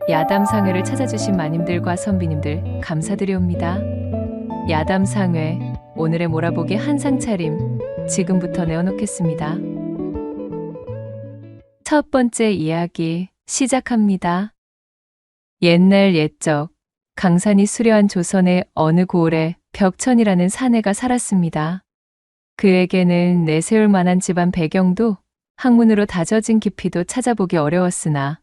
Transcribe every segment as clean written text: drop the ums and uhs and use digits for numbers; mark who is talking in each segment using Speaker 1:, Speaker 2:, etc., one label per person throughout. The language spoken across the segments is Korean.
Speaker 1: 야담상회를 찾아주신 마님들과 선비님들 감사드리옵니다. 야담상회, 오늘의 몰아보기 한상 차림 지금부터 내어놓겠습니다. 첫 번째 이야기 시작합니다. 옛날 옛적 강산이 수려한 조선의 어느 고을에 벽천이라는 사내가 살았습니다. 그에게는 내세울 만한 집안 배경도 학문으로 다져진 깊이도 찾아보기 어려웠으나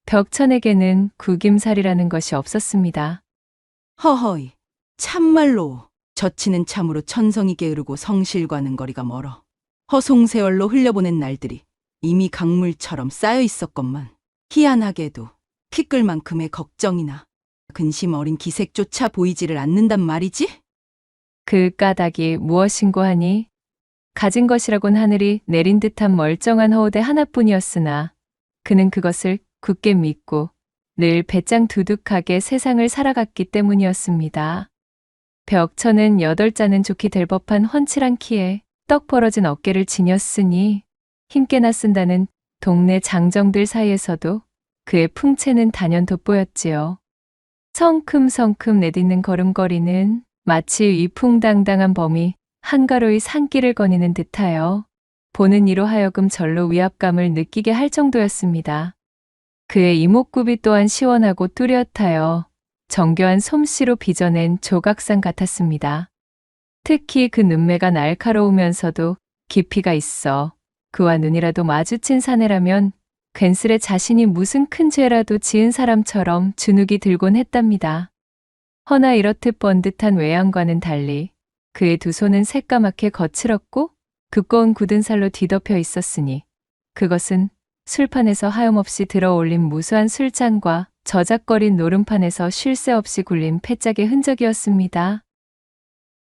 Speaker 1: 벽천에게는 구김살이라는 것이 없었습니다.
Speaker 2: 허허이, 참말로 저치는 참으로 천성이 게으르고 성실과는 거리가 멀어. 허송세월로 흘려보낸 날들이 이미 강물처럼 쌓여 있었건만 희한하게도 피끌만큼의 걱정이나 근심 어린 기색조차 보이지를 않는단 말이지?
Speaker 1: 그 까닭이 무엇인고 하니 가진 것이라곤 하늘이 내린 듯한 멀쩡한 허우대 하나뿐이었으나 그는 그것을 굳게 믿고 늘 배짱 두둑하게 세상을 살아갔기 때문이었습니다. 벽천은 8자는 좋게 될 법한 훤칠한 키에 떡 벌어진 어깨를 지녔으니 힘께나 쓴다는 동네 장정들 사이에서도 그의 풍채는 단연 돋보였지요. 성큼성큼 내딛는 걸음걸이는 마치 위풍당당한 범이 한가로이 산길을 거니는 듯하여 보는 이로 하여금 절로 위압감을 느끼게 할 정도였습니다. 그의 이목구비 또한 시원하고 뚜렷하여 정교한 솜씨로 빚어낸 조각상 같았습니다. 특히 그 눈매가 날카로우면서도 깊이가 있어 그와 눈이라도 마주친 사내라면 괜스레 자신이 무슨 큰 죄라도 지은 사람처럼 주눅이 들곤 했답니다. 허나 이렇듯 번듯한 외양과는 달리 그의 두 손은 새까맣게 거칠었고 두꺼운 굳은 살로 뒤덮여 있었으니 그것은 술판에서 하염없이 들어올린 무수한 술잔과 저작거린 노름판에서 쉴 새 없이 굴린 패짝의 흔적이었습니다.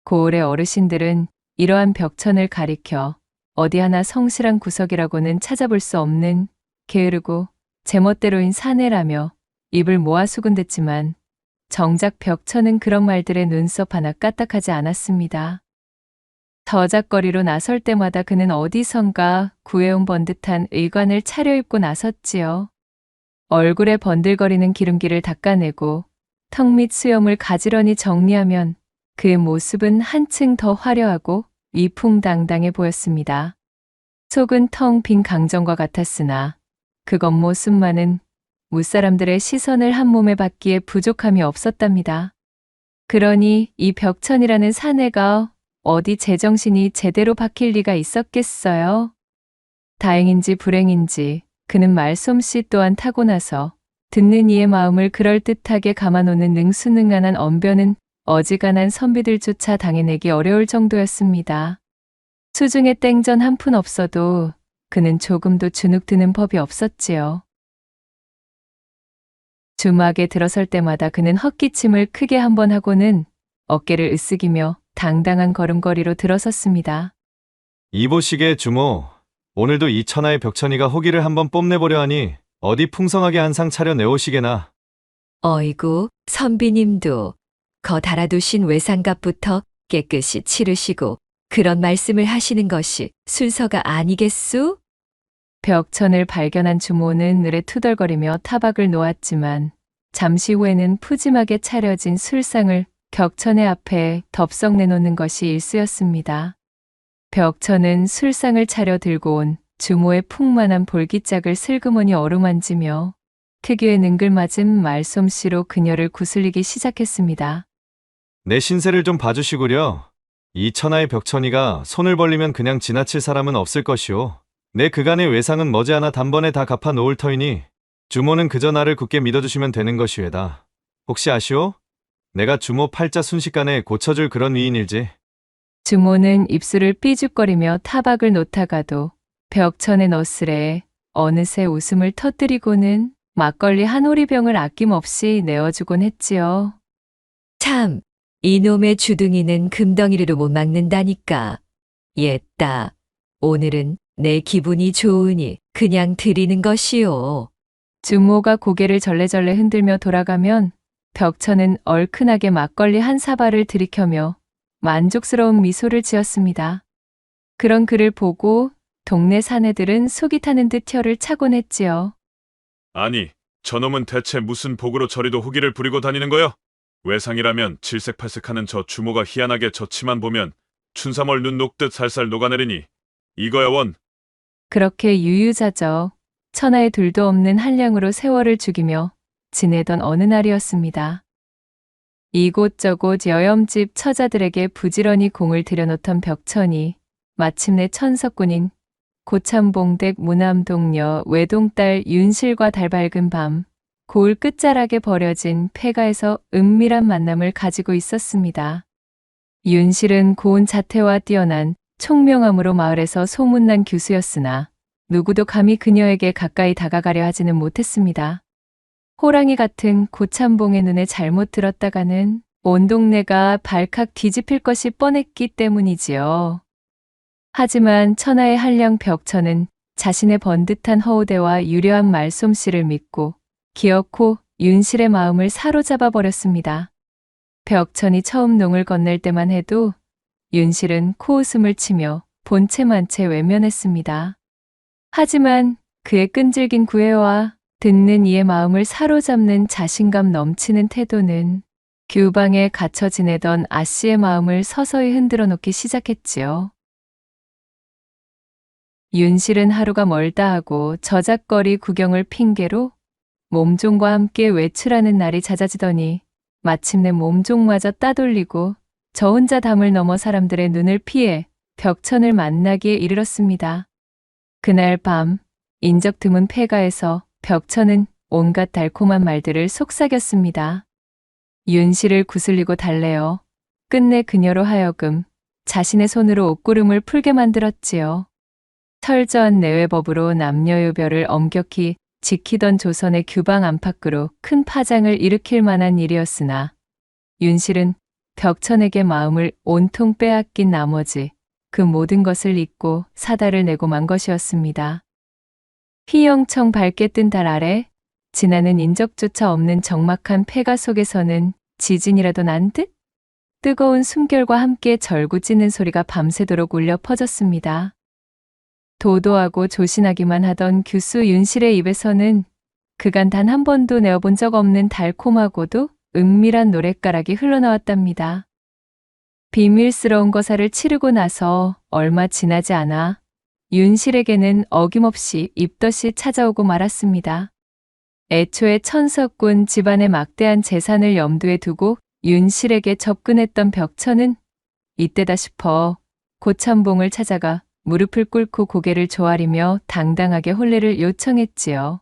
Speaker 1: 고을의 어르신들은 이러한 벽천을 가리켜 어디 하나 성실한 구석이라고는 찾아볼 수 없는 게으르고 제멋대로인 사내라며 입을 모아 수군댔지만 정작 벽천은 그런 말들에 눈썹 하나 까딱하지 않았습니다. 저작거리로 나설 때마다 그는 어디선가 구해온 번듯한 의관을 차려입고 나섰지요. 얼굴에 번들거리는 기름기를 닦아내고 턱 밑 수염을 가지런히 정리하면 그의 모습은 한층 더 화려하고 위풍당당해 보였습니다. 속은 텅 빈 강정과 같았으나 그 겉모습만은 무사람들의 시선을 한 몸에 받기에 부족함이 없었답니다. 그러니 이 벽천이라는 사내가 어디 제정신이 제대로 박힐 리가 있었겠어요. 다행인지 불행인지 그는 말솜씨 또한 타고나서 듣는 이의 마음을 그럴듯하게 감아놓는 능수능란한 언변은 어지간한 선비들조차 당해내기 어려울 정도였습니다. 수중에 땡전 한 푼 없어도 그는 조금도 주눅 드는 법이 없었지요. 주막에 들어설 때마다 그는 헛기침을 크게 한 번 하고는 어깨를 으쓱이며 당당한 걸음걸이로 들어섰습니다.
Speaker 3: 이보시게 주모, 오늘도 이 천하의 벽천이가 호기를 한번 뽐내보려 하니 어디 풍성하게 한 상 차려 내오시게나.
Speaker 4: 어이구, 선비님도 거 달아두신 외상값부터 깨끗이 치르시고 그런 말씀을 하시는 것이 순서가 아니겠소?
Speaker 1: 벽천을 발견한 주모는 늘에 투덜거리며 타박을 놓았지만 잠시 후에는 푸짐하게 차려진 술상을 벽천의 앞에 덥석 내놓는 것이 일쑤였습니다. 벽천은 술상을 차려 들고 온 주모의 풍만한 볼기짝을 슬그머니 어루만지며 특유의 능글맞은 말솜씨로 그녀를 구슬리기 시작했습니다.
Speaker 3: 내 신세를 좀 봐주시구려. 이 천하의 벽천이가 손을 벌리면 그냥 지나칠 사람은 없을 것이오. 내 그간의 외상은 머지않아 단번에 다 갚아 놓을 터이니 주모는 그저 나를 굳게 믿어주시면 되는 것이외다. 혹시 아시오? 내가 주모 팔자 순식간에 고쳐줄 그런 위인일지.
Speaker 1: 주모는 입술을 삐죽거리며 타박을 놓다가도 벽천의 너스레에 어느새 웃음을 터뜨리고는 막걸리 한 오리병을 아낌없이 내어주곤 했지요.
Speaker 4: 참, 이놈의 주둥이는 금덩이로 못 막는다니까. 옛다, 오늘은 내 기분이 좋으니 그냥 드리는 것이오.
Speaker 1: 주모가 고개를 절레절레 흔들며 돌아가면 벽천은 얼큰하게 막걸리 한 사발을 들이켜며 만족스러운 미소를 지었습니다. 그런 그를 보고 동네 사내들은 속이 타는 듯 혀를 차곤 했지요.
Speaker 5: 아니, 저놈은 대체 무슨 복으로 저리도 후기를 부리고 다니는 거요? 외상이라면 질색팔색하는 저 주모가 희한하게 저 치만 보면 춘삼월 눈 녹듯 살살 녹아내리니 이거야 원.
Speaker 1: 그렇게 유유자적 천하에 둘도 없는 한량으로 세월을 죽이며 지내던 어느 날이었습니다. 이곳저곳 여염집 처자들에게 부지런히 공을 들여놓던 벽천이 마침내 천석군인 고참봉댁 무남동녀 외동딸 윤실과 달밝은 밤 고을 끝자락에 버려진 폐가에서 은밀한 만남을 가지고 있었습니다. 윤실은 고운 자태와 뛰어난 총명함으로 마을에서 소문난 교수였으나 누구도 감히 그녀에게 가까이 다가가려 하지는 못했습니다. 호랑이 같은 고참봉의 눈에 잘못 들었다가는 온 동네가 발칵 뒤집힐 것이 뻔했기 때문이지요. 하지만 천하의 한량 벽천은 자신의 번듯한 허우대와 유려한 말솜씨를 믿고 기어코 윤실의 마음을 사로잡아 버렸습니다. 벽천이 처음 농을 건넬 때만 해도 윤실은 코웃음을 치며 본체만체 외면했습니다. 하지만 그의 끈질긴 구애와 듣는 이의 마음을 사로잡는 자신감 넘치는 태도는 규방에 갇혀 지내던 아씨의 마음을 서서히 흔들어 놓기 시작했지요. 윤실은 하루가 멀다 하고 저작거리 구경을 핑계로 몸종과 함께 외출하는 날이 잦아지더니 마침내 몸종마저 따돌리고 저 혼자 담을 넘어 사람들의 눈을 피해 벽천을 만나기에 이르렀습니다. 그날 밤 인적 드문 폐가에서 벽천은 온갖 달콤한 말들을 속삭였습니다. 윤실을 구슬리고 달래어 끝내 그녀로 하여금 자신의 손으로 옷구름을 풀게 만들었지요. 철저한 내외법으로 남녀유별을 엄격히 지키던 조선의 규방 안팎으로 큰 파장을 일으킬 만한 일이었으나 윤실은 벽천에게 마음을 온통 빼앗긴 나머지 그 모든 것을 잊고 사달을 내고 만 것이었습니다. 휘영청 밝게 뜬 달 아래 지나는 인적조차 없는 적막한 폐가 속에서는 지진이라도 난 듯 뜨거운 숨결과 함께 절구찌는 소리가 밤새도록 울려 퍼졌습니다. 도도하고 조신하기만 하던 규수 윤실의 입에서는 그간 단 한 번도 내어본 적 없는 달콤하고도 은밀한 노랫가락이 흘러나왔답니다. 비밀스러운 거사를 치르고 나서 얼마 지나지 않아 윤실에게는 어김없이 입덧이 찾아오고 말았습니다. 애초에 천석군 집안의 막대한 재산을 염두에 두고 윤실에게 접근했던 벽천은 이때다 싶어 고참봉을 찾아가 무릎을 꿇고 고개를 조아리며 당당하게 혼례를 요청했지요.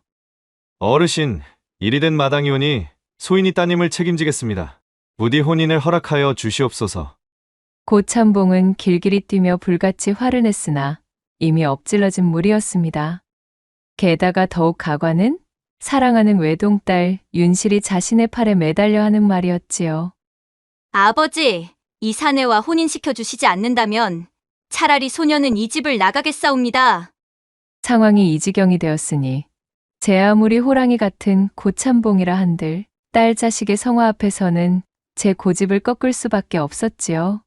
Speaker 3: 어르신, 일이 된 마당이 오니 소인이 따님을 책임지겠습니다. 부디 혼인을 허락하여 주시옵소서.
Speaker 1: 고참봉은 길길이 뛰며 불같이 화를 냈으나 이미 엎질러진 물이었습니다. 게다가 더욱 가관은 사랑하는 외동딸 윤실이 자신의 팔에 매달려 하는 말이었지요.
Speaker 6: 아버지, 이 사내와 혼인시켜 주시지 않는다면 차라리 소녀는 이 집을 나가겠사옵니다.
Speaker 1: 상황이 이 지경이 되었으니 제 아무리 호랑이 같은 고참봉이라 한들 딸 자식의 성화 앞에서는 제 고집을 꺾을 수밖에 없었지요.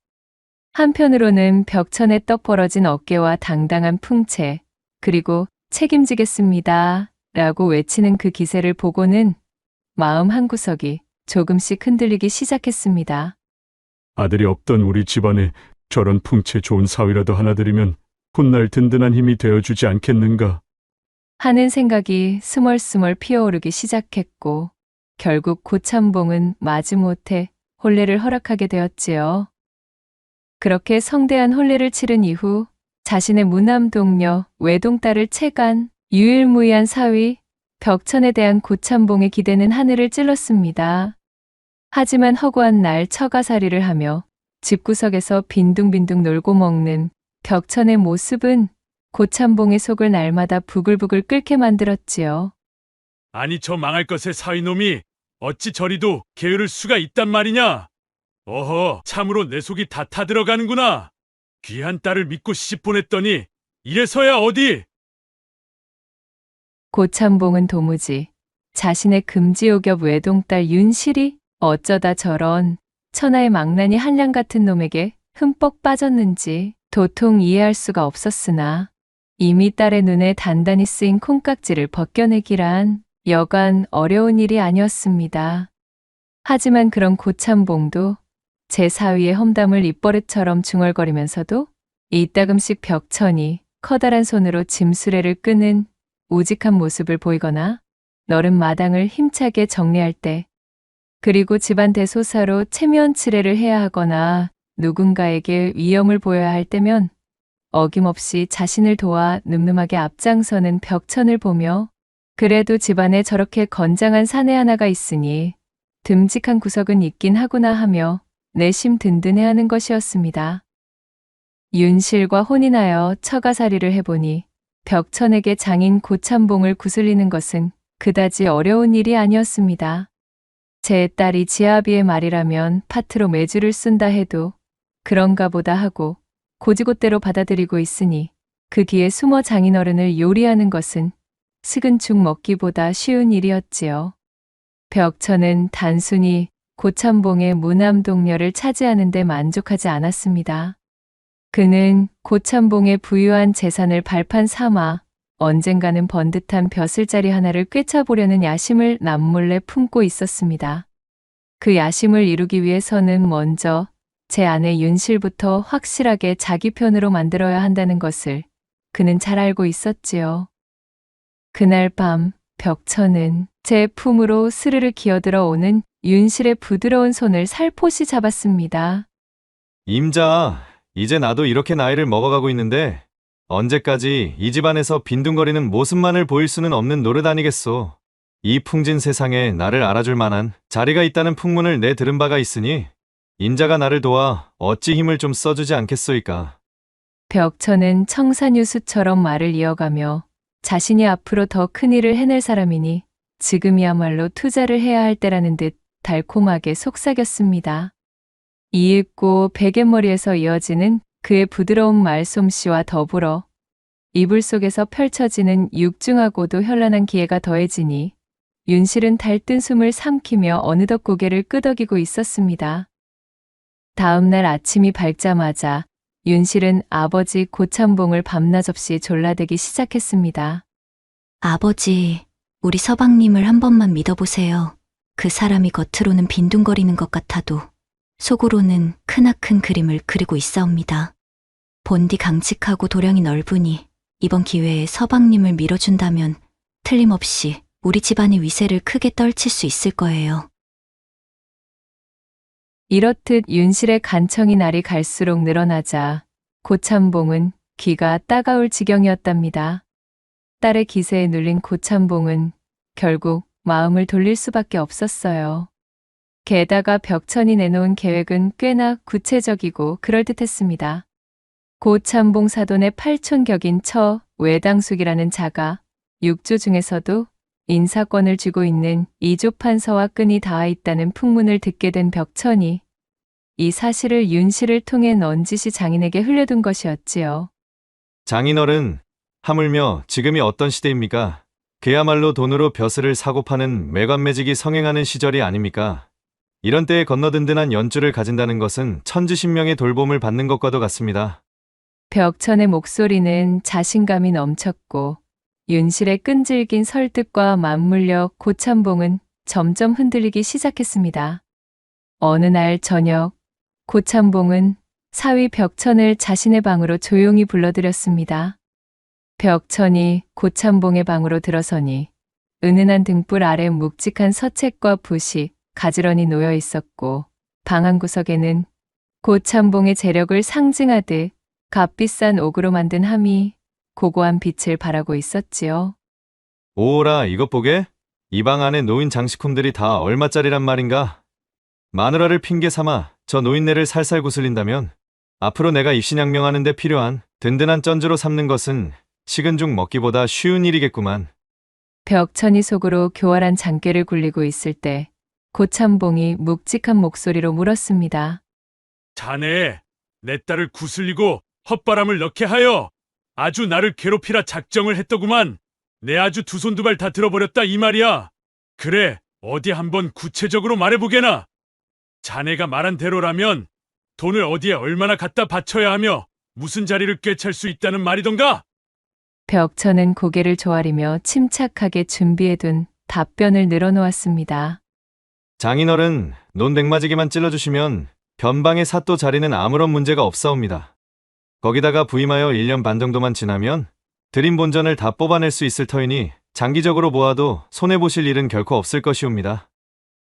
Speaker 1: 한편으로는 벽천에 떡 벌어진 어깨와 당당한 풍채, 그리고 책임지겠습니다 라고 외치는 그 기세를 보고는 마음 한구석이 조금씩 흔들리기 시작했습니다.
Speaker 7: 아들이 없던 우리 집안에 저런 풍채 좋은 사위라도 하나 들이면 훗날 든든한 힘이 되어주지 않겠는가.
Speaker 1: 하는 생각이 스멀스멀 피어오르기 시작했고 결국 고참봉은 마지못해 혼례를 허락하게 되었지요. 그렇게 성대한 혼례를 치른 이후 자신의 무남동녀 외동딸을 채간 유일무이한 사위 벽천에 대한 고참봉의 기대는 하늘을 찔렀습니다. 하지만 허구한 날 처가살이를 하며 집구석에서 빈둥빈둥 놀고 먹는 벽천의 모습은 고참봉의 속을 날마다 부글부글 끓게 만들었지요.
Speaker 5: 아니 저 망할 것의 사위놈이 어찌 저리도 게으를 수가 있단 말이냐? 어허, 참으로 내 속이 다 타들어가는구나. 귀한 딸을 믿고 시집 보냈더니 이래서야 어디?
Speaker 1: 고참봉은 도무지 자신의 금지옥엽 외동딸 윤실이 어쩌다 저런 천하의 망나니 한량 같은 놈에게 흠뻑 빠졌는지 도통 이해할 수가 없었으나 이미 딸의 눈에 단단히 쓰인 콩깍지를 벗겨내기란 여간 어려운 일이 아니었습니다. 하지만 그런 고참봉도 제 사위의 험담을 입버릇처럼 중얼거리면서도 이따금씩 벽천이 커다란 손으로 짐수레를 끄는 우직한 모습을 보이거나 너른 마당을 힘차게 정리할 때, 그리고 집안 대소사로 체면 칠해를 해야 하거나 누군가에게 위엄을 보여야 할 때면 어김없이 자신을 도와 늠름하게 앞장서는 벽천을 보며 그래도 집안에 저렇게 건장한 사내 하나가 있으니 듬직한 구석은 있긴 하구나 하며 내심 든든해하는 것이었습니다. 윤실과 혼인하여 처가살이를 해보니 벽천에게 장인 고참봉을 구슬리는 것은 그다지 어려운 일이 아니었습니다. 제 딸이 지아비의 말이라면 파트로 매주를 쓴다 해도 그런가 보다 하고 고지곳대로 받아들이고 있으니 그 뒤에 숨어 장인어른을 요리하는 것은 식은 죽 먹기보다 쉬운 일이었지요. 벽천은 단순히 고참봉의 무남동녀를 차지하는 데 만족하지 않았습니다. 그는 고참봉의 부유한 재산을 발판 삼아 언젠가는 번듯한 벼슬자리 하나를 꿰차보려는 야심을 남몰래 품고 있었습니다. 그 야심을 이루기 위해서는 먼저 제 아내 윤실부터 확실하게 자기 편으로 만들어야 한다는 것을 그는 잘 알고 있었지요. 그날 밤 벽천은 제 품으로 스르르 기어들어 오는 윤실의 부드러운 손을 살포시 잡았습니다.
Speaker 3: 임자, 이제 나도 이렇게 나이를 먹어가고 있는데 언제까지 이 집안에서 빈둥거리는 모습만을 보일 수는 없는 노릇 아니겠소. 이 풍진 세상에 나를 알아줄 만한 자리가 있다는 풍문을 내 들은 바가 있으니 인자가 나를 도와 어찌 힘을 좀 써주지 않겠소이까.
Speaker 1: 벽천은 청산유수처럼 말을 이어가며 자신이 앞으로 더 큰 일을 해낼 사람이니 지금이야말로 투자를 해야 할 때라는 듯 달콤하게 속삭였습니다. 이윽고 베갯머리에서 이어지는 그의 부드러운 말솜씨와 더불어 이불 속에서 펼쳐지는 육중하고도 현란한 기회가 더해지니 윤실은 달뜬 숨을 삼키며 어느덧 고개를 끄덕이고 있었습니다. 다음 날 아침이 밝자마자 윤실은 아버지 고참봉을 밤낮 없이 졸라대기 시작했습니다.
Speaker 6: 아버지, 우리 서방님을 한 번만 믿어보세요. 그 사람이 겉으로는 빈둥거리는 것 같아도 속으로는 크나큰 그림을 그리고 있사옵니다. 본디 강직하고 도량이 넓으니 이번 기회에 서방님을 밀어준다면 틀림없이 우리 집안의 위세를 크게 떨칠 수 있을 거예요.
Speaker 1: 이렇듯 윤실의 간청이 날이 갈수록 늘어나자 고참봉은 귀가 따가울 지경이었답니다. 딸의 기세에 눌린 고참봉은 결국 마음을 돌릴 수밖에 없었어요. 게다가 벽천이 내놓은 계획은 꽤나 구체적이고 그럴듯했습니다. 고참봉 사돈의 팔촌격인 처 외당숙이라는 자가 육조 중에서도 인사권을 쥐고 있는 이조판서와 끈이 닿아 있다는 풍문을 듣게 된 벽천이 이 사실을 윤실을 통해 넌지시 장인에게 흘려둔 것이었지요.
Speaker 3: 장인어른, 하물며 지금이 어떤 시대입니까? 그야말로 돈으로 벼슬을 사고 파는 매관매직이 성행하는 시절이 아닙니까? 이런 때에 건너든든한 연주를 가진다는 것은 천지신명의 돌봄을 받는 것과도 같습니다.
Speaker 1: 벽천의 목소리는 자신감이 넘쳤고 윤실의 끈질긴 설득과 맞물려 고참봉은 점점 흔들리기 시작했습니다. 어느 날 저녁, 고참봉은 사위 벽천을 자신의 방으로 조용히 불러들였습니다. 벽천이 고참봉의 방으로 들어서니 은은한 등불 아래 묵직한 서책과 붓이 가지런히 놓여 있었고 방 한 구석에는 고참봉의 재력을 상징하듯 값비싼 옥으로 만든 함이 고고한 빛을 발하고 있었지요.
Speaker 3: 오라, 이것 보게? 이 방 안에 노인 장식품들이 다 얼마짜리란 말인가? 마누라를 핑계 삼아 저 노인네를 살살 구슬린다면 앞으로 내가 입신양명하는 데 필요한 든든한 쩐주로 삼는 것은 식은 죽 먹기보다 쉬운 일이겠구만.
Speaker 1: 벽천이 속으로 교활한 장깨를 굴리고 있을 때 고참봉이 묵직한 목소리로 물었습니다.
Speaker 5: 자네, 내 딸을 구슬리고 헛바람을 넣게 하여 아주 나를 괴롭히라 작정을 했더구만. 내 아주 두 손 두 발 다 들어버렸다 이 말이야. 그래, 어디 한번 구체적으로 말해보게나. 자네가 말한 대로라면 돈을 어디에 얼마나 갖다 바쳐야 하며 무슨 자리를 꿰찰 수 있다는 말이던가?
Speaker 1: 벽천은 고개를 조아리며 침착하게 준비해둔 답변을 늘어놓았습니다.
Speaker 3: 장인어른, 논백마지기만 찔러주시면 변방의 사또 자리는 아무런 문제가 없사옵니다. 거기다가 부임하여 1년 반 정도만 지나면 드린 본전을 다 뽑아낼 수 있을 터이니 장기적으로 보아도 손해보실 일은 결코 없을 것이옵니다.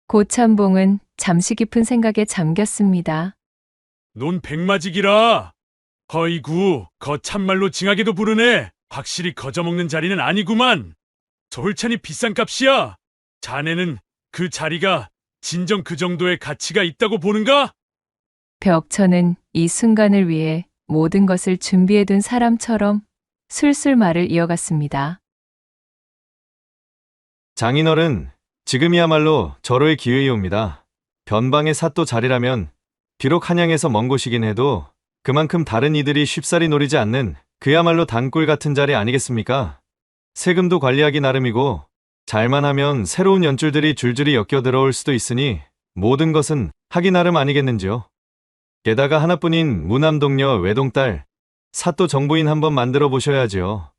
Speaker 1: 고참봉은 잠시 깊은 생각에 잠겼습니다.
Speaker 5: 논 백마직이라. 허이구, 거 참말로 징하게도 부르네. 확실히 거저먹는 자리는 아니구만. 저 홀찬이 비싼 값이야. 자네는 그 자리가 진정 그 정도의 가치가 있다고 보는가?
Speaker 1: 벽천은 이 순간을 위해 모든 것을 준비해둔 사람처럼 술술 말을 이어갔습니다.
Speaker 3: 장인어른, 지금이야말로 절호의 기회이옵니다. 변방의 사또 자리라면 비록 한양에서 먼 곳이긴 해도 그만큼 다른 이들이 쉽사리 노리지 않는 그야말로 단꿀 같은 자리 아니겠습니까? 세금도 관리하기 나름이고 잘만 하면 새로운 연줄들이 줄줄이 엮여 들어올 수도 있으니 모든 것은 하기 나름 아니겠는지요. 게다가 하나뿐인 무남동녀 외동딸 사또 정부인 한번 만들어 보셔야지요.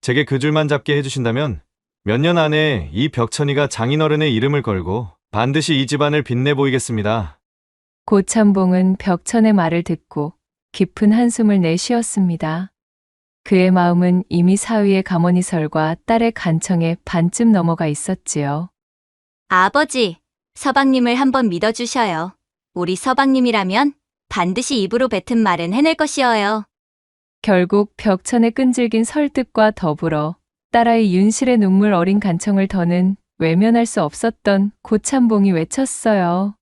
Speaker 3: 제게 그 줄만 잡게 해주신다면 몇 년 안에 이 벽천이가 장인어른의 이름을 걸고 반드시 이 집안을 빛내 보이겠습니다.
Speaker 1: 고참봉은 벽천의 말을 듣고 깊은 한숨을 내쉬었습니다. 그의 마음은 이미 사위의 가모니설과 딸의 간청에 반쯤 넘어가 있었지요.
Speaker 6: 아버지, 서방님을 한번 믿어주셔요. 우리 서방님이라면 반드시 입으로 뱉은 말은 해낼 것이어요.
Speaker 1: 결국 벽천의 끈질긴 설득과 더불어 딸아이 윤실의 눈물 어린 간청을 더는 외면할 수 없었던 고참봉이 외쳤어요.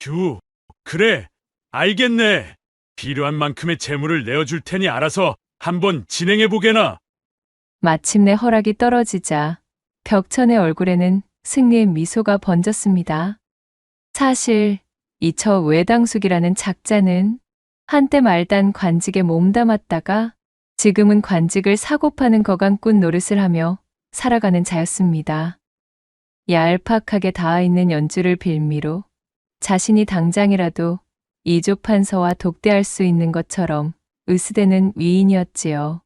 Speaker 5: 규, 그래, 알겠네. 필요한 만큼의 재물을 내어줄 테니 알아서 한번 진행해보게나.
Speaker 1: 마침내 허락이 떨어지자 벽천의 얼굴에는 승리의 미소가 번졌습니다. 사실 이 처 외당숙이라는 작자는 한때 말단 관직에 몸담았다가 지금은 관직을 사고 파는 거강꾼 노릇을 하며 살아가는 자였습니다. 얄팍하게 닿아있는 연주를 빌미로 자신이 당장이라도 이조판서와 독대할 수 있는 것처럼 으스대는 위인이었지요.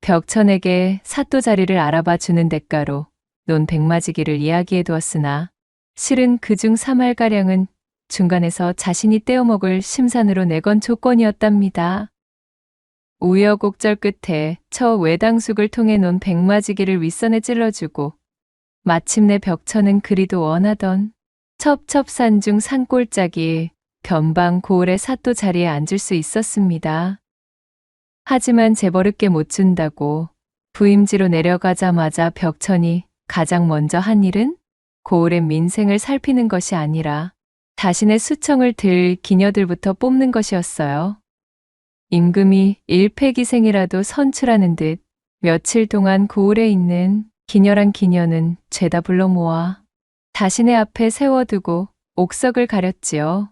Speaker 1: 벽천에게 사또 자리를 알아봐 주는 대가로 논 백마지기를 이야기해 두었으나 실은 그중 3할가량은 중간에서 자신이 떼어먹을 심산으로 내건 조건이었답니다. 우여곡절 끝에 처 외당숙을 통해 논 백마지기를 윗선에 찔러주고 마침내 벽천은 그리도 원하던 첩첩산중 산골짜기 변방 고을의 사또 자리에 앉을 수 있었습니다. 하지만 재벌을게 못 준다고 부임지로 내려가자마자 벽천이 가장 먼저 한 일은 고을의 민생을 살피는 것이 아니라 자신의 수청을 들 기녀들부터 뽑는 것이었어요. 임금이 일패기생이라도 선출하는 듯 며칠 동안 고을에 있는 기녀란 기녀는 죄다 불러 모아 자신의 앞에 세워두고 옥석을 가렸지요.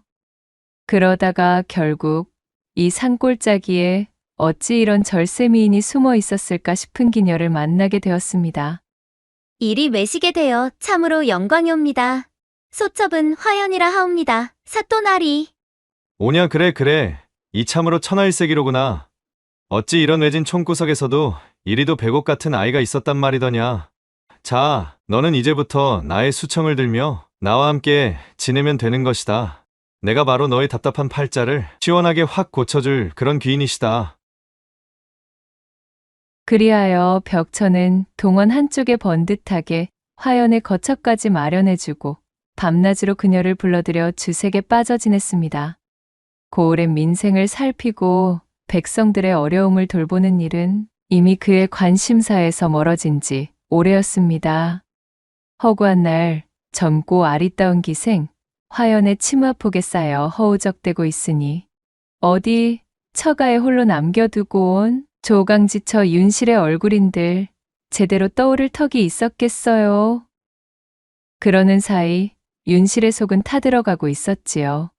Speaker 1: 그러다가 결국 이 산골짜기에 어찌 이런 절세미인이 숨어 있었을까 싶은 기녀를 만나게 되었습니다.
Speaker 8: 이리 외시게 되어 참으로 영광이옵니다. 소첩은 화연이라 하옵니다. 사또나리.
Speaker 3: 오냐, 그래. 이 참으로 천하일색이로구나. 어찌 이런 외진 총구석에서도 이리도 백옥 같은 아이가 있었단 말이더냐. 자, 너는 이제부터 나의 수청을 들며 나와 함께 지내면 되는 것이다. 내가 바로 너의 답답한 팔자를 시원하게 확 고쳐줄 그런 귀인이시다.
Speaker 1: 그리하여 벽천은 동원 한쪽에 번듯하게 화연의 거처까지 마련해주고 밤낮으로 그녀를 불러들여 주색에 빠져 지냈습니다. 고을의 민생을 살피고 백성들의 어려움을 돌보는 일은 이미 그의 관심사에서 멀어진 지 오래였습니다. 허구한 날 젊고 아리따운 기생 화연의 치마폭에 쌓여 허우적대고 있으니 어디 처가에 홀로 남겨두고 온 조강지처 윤실의 얼굴인들 제대로 떠오를 턱이 있었겠어요. 그러는 사이 윤실의 속은 타들어가고 있었지요.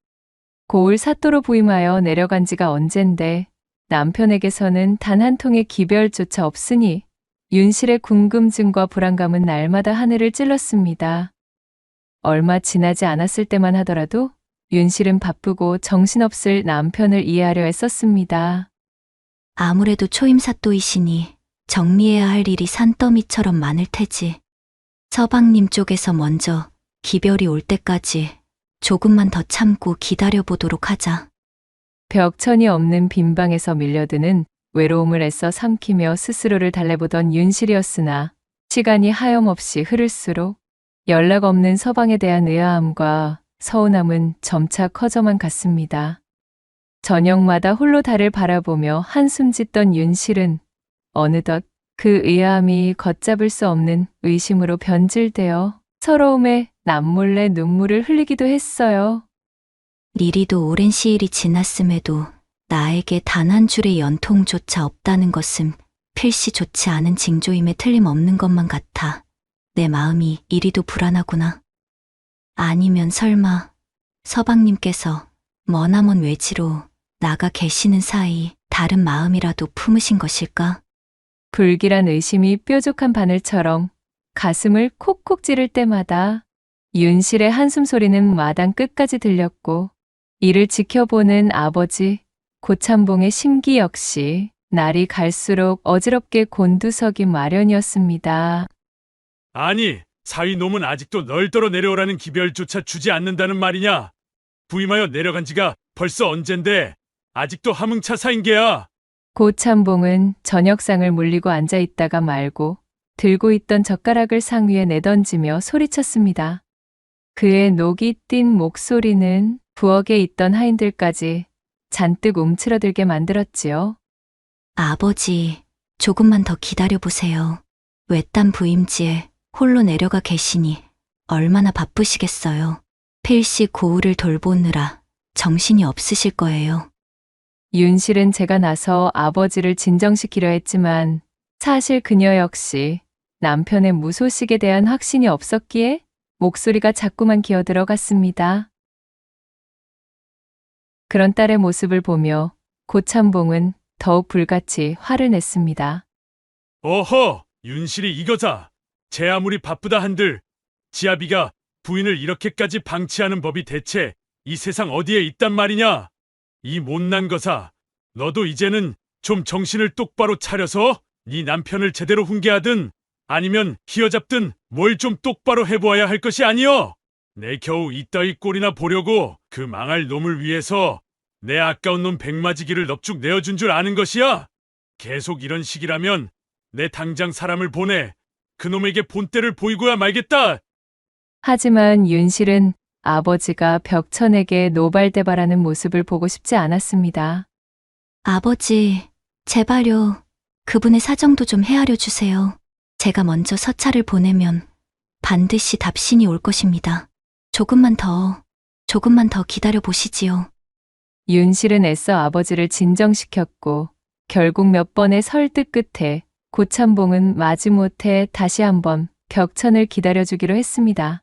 Speaker 1: 고을 사또로 부임하여 내려간 지가 언젠데 남편에게서는 단 한 통의 기별조차 없으니 윤실의 궁금증과 불안감은 날마다 하늘을 찔렀습니다. 얼마 지나지 않았을 때만 하더라도 윤실은 바쁘고 정신없을 남편을 이해하려 애썼습니다.
Speaker 6: 아무래도 초임사또이시니 정리해야 할 일이 산더미처럼 많을 테지. 서방님 쪽에서 먼저 기별이 올 때까지 조금만 더 참고 기다려보도록 하자.
Speaker 1: 벽천이 없는 빈방에서 밀려드는 외로움을 애써 삼키며 스스로를 달래보던 윤실이었으나 시간이 하염없이 흐를수록 연락 없는 서방에 대한 의아함과 서운함은 점차 커져만 갔습니다. 저녁마다 홀로 달을 바라보며 한숨 짓던 윤실은 어느덧 그 의아함이 걷잡을 수 없는 의심으로 변질되어 서러움에 남몰래 눈물을 흘리기도 했어요.
Speaker 6: 리리도 오랜 시일이 지났음에도 나에게 단 한 줄의 연통조차 없다는 것은 필시 좋지 않은 징조임에 틀림없는 것만 같아 내 마음이 이리도 불안하구나. 아니면 설마 서방님께서 머나먼 외지로 나가 계시는 사이 다른 마음이라도 품으신 것일까?
Speaker 1: 불길한 의심이 뾰족한 바늘처럼 가슴을 콕콕 찌를 때마다 윤실의 한숨 소리는 마당 끝까지 들렸고 이를 지켜보는 아버지 고참봉의 심기 역시 날이 갈수록 어지럽게 곤두서기 마련이었습니다.
Speaker 5: 아니, 사위놈은 아직도 널 떨어 내려오라는 기별조차 주지 않는다는 말이냐? 부임하여 내려간 지가 벌써 언젠데 아직도 하뭉차사인 게야.
Speaker 1: 고참봉은 저녁상을 물리고 앉아있다가 말고 들고 있던 젓가락을 상 위에 내던지며 소리쳤습니다. 그의 녹이 띈 목소리는 부엌에 있던 하인들까지 잔뜩 움츠러들게 만들었지요.
Speaker 6: 아버지, 조금만 더 기다려보세요. 외딴 부임지에 홀로 내려가 계시니 얼마나 바쁘시겠어요. 필시 고우를 돌보느라 정신이 없으실 거예요.
Speaker 1: 윤실은 제가 나서 아버지를 진정시키려 했지만 사실 그녀 역시 남편의 무소식에 대한 확신이 없었기에 목소리가 자꾸만 기어들어갔습니다. 그런 딸의 모습을 보며 고참봉은 더욱 불같이 화를 냈습니다.
Speaker 5: 어허, 윤실이 이거자. 제 아무리 바쁘다 한들 지아비가 부인을 이렇게까지 방치하는 법이 대체 이 세상 어디에 있단 말이냐? 이 못난 거사, 너도 이제는 좀 정신을 똑바로 차려서 네 남편을 제대로 훈계하든 아니면 휘어잡든 뭘 좀 똑바로 해보아야 할 것이 아니여. 내 겨우 이따위 꼴이나 보려고 그 망할 놈을 위해서 내 아까운 놈 백마지기를 넙죽 내어준 줄 아는 것이야. 계속 이런 식이라면 내 당장 사람을 보내 그놈에게 본때를 보이고야 말겠다.
Speaker 1: 하지만 윤실은 아버지가 벽천에게 노발대발하는 모습을 보고 싶지 않았습니다.
Speaker 6: 아버지, 제발요. 그분의 사정도 좀 헤아려 주세요. 제가 먼저 서찰을 보내면 반드시 답신이 올 것입니다. 조금만 더 기다려 보시지요.
Speaker 1: 윤실은 애써 아버지를 진정시켰고 결국 몇 번의 설득 끝에 고참봉은 마지못해 다시 한번 벽천을 기다려주기로 했습니다.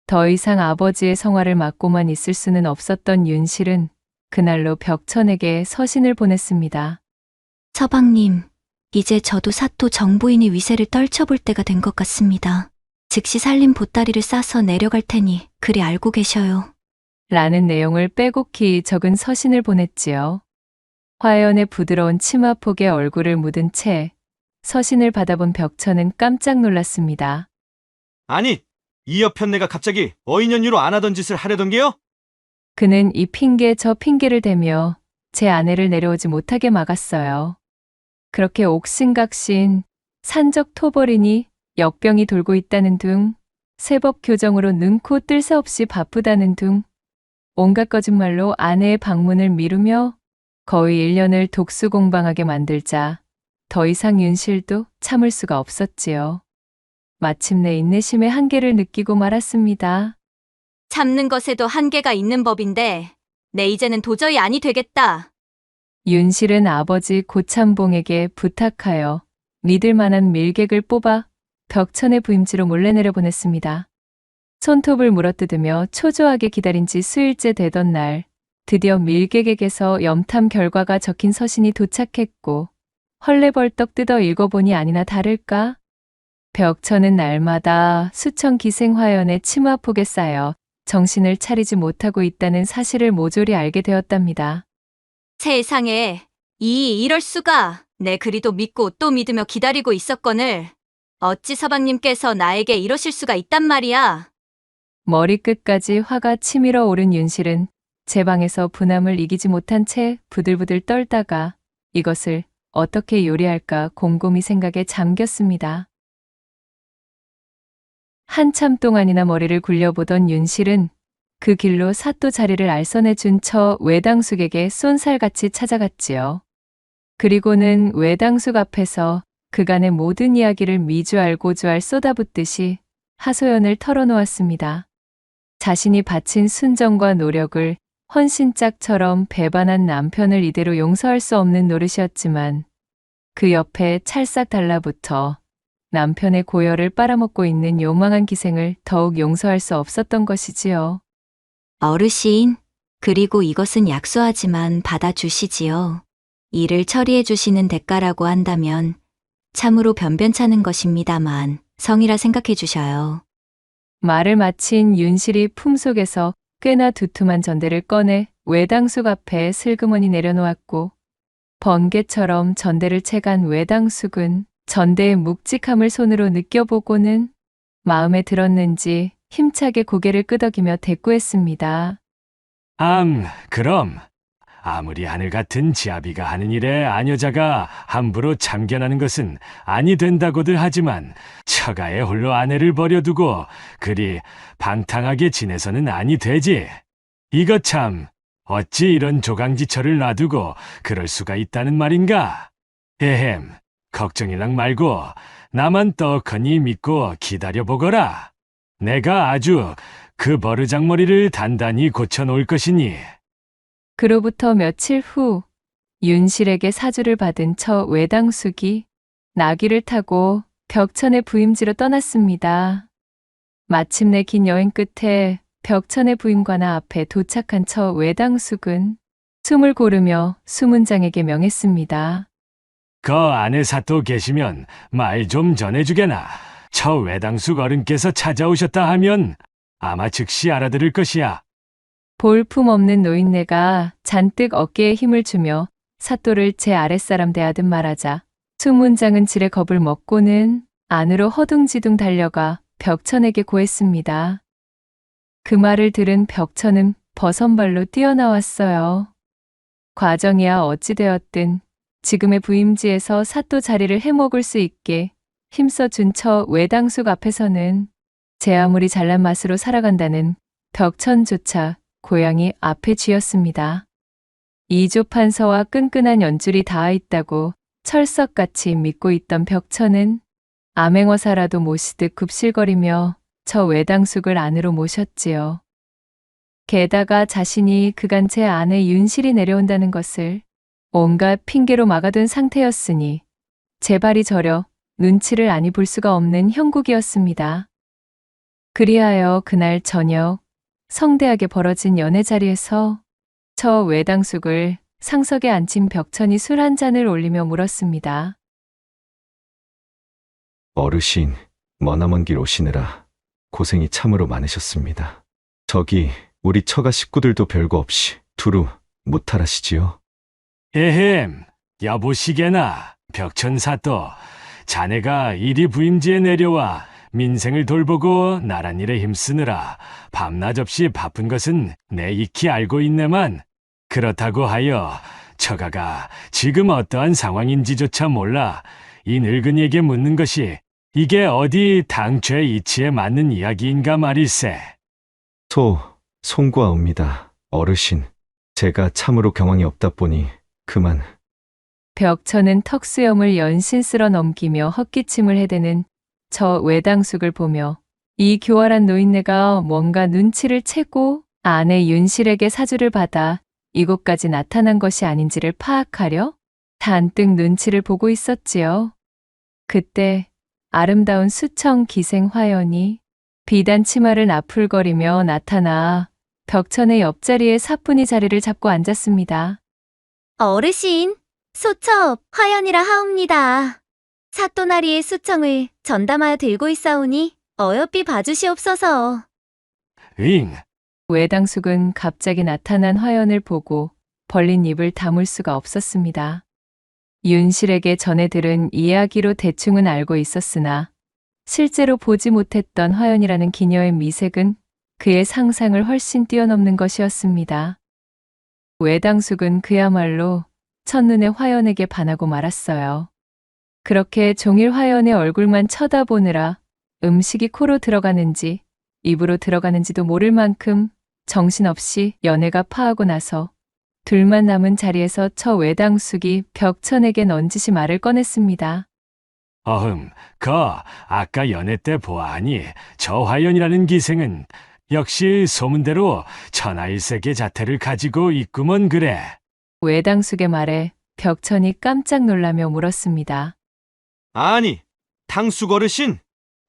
Speaker 1: 더 이상 아버지의 성화를 맡고만 있을 수는 없었던 윤실은 그날로 벽천에게 서신을 보냈습니다.
Speaker 6: 서방님, 이제 저도 사또 정부인의 위세를 떨쳐볼 때가 된 것 같습니다. 즉시 살림 보따리를 싸서 내려갈 테니 그리 알고 계셔요.
Speaker 1: 라는 내용을 빼곡히 적은 서신을 보냈지요. 화연의 부드러운 치마폭에 얼굴을 묻은 채 서신을 받아본 벽천은 깜짝 놀랐습니다.
Speaker 3: 아니, 이 여편네가 갑자기 어인연유로 안 하던 짓을 하려던 게요?
Speaker 1: 그는 이 핑계 저 핑계를 대며 제 아내를 내려오지 못하게 막았어요. 그렇게 옥신각신 산적 토벌이니 역병이 돌고 있다는 둥, 세법 교정으로 눈코 뜰 새 없이 바쁘다는 둥, 온갖 거짓말로 아내의 방문을 미루며 거의 1년을 독수공방하게 만들자 더 이상 윤실도 참을 수가 없었지요. 마침내 인내심의 한계를 느끼고 말았습니다.
Speaker 6: 참는 것에도 한계가 있는 법인데 내 이제는 도저히 아니 되겠다.
Speaker 1: 윤실은 아버지 고참봉에게 부탁하여 믿을 만한 밀객을 뽑아 벽천의 부임지로 몰래 내려보냈습니다. 손톱을 물어뜯으며 초조하게 기다린 지 수일째 되던 날, 드디어 밀객에게서 염탐 결과가 적힌 서신이 도착했고 헐레벌떡 뜯어 읽어보니 아니나 다를까? 벽천은 날마다 수천 기생화연의 치마폭에 쌓여 정신을 차리지 못하고 있다는 사실을 모조리 알게 되었답니다.
Speaker 6: 세상에, 이럴 수가. 내 그리도 믿고 또 믿으며 기다리고 있었거늘. 어찌 서방님께서 나에게 이러실 수가 있단 말이야.
Speaker 1: 머리끝까지 화가 치밀어 오른 윤실은 제 방에서 분함을 이기지 못한 채 부들부들 떨다가 이것을 어떻게 요리할까 곰곰이 생각에 잠겼습니다. 한참 동안이나 머리를 굴려보던 윤실은 그 길로 사또 자리를 알선해준 처 외당숙에게 쏜살같이 찾아갔지요. 그리고는 외당숙 앞에서 그간의 모든 이야기를 미주알 고주알 쏟아붓듯이 하소연을 털어놓았습니다. 자신이 바친 순정과 노력을 헌신짝처럼 배반한 남편을 이대로 용서할 수 없는 노릇이었지만 그 옆에 찰싹 달라붙어 남편의 고열을 빨아먹고 있는 요망한 기생을 더욱 용서할 수 없었던 것이지요.
Speaker 6: 어르신, 그리고 이것은 약소하지만 받아주시지요. 일을 처리해 주시는 대가라고 한다면 참으로 변변찮은 것입니다만 성이라 생각해 주셔요.
Speaker 1: 말을 마친 윤실이 품속에서 꽤나 두툼한 전대를 꺼내 외당숙 앞에 슬그머니 내려놓았고 번개처럼 전대를 채간 외당숙은 전대의 묵직함을 손으로 느껴보고는 마음에 들었는지 힘차게 고개를 끄덕이며 대꾸했습니다.
Speaker 5: 그럼 아무리 하늘 같은 지아비가 하는 일에 아녀자가 함부로 참견하는 것은 아니 된다고들 하지만 처가에 홀로 아내를 버려두고 그리 방탕하게 지내서는 아니 되지. 이거 참 어찌 이런 조강지처를 놔두고 그럴 수가 있다는 말인가? 에헴, 걱정이랑 말고 나만 떡하니 믿고 기다려보거라. 내가 아주 그 버르장머리를 단단히 고쳐놓을 것이니.
Speaker 1: 그로부터 며칠 후 윤실에게 사주를 받은 처 외당숙이 나귀를 타고 벽천의 부임지로 떠났습니다. 마침내 긴 여행 끝에 벽천의 부임관아 앞에 도착한 처 외당숙은 숨을 고르며 수문장에게 명했습니다.
Speaker 5: 그 안에 사또 계시면 말 좀 전해주게나. 저 외당숙 어른께서 찾아오셨다 하면 아마 즉시 알아들을 것이야.
Speaker 1: 볼품 없는 노인네가 잔뜩 어깨에 힘을 주며 사또를 제 아랫사람 대하듯 말하자 수문장은 지레 겁을 먹고는 안으로 허둥지둥 달려가 벽천에게 고했습니다. 그 말을 들은 벽천은 버선발로 뛰어나왔어요. 과정이야 어찌되었든 지금의 부임지에서 사또 자리를 해먹을 수 있게 힘써준 처 외당숙 앞에서는 제 아무리 잘난 맛으로 살아간다는 벽천조차 고향이 앞에 쥐었습니다. 이조판서와 끈끈한 연줄이 닿아 있다고 철석같이 믿고 있던 벽천은 암행어사라도 모시듯 굽실거리며 저 외당숙을 안으로 모셨지요. 게다가 자신이 그간 제 아내 윤실이 내려온다는 것을 온갖 핑계로 막아둔 상태였으니 제 발이 저려 눈치를 아니 볼 수가 없는 형국이었습니다. 그리하여 그날 저녁 성대하게 벌어진 연애 자리에서 저 외당숙을 상석에 앉힌 벽천이 술 한 잔을 올리며 물었습니다.
Speaker 3: 어르신, 머나먼 길 오시느라 고생이 참으로 많으셨습니다. 저기 우리 처가 식구들도 별거 없이 두루 무탈하시지요.
Speaker 5: 에헴, 여보시게나 벽천사또, 자네가 이리 부임지에 내려와 민생을 돌보고 나란 일에 힘쓰느라 밤낮 없이 바쁜 것은 내 익히 알고 있네만, 그렇다고 하여 처가가 지금 어떠한 상황인지조차 몰라 이 늙은이에게 묻는 것이 이게 어디 당최 이치에 맞는 이야기인가 말일세.
Speaker 3: 송구하옵니다. 어르신, 제가 참으로 경황이 없다 보니 그만.
Speaker 1: 벽천은 턱수염을 연신 쓸어 넘기며 헛기침을 해대는 저 외당숙을 보며 이 교활한 노인네가 뭔가 눈치를 채고 아내 윤실에게 사주를 받아 이곳까지 나타난 것이 아닌지를 파악하려 잔뜩 눈치를 보고 있었지요. 그때 아름다운 수청 기생 화연이 비단 치마를 나풀거리며 나타나 벽천의 옆자리에 사뿐히 자리를 잡고 앉았습니다.
Speaker 8: 어르신, 소첩 화연이라 하옵니다. 사또나리의 수청을 전담하여 들고 있사오니 어여삐 봐주시옵소서.
Speaker 5: 응,
Speaker 1: 외당숙은 갑자기 나타난 화연을 보고 벌린 입을 다물 수가 없었습니다. 윤실에게 전해 들은 이야기로 대충은 알고 있었으나 실제로 보지 못했던 화연이라는 기녀의 미색은 그의 상상을 훨씬 뛰어넘는 것이었습니다. 외당숙은 그야말로 첫눈에 화연에게 반하고 말았어요. 그렇게 종일 화연의 얼굴만 쳐다보느라 음식이 코로 들어가는지 입으로 들어가는지도 모를 만큼 정신없이 연애가 파하고 나서 둘만 남은 자리에서 처 외당숙이 벽천에게 넌지시 말을 꺼냈습니다.
Speaker 5: 아까 연애 때 보아하니 저 화연이라는 기생은 역시 소문대로 천하일색의 자태를 가지고 있구먼 그래.
Speaker 1: 외당숙의 말에 벽천이 깜짝 놀라며 물었습니다.
Speaker 3: 아니, 당숙 어르신,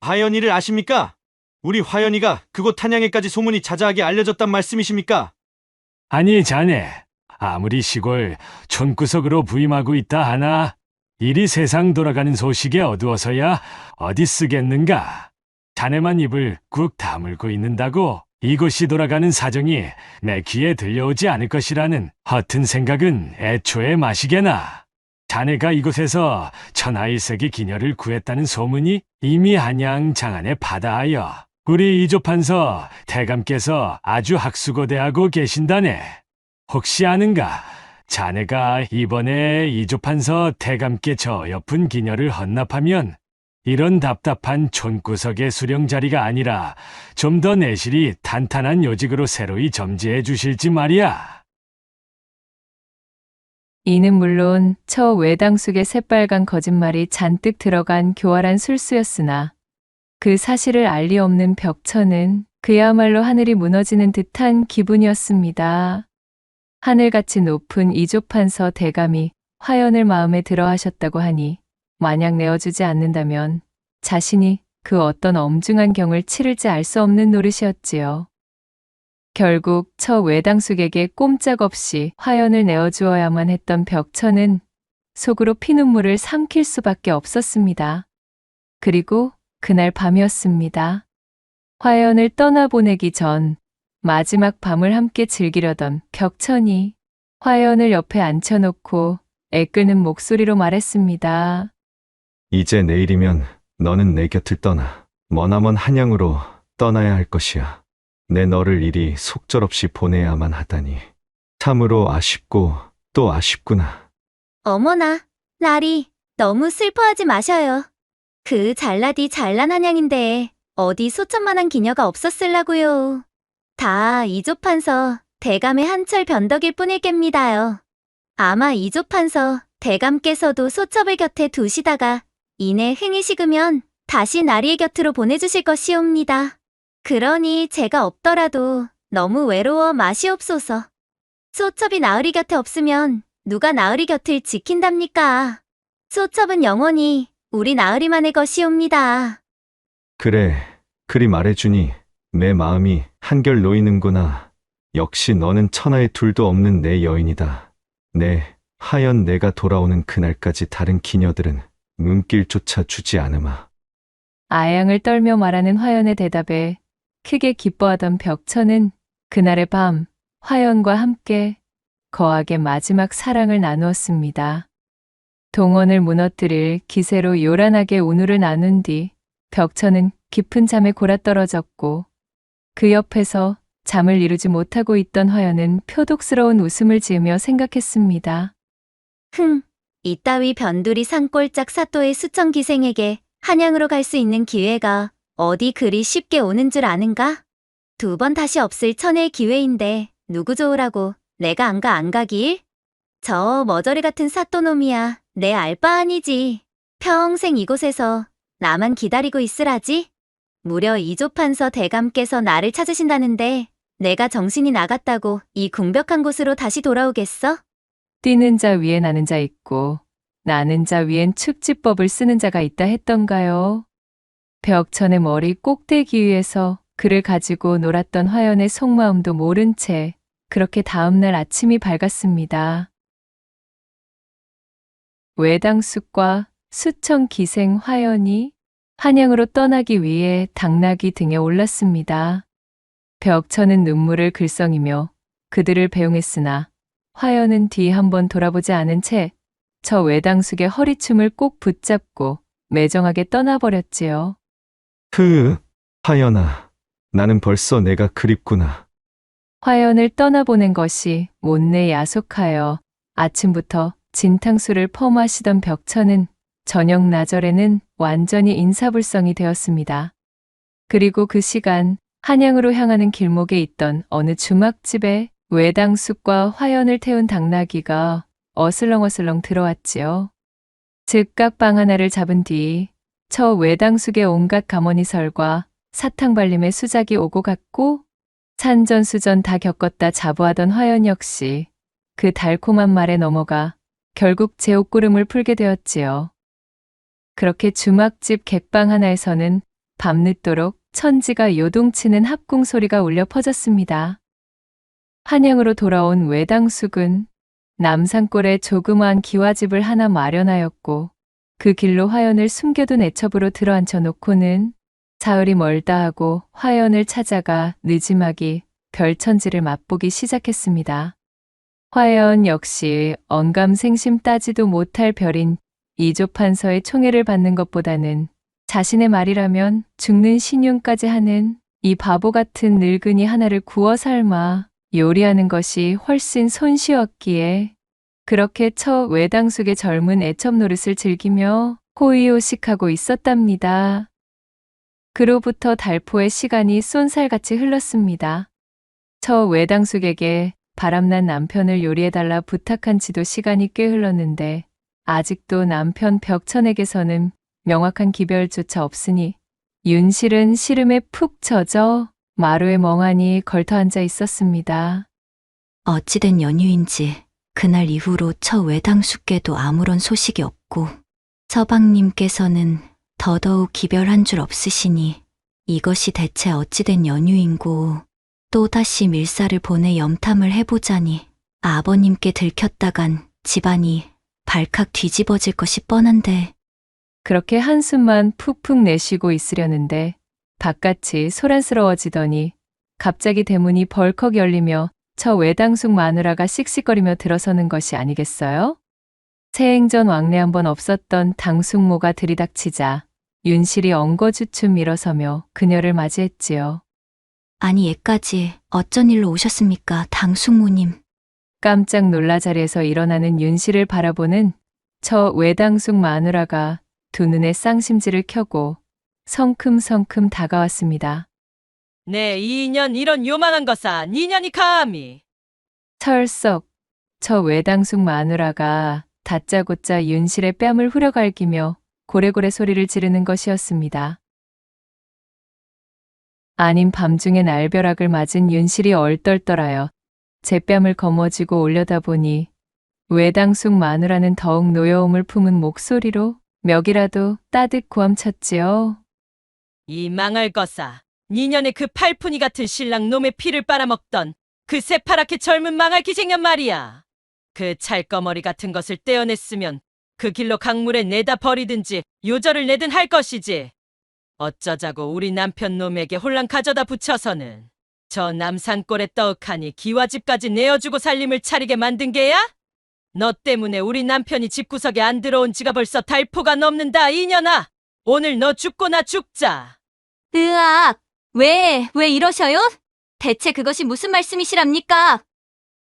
Speaker 3: 화연이를 아십니까? 우리 화연이가 그곳 탄양에까지 소문이 자자하게 알려졌단 말씀이십니까?
Speaker 5: 아니 자네, 아무리 시골 촌구석으로 부임하고 있다 하나 일이 세상 돌아가는 소식에 어두워서야 어디 쓰겠는가. 자네만 입을 꾹 다물고 있는다고 이곳이 돌아가는 사정이 내 귀에 들려오지 않을 것이라는 허튼 생각은 애초에 마시게나. 자네가 이곳에서 천하일색의 기녀를 구했다는 소문이 이미 한양 장안에 바다하여 우리 이조판서 대감께서 아주 학수고대하고 계신다네. 혹시 아는가? 자네가 이번에 이조판서 대감께 저 옆은 기녀를 헌납하면 이런 답답한 촌구석의 수령 자리가 아니라 좀 더 내실이 탄탄한 요직으로 새로이 점지해 주실지 말이야.
Speaker 1: 이는 물론 처 외당숙의 새빨간 거짓말이 잔뜩 들어간 교활한 술수였으나 그 사실을 알 리 없는 벽천은 그야말로 하늘이 무너지는 듯한 기분이었습니다. 하늘같이 높은 이조판서 대감이 화연을 마음에 들어 하셨다고 하니 만약 내어주지 않는다면 자신이 그 어떤 엄중한 경을 치를지 알 수 없는 노릇이었지요. 결국 처 외당숙에게 꼼짝없이 화연을 내어주어야만 했던 벽천은 속으로 피눈물을 삼킬 수밖에 없었습니다. 그리고 그날 밤이었습니다. 화연을 떠나보내기 전 마지막 밤을 함께 즐기려던 벽천이 화연을 옆에 앉혀놓고 애끓는 목소리로 말했습니다.
Speaker 3: 이제 내일이면 너는 내 곁을 떠나 머나먼 한양으로 떠나야 할 것이야. 내 너를 이리 속절없이 보내야만 하다니 참으로 아쉽고 또 아쉽구나.
Speaker 8: 어머나, 나리, 너무 슬퍼하지 마셔요. 그 잘나디 잘난 한양인데 어디 소천만한 기녀가 없었을라고요. 다 이조판서 대감의 한철 변덕일 뿐일 겝니다요. 아마 이조판서 대감께서도 소첩을 곁에 두시다가 이내 흥이 식으면 다시 나리의 곁으로 보내주실 것이옵니다. 그러니 제가 없더라도 너무 외로워 마시옵소서. 소첩이 나으리 곁에 없으면 누가 나으리 곁을 지킨답니까? 소첩은 영원히 우리 나으리만의 것이옵니다.
Speaker 3: 그래, 그리 말해주니 내 마음이 한결 놓이는구나. 역시 너는 천하에 둘도 없는 내 여인이다. 하연 내가 돌아오는 그날까지 다른 기녀들은 눈길조차 주지 않으마.
Speaker 1: 아양을 떨며 말하는 화연의 대답에 크게 기뻐하던 벽천은 그날의 밤 화연과 함께 거하게 마지막 사랑을 나누었습니다. 동원을 무너뜨릴 기세로 요란하게 운우를 나눈 뒤 벽천은 깊은 잠에 골아떨어졌고 그 옆에서 잠을 이루지 못하고 있던 화연은 표독스러운 웃음을 지으며 생각했습니다.
Speaker 8: 이따위 변두리 산골짝 사또의 수천 기생에게 한양으로 갈 수 있는 기회가 어디 그리 쉽게 오는 줄 아는가? 2번 다시 없을 천혜의 기회인데 누구 좋으라고 내가 안 가길? 저 머저리 같은 사또놈이야 내 알바 아니지. 평생 이곳에서 나만 기다리고 있으라지? 무려 이조판서 대감께서 나를 찾으신다는데 내가 정신이 나갔다고 이 궁벽한 곳으로 다시 돌아오겠어?
Speaker 1: 뛰는 자 위에 나는 자 있고 나는 자 위엔 축지법을 쓰는 자가 있다 했던가요? 벽천의 머리 꼭대기 위에서 그를 가지고 놀았던 화연의 속마음도 모른 채 그렇게 다음날 아침이 밝았습니다. 외당숙과 수천 기생 화연이 한양으로 떠나기 위해 당나귀 등에 올랐습니다. 벽천은 눈물을 글썽이며 그들을 배웅했으나 화연은 뒤 한번 돌아보지 않은 채 저 외당숙의 허리춤을 꼭 붙잡고 매정하게 떠나버렸지요.
Speaker 3: 하연아, 나는 벌써 내가 그립구나.
Speaker 1: 화연을 떠나보낸 것이 못내 야속하여 아침부터 진탕수를 퍼마시던 벽천은 저녁 나절에는 완전히 인사불성이 되었습니다. 그리고 그 시간 한양으로 향하는 길목에 있던 어느 주막집에 외당숙과 화연을 태운 당나귀가 어슬렁어슬렁 들어왔지요. 즉각 방 하나를 잡은 뒤 처 외당숙의 온갖 가머니설과 사탕발림의 수작이 오고 갔고 산전수전 다 겪었다 자부하던 화연 역시 그 달콤한 말에 넘어가 결국 제옥구름을 풀게 되었지요. 그렇게 주막집 객방 하나에서는 밤늦도록 천지가 요동치는 합궁 소리가 울려 퍼졌습니다. 한양으로 돌아온 외당숙은 남산골에 조그마한 기와집을 하나 마련하였고 그 길로 화연을 숨겨둔 애첩으로 들어앉혀 놓고는 사흘이 멀다 하고 화연을 찾아가 느지막이 별천지를 맛보기 시작했습니다. 화연 역시 언감생심 따지도 못할 별인 이조판서의 총애를 받는 것보다는 자신의 말이라면 죽는 신용까지 하는 이 바보 같은 늙은이 하나를 구워 삶아 요리하는 것이 훨씬 손쉬웠기에 그렇게 처 외당숙의 젊은 애첩 노릇을 즐기며 호의호식하고 있었답니다. 그로부터 달포의 시간이 쏜살같이 흘렀습니다. 처 외당숙에게 바람난 남편을 요리해달라 부탁한 지도 시간이 꽤 흘렀는데 아직도 남편 벽천에게서는 명확한 기별조차 없으니 윤실은 시름에 푹 젖어 마루에 멍하니 걸터앉아 있었습니다.
Speaker 6: 어찌된 연유인지 그날 이후로 처 외당숙께도 아무런 소식이 없고 서방님께서는 더더욱 기별한 줄 없으시니 이것이 대체 어찌된 연유인고 또다시 밀사를 보내 염탐을 해보자니 아버님께 들켰다간 집안이 발칵 뒤집어질 것이 뻔한데.
Speaker 1: 그렇게 한숨만 푹푹 내쉬고 있으려는데 바깥이 소란스러워지더니 갑자기 대문이 벌컥 열리며 처 외당숙 마누라가 씩씩거리며 들어서는 것이 아니겠어요? 새행전 왕래 한번 없었던 당숙모가 들이닥치자 윤실이 엉거주춤 일어서며 그녀를 맞이했지요.
Speaker 6: 아니 얘까지 어쩐 일로 오셨습니까, 당숙모님?
Speaker 1: 깜짝 놀라 자리에서 일어나는 윤실을 바라보는 처 외당숙 마누라가 두 눈에 쌍심지를 켜고 성큼성큼 다가왔습니다.
Speaker 9: 네, 2년 이런 요망한 것아, 2년이 감히.
Speaker 1: 철썩 처 외당숙 마누라가 다짜고짜 윤실의 뺨을 후려갈기며 고래고래 소리를 지르는 것이었습니다. 아닌 밤중에 날벼락을 맞은 윤실이 얼떨떨하여 제 뺨을 거머쥐고 올려다보니 외당숙 마누라는 더욱 노여움을 품은 목소리로 멱이라도 따뜻 고함쳤지요.
Speaker 9: 이 망할 것아, 2년의 그 팔푼이 같은 신랑 놈의 피를 빨아먹던 그 새파랗게 젊은 망할 기생년 말이야. 그 찰거머리 같은 것을 떼어냈으면 그 길로 강물에 내다 버리든지 요절을 내든 할 것이지. 어쩌자고 우리 남편 놈에게 홀랑 가져다 붙여서는 저 남산골에 떡하니 기와집까지 내어주고 살림을 차리게 만든 게야? 너 때문에 우리 남편이 집구석에 안 들어온 지가 벌써 달포가 넘는다, 이년아. 오늘 너 죽고 나 죽자.
Speaker 6: 으악! 왜 이러셔요? 대체 그것이 무슨 말씀이시랍니까?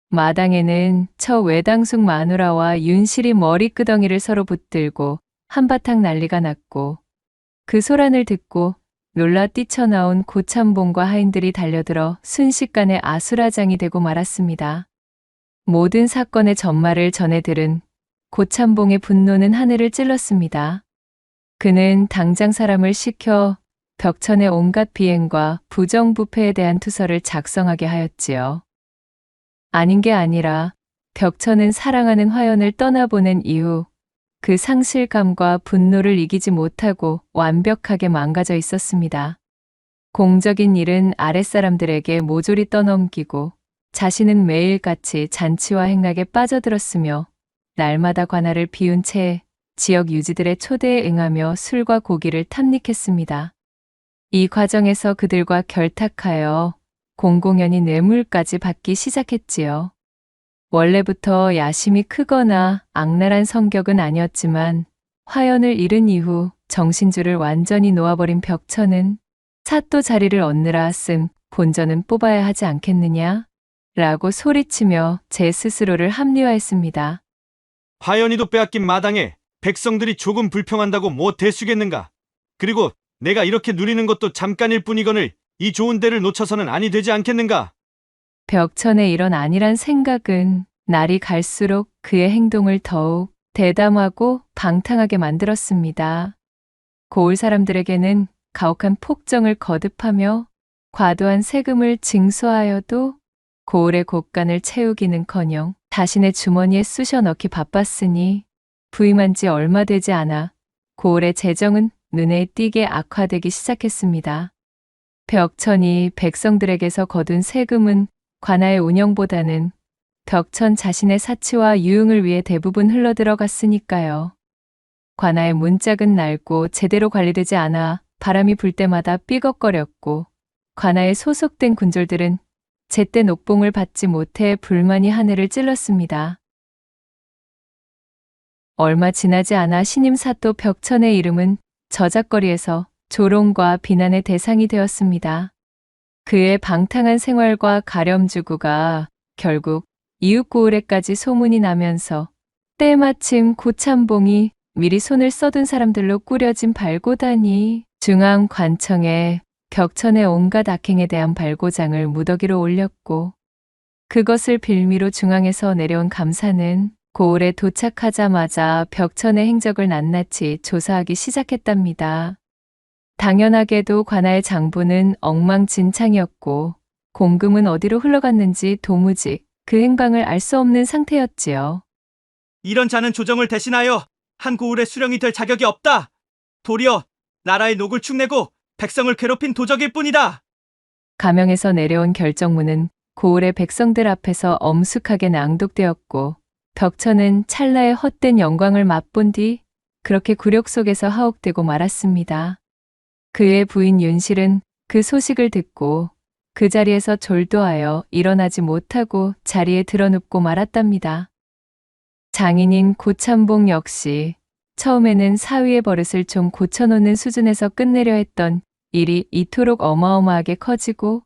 Speaker 1: 마당에는 처 외당숙 마누라와 윤실이 머리끄덩이를 서로 붙들고 한바탕 난리가 났고 그 소란을 듣고 놀라 뛰쳐나온 고참봉과 하인들이 달려들어 순식간에 아수라장이 되고 말았습니다. 모든 사건의 전말을 전해 들은 고참봉의 분노는 하늘을 찔렀습니다. 그는 당장 사람을 시켜 벽천의 온갖 비행과 부정부패에 대한 투서를 작성하게 하였지요. 아닌 게 아니라 벽천은 사랑하는 화연을 떠나보낸 이후 그 상실감과 분노를 이기지 못하고 완벽하게 망가져 있었습니다. 공적인 일은 아랫사람들에게 모조리 떠넘기고 자신은 매일같이 잔치와 행락에 빠져들었으며 날마다 관할을 비운 채 지역 유지들의 초대에 응하며 술과 고기를 탐닉했습니다. 이 과정에서 그들과 결탁하여 공공연히 뇌물까지 받기 시작했지요. 원래부터 야심이 크거나 악랄한 성격은 아니었지만 화연을 잃은 이후 정신줄을 완전히 놓아버린 벽천은 사또 자리를 얻느라 쓴 본전은 뽑아야 하지 않겠느냐? 라고 소리치며 제 스스로를 합리화했습니다.
Speaker 3: 화연이도 빼앗긴 마당에 백성들이 조금 불평한다고 뭐 대수겠는가? 그리고 내가 이렇게 누리는 것도 잠깐일 뿐이거늘 이 좋은 때를 놓쳐서는 아니 되지 않겠는가?
Speaker 1: 벽천의 이런 안일한 생각은 날이 갈수록 그의 행동을 더욱 대담하고 방탕하게 만들었습니다. 고을 사람들에게는 가혹한 폭정을 거듭하며 과도한 세금을 징수하여도 고을의 곳간을 채우기는커녕 자신의 주머니에 쑤셔 넣기 바빴으니 부임한 지 얼마 되지 않아 고을의 재정은 눈에 띄게 악화되기 시작했습니다. 벽천이 백성들에게서 거둔 세금은 관아의 운영보다는 벽천 자신의 사치와 유흥을 위해 대부분 흘러들어갔으니까요. 관아의 문짝은 낡고 제대로 관리되지 않아 바람이 불 때마다 삐걱거렸고 관아에 소속된 군졸들은 제때 녹봉을 받지 못해 불만이 하늘을 찔렀습니다. 얼마 지나지 않아 신임 사또 벽천의 이름은 저작거리에서 조롱과 비난의 대상이 되었습니다. 그의 방탕한 생활과 가렴주구가 결국 이웃 고을에까지 소문이 나면서 때마침 고참봉이 미리 손을 써둔 사람들로 꾸려진 발고단이 중앙관청에 벽천의 온갖 악행에 대한 발고장을 무더기로 올렸고 그것을 빌미로 중앙에서 내려온 감사는 고을에 도착하자마자 벽천의 행적을 낱낱이 조사하기 시작했답니다. 당연하게도 관아의 장부는 엉망진창이었고 공금은 어디로 흘러갔는지 도무지 그 행방을 알 수 없는 상태였지요.
Speaker 10: 이런 자는 조정을 대신하여 한 고을의 수령이 될 자격이 없다. 도리어 나라의 녹을 축내고 백성을 괴롭힌 도적일 뿐이다.
Speaker 1: 가명에서 내려온 결정문은 고을의 백성들 앞에서 엄숙하게 낭독되었고 벽천은 찰나의 헛된 영광을 맛본 뒤 그렇게 굴욕 속에서 하옥되고 말았습니다. 그의 부인 윤실은 그 소식을 듣고 그 자리에서 졸도하여 일어나지 못하고 자리에 드러눕고 말았답니다. 장인인 고참봉 역시 처음에는 사위의 버릇을 좀 고쳐놓는 수준에서 끝내려 했던 일이 이토록 어마어마하게 커지고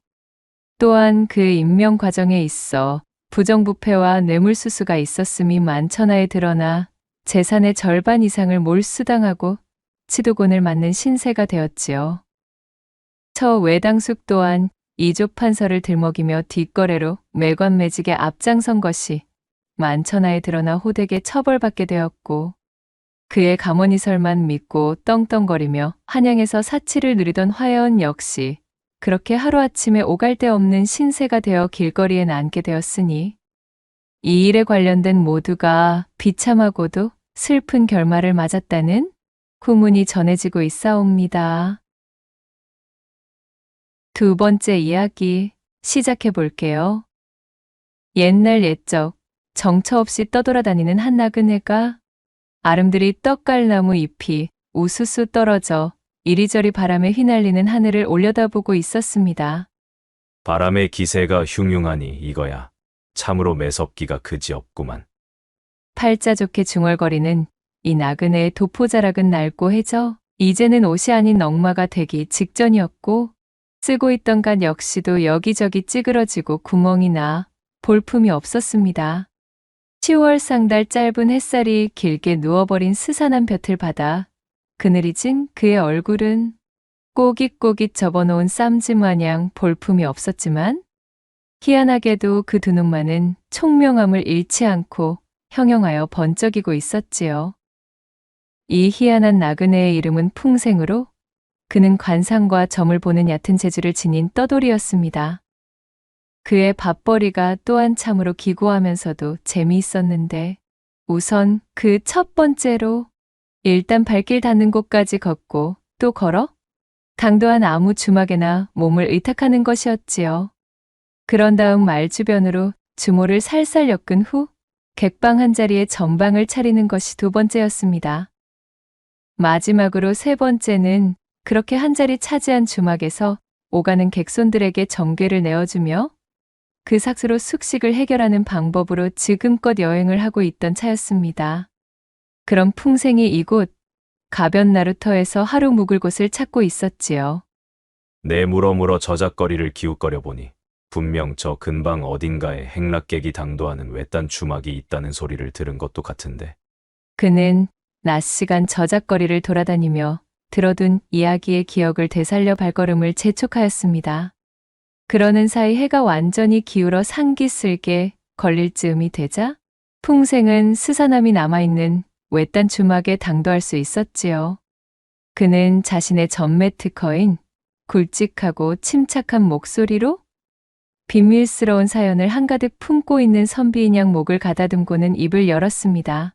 Speaker 1: 또한 그 임명 과정에 있어 부정부패와 뇌물수수가 있었음이 만천하에 드러나 재산의 절반 이상을 몰수당하고 치도곤을 맞는 신세가 되었지요. 처 외당숙 또한 이조 판서를 들먹이며 뒷거래로 매관매직에 앞장선 것이 만천하에 드러나 호되게 처벌받게 되었고 그의 가모니설만 믿고 떵떵거리며 한양에서 사치를 누리던 화연 역시 그렇게 하루아침에 오갈 데 없는 신세가 되어 길거리에 앉게 되었으니 이 일에 관련된 모두가 비참하고도 슬픈 결말을 맞았다는 후문이 전해지고 있사옵니다. 두 번째 이야기 시작해 볼게요. 옛날 옛적 정처 없이 떠돌아다니는 한 나그네가 아름드리 떡갈나무 잎이 우수수 떨어져 이리저리 바람에 휘날리는 하늘을 올려다보고 있었습니다.
Speaker 11: 바람의 기세가 흉흉하니 이거야. 참으로 매섭기가 그지없구만.
Speaker 1: 팔자 좋게 중얼거리는 이 나그네의 도포자락은 낡고 해져 이제는 옷이 아닌 넝마가 되기 직전이었고 쓰고 있던 간 역시도 여기저기 찌그러지고 구멍이 나 볼품이 없었습니다. 10월 상달 짧은 햇살이 길게 누워버린 스산한 볕을 받아 그늘이 진 그의 얼굴은 꼬깃꼬깃 접어놓은 쌈지 마냥 볼품이 없었지만 희한하게도 그 두 눈만은 총명함을 잃지 않고 형형하여 번쩍이고 있었지요. 이 희한한 나그네의 이름은 풍생으로 그는 관상과 점을 보는 얕은 재주를 지닌 떠돌이였습니다. 그의 밥벌이가 또한 참으로 기고하면서도 재미있었는데 우선 그 첫 번째로 일단 발길 닿는 곳까지 걷고 또 걸어 강도한 아무 주막에나 몸을 의탁하는 것이었지요. 그런 다음 말주변으로 주모를 살살 엮은 후 객방 한 자리에 전방을 차리는 것이 두 번째였습니다. 마지막으로 세 번째는 그렇게 한 자리 차지한 주막에서 오가는 객손들에게 정궤를 내어주며 그 삭스로 숙식을 해결하는 방법으로 지금껏 여행을 하고 있던 차였습니다. 그럼 풍생이 이곳 가변 나루터에서 하루 묵을 곳을 찾고 있었지요.
Speaker 11: 내 물어물어 저작거리를 기웃거려 보니 분명 저 근방 어딘가에 행락객이 당도하는 외딴 주막이 있다는 소리를 들은 것도 같은데.
Speaker 1: 그는 낮 시간 저작거리를 돌아다니며 들어둔 이야기의 기억을 되살려 발걸음을 재촉하였습니다. 그러는 사이 해가 완전히 기울어 상기슬게 걸릴 즈음이 되자 풍생은 스산함이 남아있는 외딴 주막에 당도할 수 있었지요. 그는 자신의 전매 특허인 굵직하고 침착한 목소리로 비밀스러운 사연을 한가득 품고 있는 선비인 양 목을 가다듬고는 입을 열었습니다.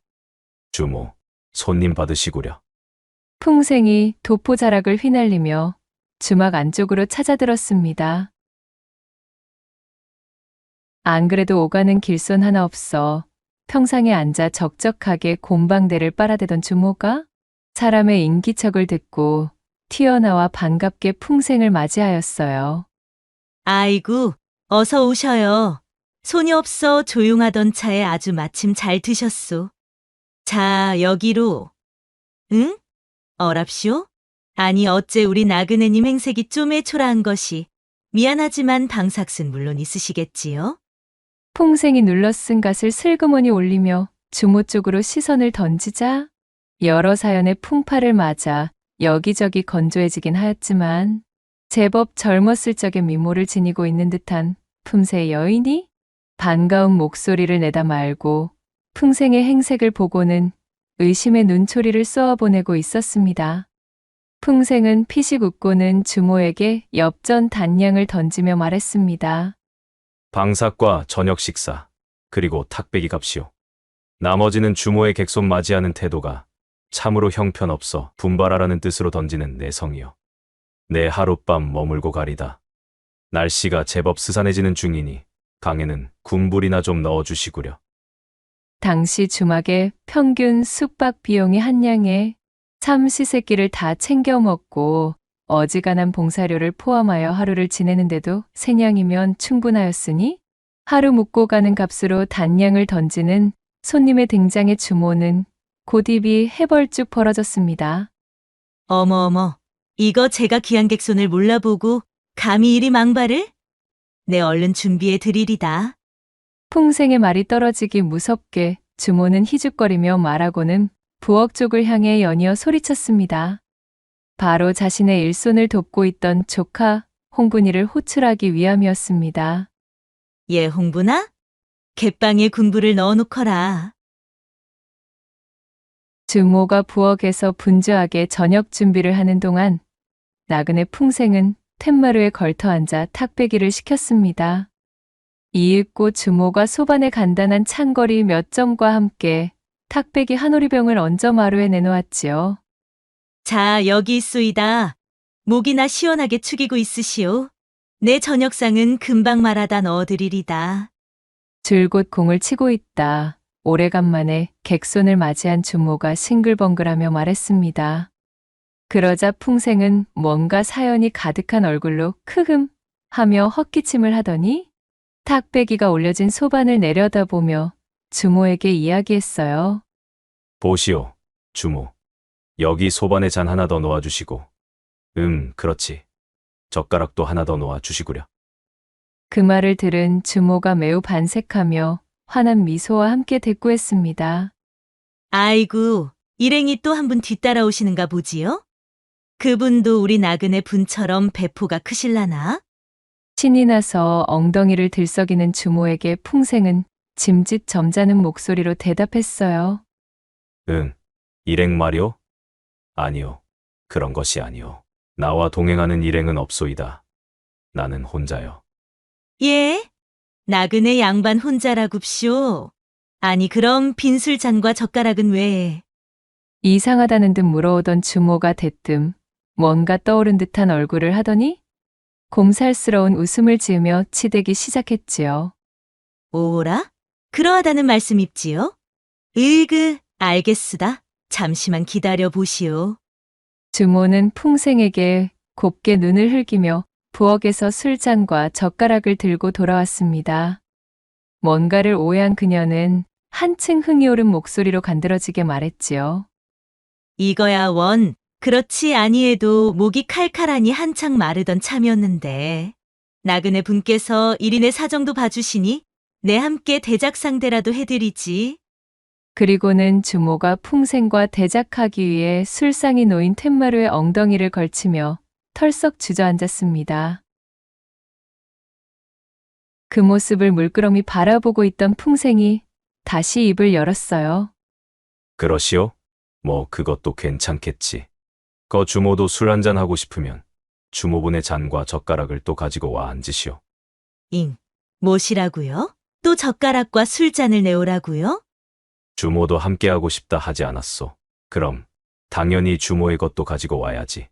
Speaker 11: 주모, 손님 받으시구려.
Speaker 1: 풍생이 도포자락을 휘날리며 주막 안쪽으로 찾아들었습니다. 안 그래도 오가는 길손 하나 없어 평상에 앉아 적적하게 곰방대를 빨아대던 주모가 사람의 인기척을 듣고 튀어나와 반갑게 풍생을 맞이하였어요.
Speaker 12: 아이고, 어서 오셔요. 손이 없어 조용하던 차에 아주 마침 잘 드셨소. 자, 여기로. 응? 어랍쇼? 아니, 어째 우리 나그네님 행색이 쪼매초라한 것이. 미안하지만 방삭순 물론 있으시겠지요?
Speaker 1: 풍생이 눌러쓴 갓을 슬그머니 올리며 주모 쪽으로 시선을 던지자 여러 사연의 풍파를 맞아 여기저기 건조해지긴 하였지만 제법 젊었을 적의 미모를 지니고 있는 듯한 품새의 여인이 반가운 목소리를 내다 말고 풍생의 행색을 보고는 의심의 눈초리를 쏘아보내고 있었습니다. 풍생은 피식 웃고는 주모에게 엽전 단량을 던지며 말했습니다.
Speaker 11: 방삭과 저녁 식사, 그리고 탁배기 값이오. 나머지는 주모의 객손 맞이하는 태도가 참으로 형편없어 분발하라는 뜻으로 던지는 내 성이요. 내 하룻밤 머물고 가리다. 날씨가 제법 스산해지는 중이니 강에는 군불이나 좀 넣어주시구려.
Speaker 1: 당시 주막의 평균 숙박 비용이 한 냥에 참시세끼를 다 챙겨 먹고 어지간한 봉사료를 포함하여 하루를 지내는데도 3냥이면 충분하였으니 하루 묵고 가는 값으로 단량을 던지는 손님의 등장에 주모는 곧입이 해벌쭉 벌어졌습니다.
Speaker 12: 어머어머, 이거 제가 귀한 객손을 몰라보고 감히 이리 망발을? 네, 얼른 준비해 드리리다.
Speaker 1: 풍생의 말이 떨어지기 무섭게 주모는 희죽거리며 말하고는 부엌 쪽을 향해 연이어 소리쳤습니다. 바로 자신의 일손을 돕고 있던 조카 홍분이를 호출하기 위함이었습니다.
Speaker 12: 예, 홍분아? 갯방에 군불을 넣어놓거라.
Speaker 1: 주모가 부엌에서 분주하게 저녁 준비를 하는 동안 나그네 풍생은 툇마루에 걸터앉아 탁배기를 시켰습니다. 이윽고 주모가 소반에 간단한 찬거리 몇 점과 함께 탁배기 한 오리병을 얹어 마루에 내놓았지요.
Speaker 12: 자, 여기 있소이다. 목이나 시원하게 축이고 있으시오. 내 저녁상은 금방 말아다 넣어드리리다.
Speaker 1: 줄곧 공을 치고 있다. 오래간만에 객손을 맞이한 주모가 싱글벙글하며 말했습니다. 그러자 풍생은 뭔가 사연이 가득한 얼굴로 크흠 하며 헛기침을 하더니 탁배기가 올려진 소반을 내려다보며 주모에게 이야기했어요.
Speaker 11: 보시오, 주모. 여기 소반에 잔 하나 더 놓아주시고. 그렇지. 젓가락도 하나 더 놓아주시구려.
Speaker 1: 그 말을 들은 주모가 매우 반색하며 환한 미소와 함께 대꾸했습니다.
Speaker 12: 아이고, 일행이 또 한 분 뒤따라오시는가 보지요? 그분도 우리 나그네 분처럼 배포가 크실라나?
Speaker 1: 신이 나서 엉덩이를 들썩이는 주모에게 풍생은 짐짓 점잖은 목소리로 대답했어요.
Speaker 11: 일행 말이오? 아니오. 그런 것이 아니오. 나와 동행하는 일행은 없소이다. 나는 혼자요.
Speaker 12: 예? 나그네 양반 혼자라굽쇼. 아니, 그럼 빈술잔과 젓가락은 왜?
Speaker 1: 이상하다는 듯 물어오던 주모가 대뜸 뭔가 떠오른 듯한 얼굴을 하더니 곰살스러운 웃음을 지으며 치대기 시작했지요.
Speaker 12: 오라? 그러하다는 말씀입지요? 알겠으다. 잠시만 기다려 보시오.
Speaker 1: 주모는 풍생에게 곱게 눈을 흘기며 부엌에서 술잔과 젓가락을 들고 돌아왔습니다. 뭔가를 오해한 그녀는 한층 흥이 오른 목소리로 간드러지게 말했지요.
Speaker 12: 이거야 원. 그렇지 아니해도 목이 칼칼하니 한창 마르던 참이었는데. 나그네 분께서 1인의 사정도 봐주시니 내 함께 대작상대라도 해드리지.
Speaker 1: 그리고는 주모가 풍생과 대작하기 위해 술상이 놓인 텐마루에 엉덩이를 걸치며 털썩 주저앉았습니다. 그 모습을 물끄러미 바라보고 있던 풍생이 다시 입을 열었어요.
Speaker 11: 그러시오? 뭐 그것도 괜찮겠지. 거 주모도 술 한잔 하고 싶으면 주모분의 잔과 젓가락을 또 가지고 와 앉으시오.
Speaker 12: 뭐시라고요? 또 젓가락과 술잔을 내오라고요?
Speaker 11: 주모도 함께하고 싶다 하지 않았소. 그럼 당연히 주모의 것도 가지고 와야지.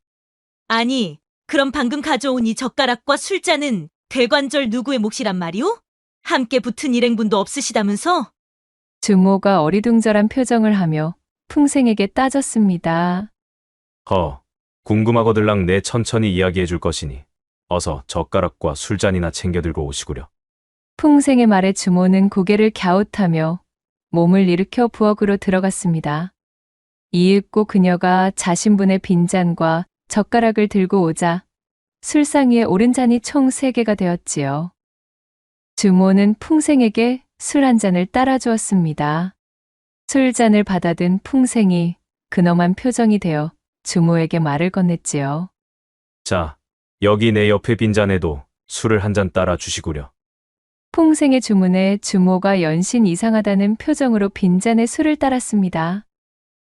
Speaker 12: 아니, 그럼 방금 가져온 이 젓가락과 술잔은 대관절 누구의 몫이란 말이오? 함께 붙은 일행분도 없으시다면서?
Speaker 1: 주모가 어리둥절한 표정을 하며 풍생에게 따졌습니다.
Speaker 11: 궁금하거들랑 내 천천히 이야기해 줄 것이니 어서 젓가락과 술잔이나 챙겨 들고 오시구려.
Speaker 1: 풍생의 말에 주모는 고개를 갸웃하며 몸을 일으켜 부엌으로 들어갔습니다. 이윽고 그녀가 자신분의 빈잔과 젓가락을 들고 오자 술상 위에 오른 잔이 총 3개가 되었지요. 주모는 풍생에게 술 한 잔을 따라 주었습니다. 술잔을 받아든 풍생이 근엄한 표정이 되어 주모에게 말을 건넸지요.
Speaker 11: 자, 여기 내 옆에 빈잔에도 술을 한 잔 따라 주시구려.
Speaker 1: 풍생의 주문에 주모가 연신 이상하다는 표정으로 빈잔에 술을 따랐습니다.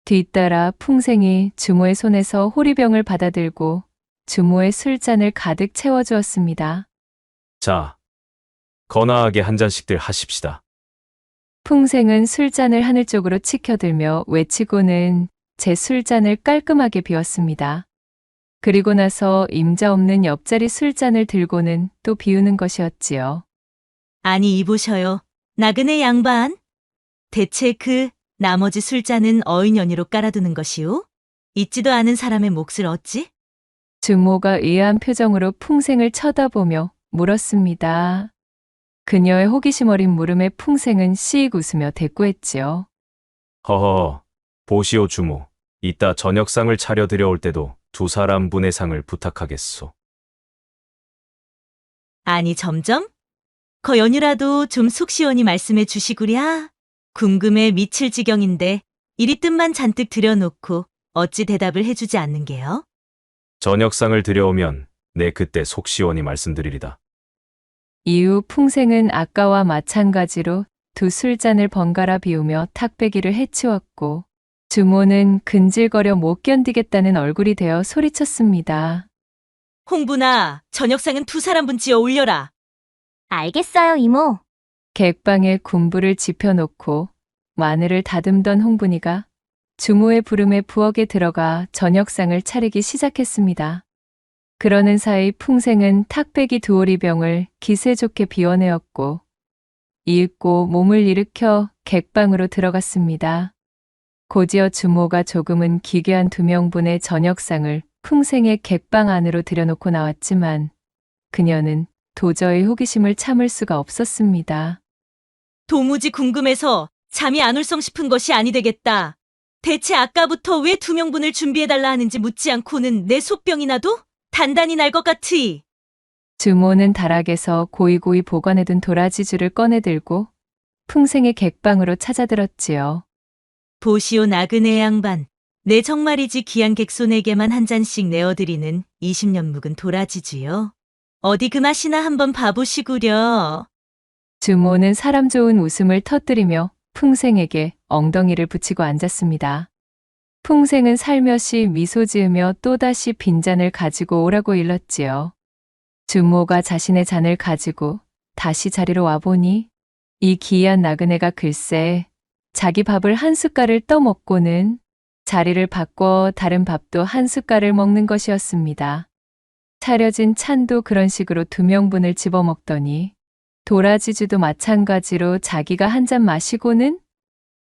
Speaker 1: 뒤따라 풍생이 주모의 손에서 호리병을 받아들고 주모의 술잔을 가득 채워주었습니다.
Speaker 11: 자, 거나하게 한 잔씩들 하십시다.
Speaker 1: 풍생은 술잔을 하늘 쪽으로 치켜들며 외치고는 제 술잔을 깔끔하게 비웠습니다. 그리고 나서 임자 없는 옆자리 술잔을 들고는 또 비우는 것이었지요.
Speaker 12: 아니 이보셔요. 나그네 양반. 대체 그 나머지 술잔은 어인 연유로 깔아두는 것이오? 있지도 않은 사람의 몫을 얻지?
Speaker 1: 주모가 의아한 표정으로 풍생을 쳐다보며 물었습니다. 그녀의 호기심 어린 물음에 풍생은 씩 웃으며 대꾸했지요.
Speaker 11: 허허, 보시오 주모. 이따 저녁상을 차려 드려올 때도 2사람분의 상을 부탁하겠소.
Speaker 12: 아니 점점? 거 연유라도 좀 속 시원히 말씀해 주시구랴. 궁금해 미칠 지경인데 이리 뜻만 잔뜩 들여놓고 어찌 대답을 해주지 않는 게요?
Speaker 11: 저녁상을 드려오면 내 그때 속 시원히 말씀드리리다.
Speaker 1: 이후 풍생은 아까와 마찬가지로 2 술잔을 번갈아 비우며 탁배기를 해치웠고 주모는 근질거려 못 견디겠다는 얼굴이 되어 소리쳤습니다.
Speaker 12: 홍분아, 저녁상은 2사람분 지어 올려라.
Speaker 8: 알겠어요, 이모.
Speaker 1: 객방에 군부를 지펴놓고 마늘을 다듬던 홍분이가 주모의 부름에 부엌에 들어가 저녁상을 차리기 시작했습니다. 그러는 사이 풍생은 탁배기 2오리병을 기세 좋게 비워내었고 이윽고 몸을 일으켜 객방으로 들어갔습니다. 곧이어 주모가 조금은 기괴한 2명분의 저녁상을 풍생의 객방 안으로 들여놓고 나왔지만 그녀는 도저히 호기심을 참을 수가 없었습니다.
Speaker 12: 도무지 궁금해서 잠이 안 올성 싶은 것이 아니 되겠다. 대체 아까부터 왜 2명분을 준비해달라 하는지 묻지 않고는 내 소병이 나도 단단히 날 것 같으이.
Speaker 1: 주모는 다락에서 고이고이 보관해둔 도라지주를 꺼내들고 풍생의 객방으로 찾아들었지요.
Speaker 12: 보시오 나그네 양반. 내 정말이지 귀한 객손에게만 한 잔씩 내어드리는 20년 묵은 도라지주요. 어디 그 맛이나 한번 봐보시구려.
Speaker 1: 주모는 사람 좋은 웃음을 터뜨리며 풍생에게 엉덩이를 붙이고 앉았습니다. 풍생은 살며시 미소 지으며 또다시 빈잔을 가지고 오라고 일렀지요. 주모가 자신의 잔을 가지고 다시 자리로 와보니 이 기이한 나그네가 글쎄 자기 밥을 한 숟갈을 떠먹고는 자리를 바꿔 다른 밥도 한 숟갈을 먹는 것이었습니다. 차려진 찬도 그런 식으로 2명분을 집어먹더니 도라지주도 마찬가지로 자기가 한 잔 마시고는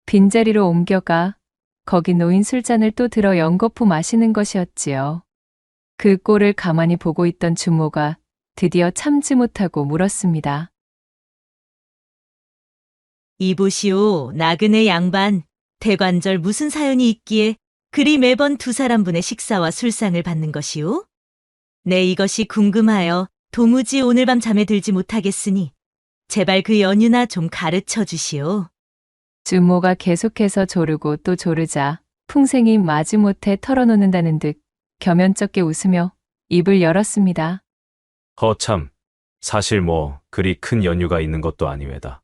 Speaker 1: 빈자리로 옮겨가 거기 놓인 술잔을 또 들어 연거푸 마시는 것이었지요. 그 꼴을 가만히 보고 있던 주모가 드디어 참지 못하고 물었습니다.
Speaker 12: 이보시오 나그네 양반. 대관절 무슨 사연이 있기에 그리 매번 두 사람분의 식사와 술상을 받는 것이오? 내 이것이 궁금하여 도무지 오늘 밤 잠에 들지 못하겠으니 제발 그 연유나 좀 가르쳐 주시오.
Speaker 1: 주모가 계속해서 조르고 또 조르자 풍생이 마지못해 털어놓는다는 듯 겸연쩍게 웃으며 입을 열었습니다.
Speaker 11: 허참, 사실 뭐 그리 큰 연유가 있는 것도 아니외다.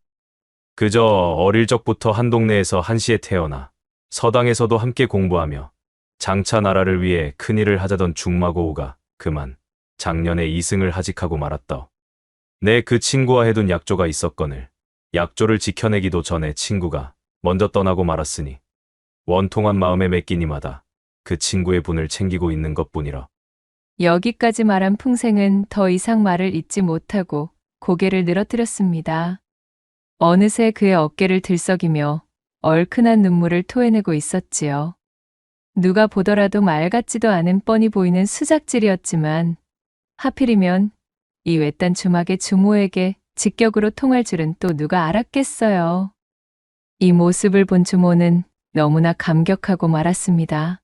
Speaker 11: 그저 어릴 적부터 한 동네에서 한시에 태어나 서당에서도 함께 공부하며 장차 나라를 위해 큰일을 하자던 중마고우가 그만 작년에 이승을 하직하고 말았다. 내 그 친구와 해둔 약조가 있었거늘 약조를 지켜내기도 전에 친구가 먼저 떠나고 말았으니 원통한 마음에 맡기니마다 그 친구의 분을 챙기고 있는 것뿐이라.
Speaker 1: 여기까지 말한 풍생은 더 이상 말을 잇지 못하고 고개를 늘어뜨렸습니다. 어느새 그의 어깨를 들썩이며 얼큰한 눈물을 토해내고 있었지요. 누가 보더라도 말 같지도 않은 뻔히 보이는 수작질이었지만 하필이면 이 외딴 주막의 주모에게 직격으로 통할 줄은 또 누가 알았겠어요. 이 모습을 본 주모는 너무나 감격하고 말았습니다.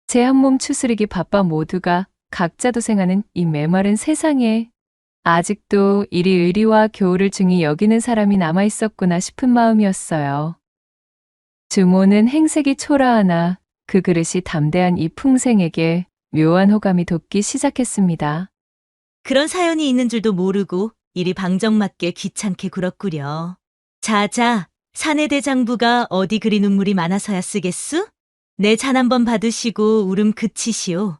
Speaker 1: 제 한 몸 추스리기 바빠 모두가 각자 도생하는 이 메마른 세상에 아직도 이리 의리와 교우를 중히 여기는 사람이 남아있었구나 싶은 마음이었어요. 주모는 행색이 초라하나 그 그릇이 담대한 이 풍생에게 묘한 호감이 돋기 시작했습니다.
Speaker 12: 그런 사연이 있는 줄도 모르고 이리 방정맞게 귀찮게 굴었구려. 자자, 사내 대장부가 어디 그리 눈물이 많아서야 쓰겠수? 내 잔 한번 받으시고 울음 그치시오.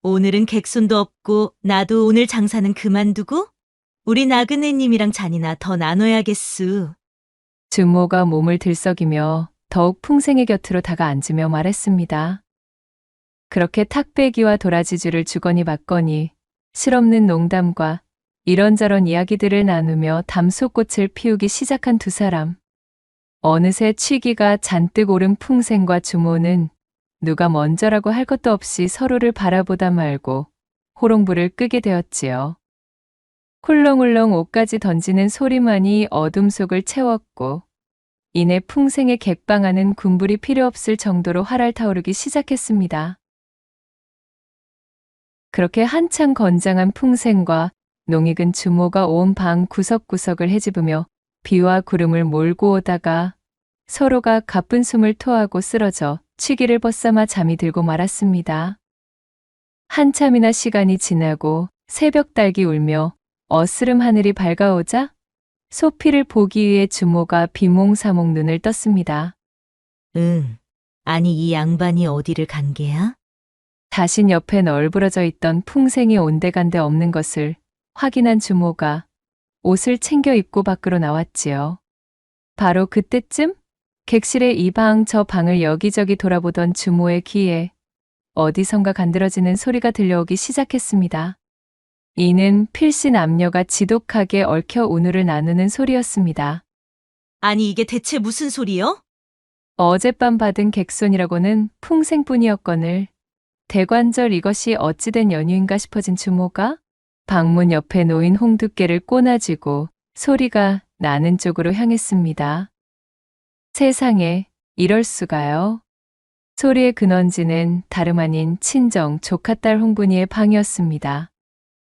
Speaker 12: 오늘은 객손도 없고 나도 오늘 장사는 그만두고 우리 나그네님이랑 잔이나 더 나눠야겠수.
Speaker 1: 주모가 몸을 들썩이며 더욱 풍생의 곁으로 다가앉으며 말했습니다. 그렇게 탁배기와 도라지주를 주거니 받거니 실없는 농담과 이런저런 이야기들을 나누며 담소꽃을 피우기 시작한 두 사람. 어느새 취기가 잔뜩 오른 풍생과 주모는 누가 먼저라고 할 것도 없이 서로를 바라보다 말고 호롱불을 끄게 되었지요. 훌렁훌렁 옷까지 던지는 소리만이 어둠 속을 채웠고 이내 풍생의 객방하는 군불이 필요 없을 정도로 활활 타오르기 시작했습니다. 그렇게 한창 건장한 풍생과 농익은 주모가 온 방 구석구석을 헤집으며 비와 구름을 몰고 오다가 서로가 가쁜 숨을 토하고 쓰러져 취기를 벗삼아 잠이 들고 말았습니다. 한참이나 시간이 지나고 새벽 달기 울며 어스름 하늘이 밝아오자 소피를 보기 위해 주모가 비몽사몽 눈을 떴습니다.
Speaker 12: 아니 이 양반이 어디를 간 게야?
Speaker 1: 자신 옆에 널브러져 있던 풍생이 온데간데 없는 것을 확인한 주모가 옷을 챙겨 입고 밖으로 나왔지요. 바로 그때쯤 객실의 이 방 저 방을 여기저기 돌아보던 주모의 귀에 어디선가 간드러지는 소리가 들려오기 시작했습니다. 이는 필시 남녀가 지독하게 얽혀 운우를 나누는 소리였습니다.
Speaker 12: 아니 이게 대체 무슨 소리요?
Speaker 1: 어젯밤 받은 객손이라고는 풍생뿐이었거늘 대관절 이것이 어찌된 연유인가 싶어진 주모가 방문 옆에 놓인 홍두깨를 꼬나쥐고 소리가 나는 쪽으로 향했습니다. 세상에 이럴 수가요. 소리의 근원지는 다름 아닌 친정 조카딸 홍분이의 방이었습니다.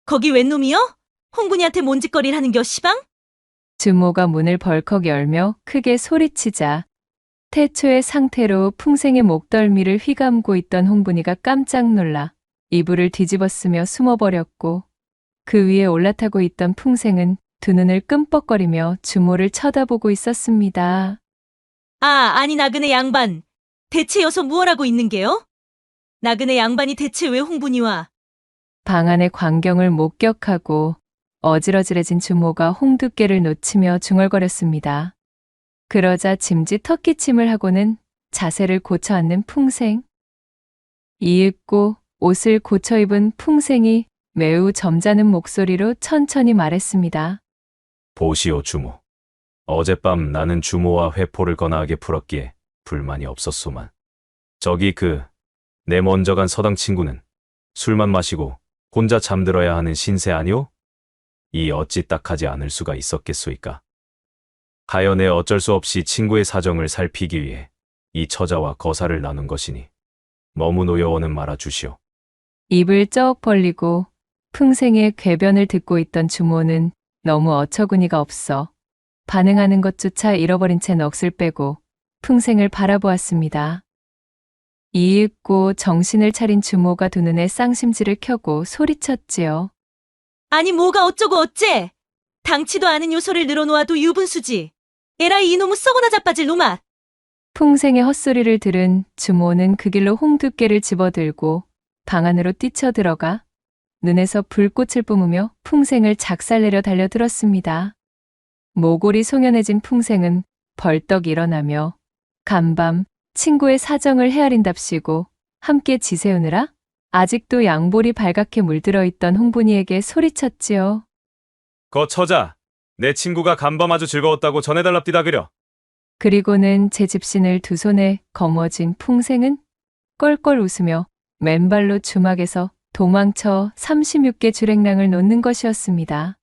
Speaker 12: 거기 웬 놈이요? 홍군이한테 뭔 짓거리를 하는겨 시방?
Speaker 1: 주모가 문을 벌컥 열며 크게 소리치자 태초의 상태로 풍생의 목덜미를 휘감고 있던 홍분이가 깜짝 놀라 이불을 뒤집어쓰며 숨어버렸고 그 위에 올라타고 있던 풍생은 두 눈을 끔뻑거리며 주모를 쳐다보고 있었습니다.
Speaker 12: 아니 나그네 양반. 대체 여서 무얼하고 있는 게요? 나그네 양반이 대체 왜 홍분이와?
Speaker 1: 방 안의 광경을 목격하고 어지러질해진 주모가 홍두깨를 놓치며 중얼거렸습니다. 그러자 짐짓 턱기침을 하고는 자세를 고쳐 앉는 풍생. 이윽고 옷을 고쳐 입은 풍생이 매우 점잖은 목소리로 천천히 말했습니다.
Speaker 11: 보시오 주모. 어젯밤 나는 주모와 회포를 거나하게 풀었기에 불만이 없었소만. 저기 내 먼저 간 서당 친구는 술만 마시고 혼자 잠들어야 하는 신세 아니오? 이 어찌 딱하지 않을 수가 있었겠소이까. 하여내 어쩔 수 없이 친구의 사정을 살피기 위해 이 처자와 거사를 나눈 것이니 너무 노여워는 말아 주시오.
Speaker 1: 입을 쩍 벌리고 풍생의 궤변을 듣고 있던 주모는 너무 어처구니가 없어 반응하는 것조차 잃어버린 채 넋을 빼고 풍생을 바라보았습니다. 이윽고 정신을 차린 주모가 두 눈에 쌍심지를 켜고 소리쳤지요.
Speaker 12: 아니 뭐가 어쩌고 어째? 당치도 않은 요소를 늘어놓아도 유분수지. 에라이 이놈의 썩어나 자빠질 놈아.
Speaker 1: 풍생의 헛소리를 들은 주모는 그 길로 홍두깨를 집어들고 방 안으로 뛰쳐들어가 눈에서 불꽃을 뿜으며 풍생을 작살내려 달려들었습니다. 모골이 송연해진 풍생은 벌떡 일어나며 간밤 친구의 사정을 헤아린답시고 함께 지새우느라 아직도 양볼이 발갛게 물들어 있던 홍분이에게 소리쳤지요.
Speaker 11: 거 처자, 내 친구가 간밤 아주 즐거웠다고 전해달랍디다 그려.
Speaker 1: 그리고는 제 집신을 두 손에 거머쥔 풍생은 껄껄 웃으며 맨발로 주막에서 도망쳐 36개 주랭랑을 놓는 것이었습니다.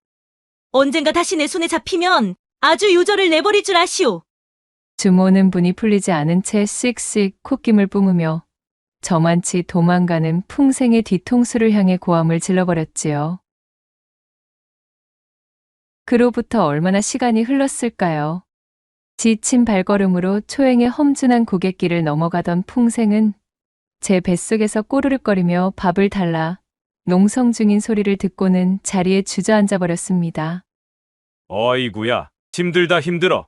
Speaker 12: 언젠가 다시 내 손에 잡히면 아주 요절을 내버릴 줄 아시오.
Speaker 1: 주모는 분이 풀리지 않은 채 씩씩 콧김을 뿜으며 저만치 도망가는 풍생의 뒤통수를 향해 고함을 질러버렸지요. 그로부터 얼마나 시간이 흘렀을까요? 지친 발걸음으로 초행의 험준한 고갯길을 넘어가던 풍생은 제 뱃속에서 꼬르륵거리며 밥을 달라 농성 중인 소리를 듣고는 자리에 주저앉아 버렸습니다.
Speaker 11: 어이구야, 힘들다 힘들어.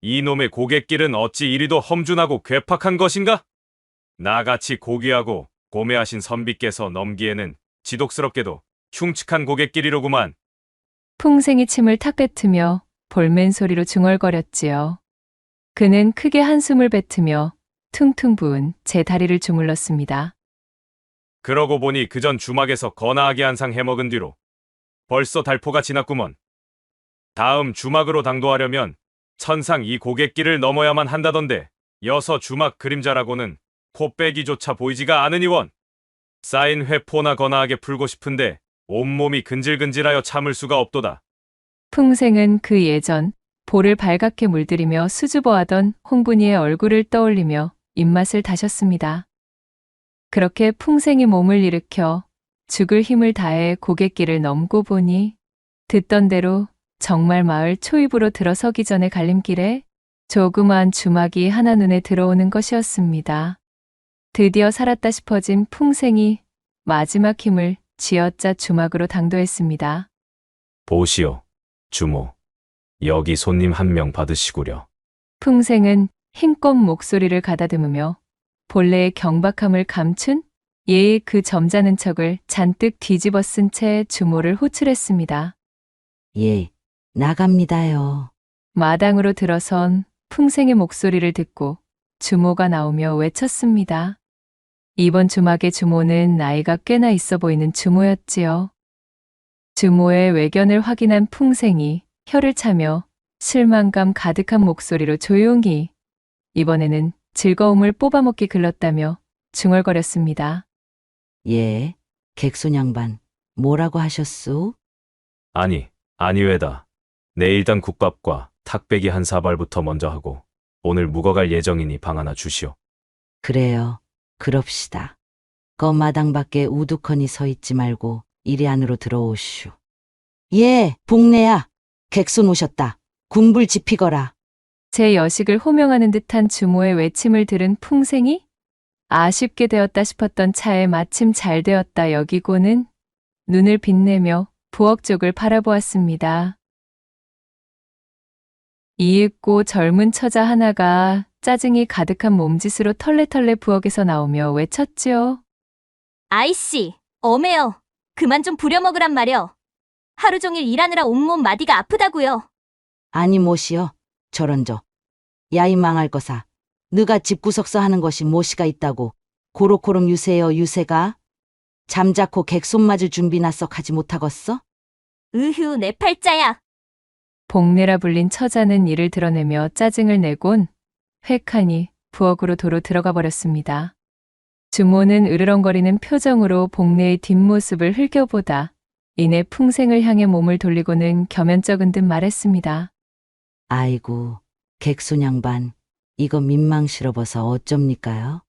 Speaker 11: 이놈의 고갯길은 어찌 이리도 험준하고 괴팍한 것인가? 나같이 고귀하고 고매하신 선비께서 넘기에는 지독스럽게도 흉측한 고갯길이로구만.
Speaker 1: 풍생이 침을 탁 뱉으며 볼멘 소리로 중얼거렸지요. 그는 크게 한숨을 뱉으며 퉁퉁 부은 제 다리를 주물렀습니다.
Speaker 11: 그러고 보니 그전 주막에서 거나하게 한 상 해먹은 뒤로 벌써 달포가 지났구먼. 다음 주막으로 당도하려면 천상 이 고갯길을 넘어야만 한다던데 여서 주막 그림자라고는 코빼기조차 보이지가 않으니원. 쌓인 회포나 거나하게 풀고 싶은데 온몸이 근질근질하여 참을 수가 없도다.
Speaker 1: 풍생은 그 예전 볼을 발갛게 물들이며 수줍어하던 홍분이의 얼굴을 떠올리며 입맛을 다셨습니다. 그렇게 풍생이 몸을 일으켜 죽을 힘을 다해 고갯길을 넘고 보니 듣던 대로 정말 마을 초입으로 들어서기 전에 갈림길에 조그마한 주막이 하나 눈에 들어오는 것이었습니다. 드디어 살았다 싶어진 풍생이 마지막 힘을 쥐어짜 주막으로 당도했습니다.
Speaker 11: 보시오, 주모. 여기 손님 한 명 받으시구려.
Speaker 1: 풍생은 힘껏 목소리를 가다듬으며 본래의 경박함을 감춘 예의 그 점잖은 척을 잔뜩 뒤집어 쓴 채 주모를 호출했습니다.
Speaker 13: 예, 나갑니다요.
Speaker 1: 마당으로 들어선 풍생의 목소리를 듣고 주모가 나오며 외쳤습니다. 이번 주막의 주모는 나이가 꽤나 있어 보이는 주모였지요. 주모의 외견을 확인한 풍생이 혀를 차며 실망감 가득한 목소리로 조용히 이번에는 즐거움을 뽑아먹기 글렀다며 중얼거렸습니다.
Speaker 13: 예, 객손 양반, 뭐라고 하셨소?
Speaker 11: 아니 왜다. 내 일단 국밥과 탁배기 한 사발부터 먼저 하고 오늘 묵어갈 예정이니 방 하나 주시오.
Speaker 13: 그래요, 그럽시다. 마당 밖에 우두커니 서 있지 말고 이리 안으로 들어오시오. 예, 복내야. 객손 오셨다. 군불 지피거라.
Speaker 1: 제 여식을 호명하는 듯한 주모의 외침을 들은 풍생이 아쉽게 되었다 싶었던 차에 마침 잘 되었다 여기고는 눈을 빛내며 부엌 쪽을 바라보았습니다. 이윽고 젊은 처자 하나가 짜증이 가득한 몸짓으로 털레털레 부엌에서 나오며 외쳤지요.
Speaker 8: 아이씨, 엄해요. 그만 좀 부려먹으란 말이여. 하루 종일 일하느라 온몸 마디가 아프다고요.
Speaker 13: 아니 못이여. 저런저. 야이 망할 거사. 너가 집구석서 하는 것이 못이가 있다고. 고로코름 유세여 유세가. 잠자코 객손 맞을 준비나 썩 하지 못하겠어?
Speaker 8: 으휴, 내 팔자야.
Speaker 1: 복내라 불린 처자는 이를 드러내며 짜증을 내곤 획하니 부엌으로 도로 들어가 버렸습니다. 주모는 으르렁거리는 표정으로 복내의 뒷모습을 흘겨보다 이내 풍생을 향해 몸을 돌리고는 겸연쩍은 듯 말했습니다.
Speaker 13: 아이고, 객손 양반. 이거 민망 실어버서 어쩝니까요?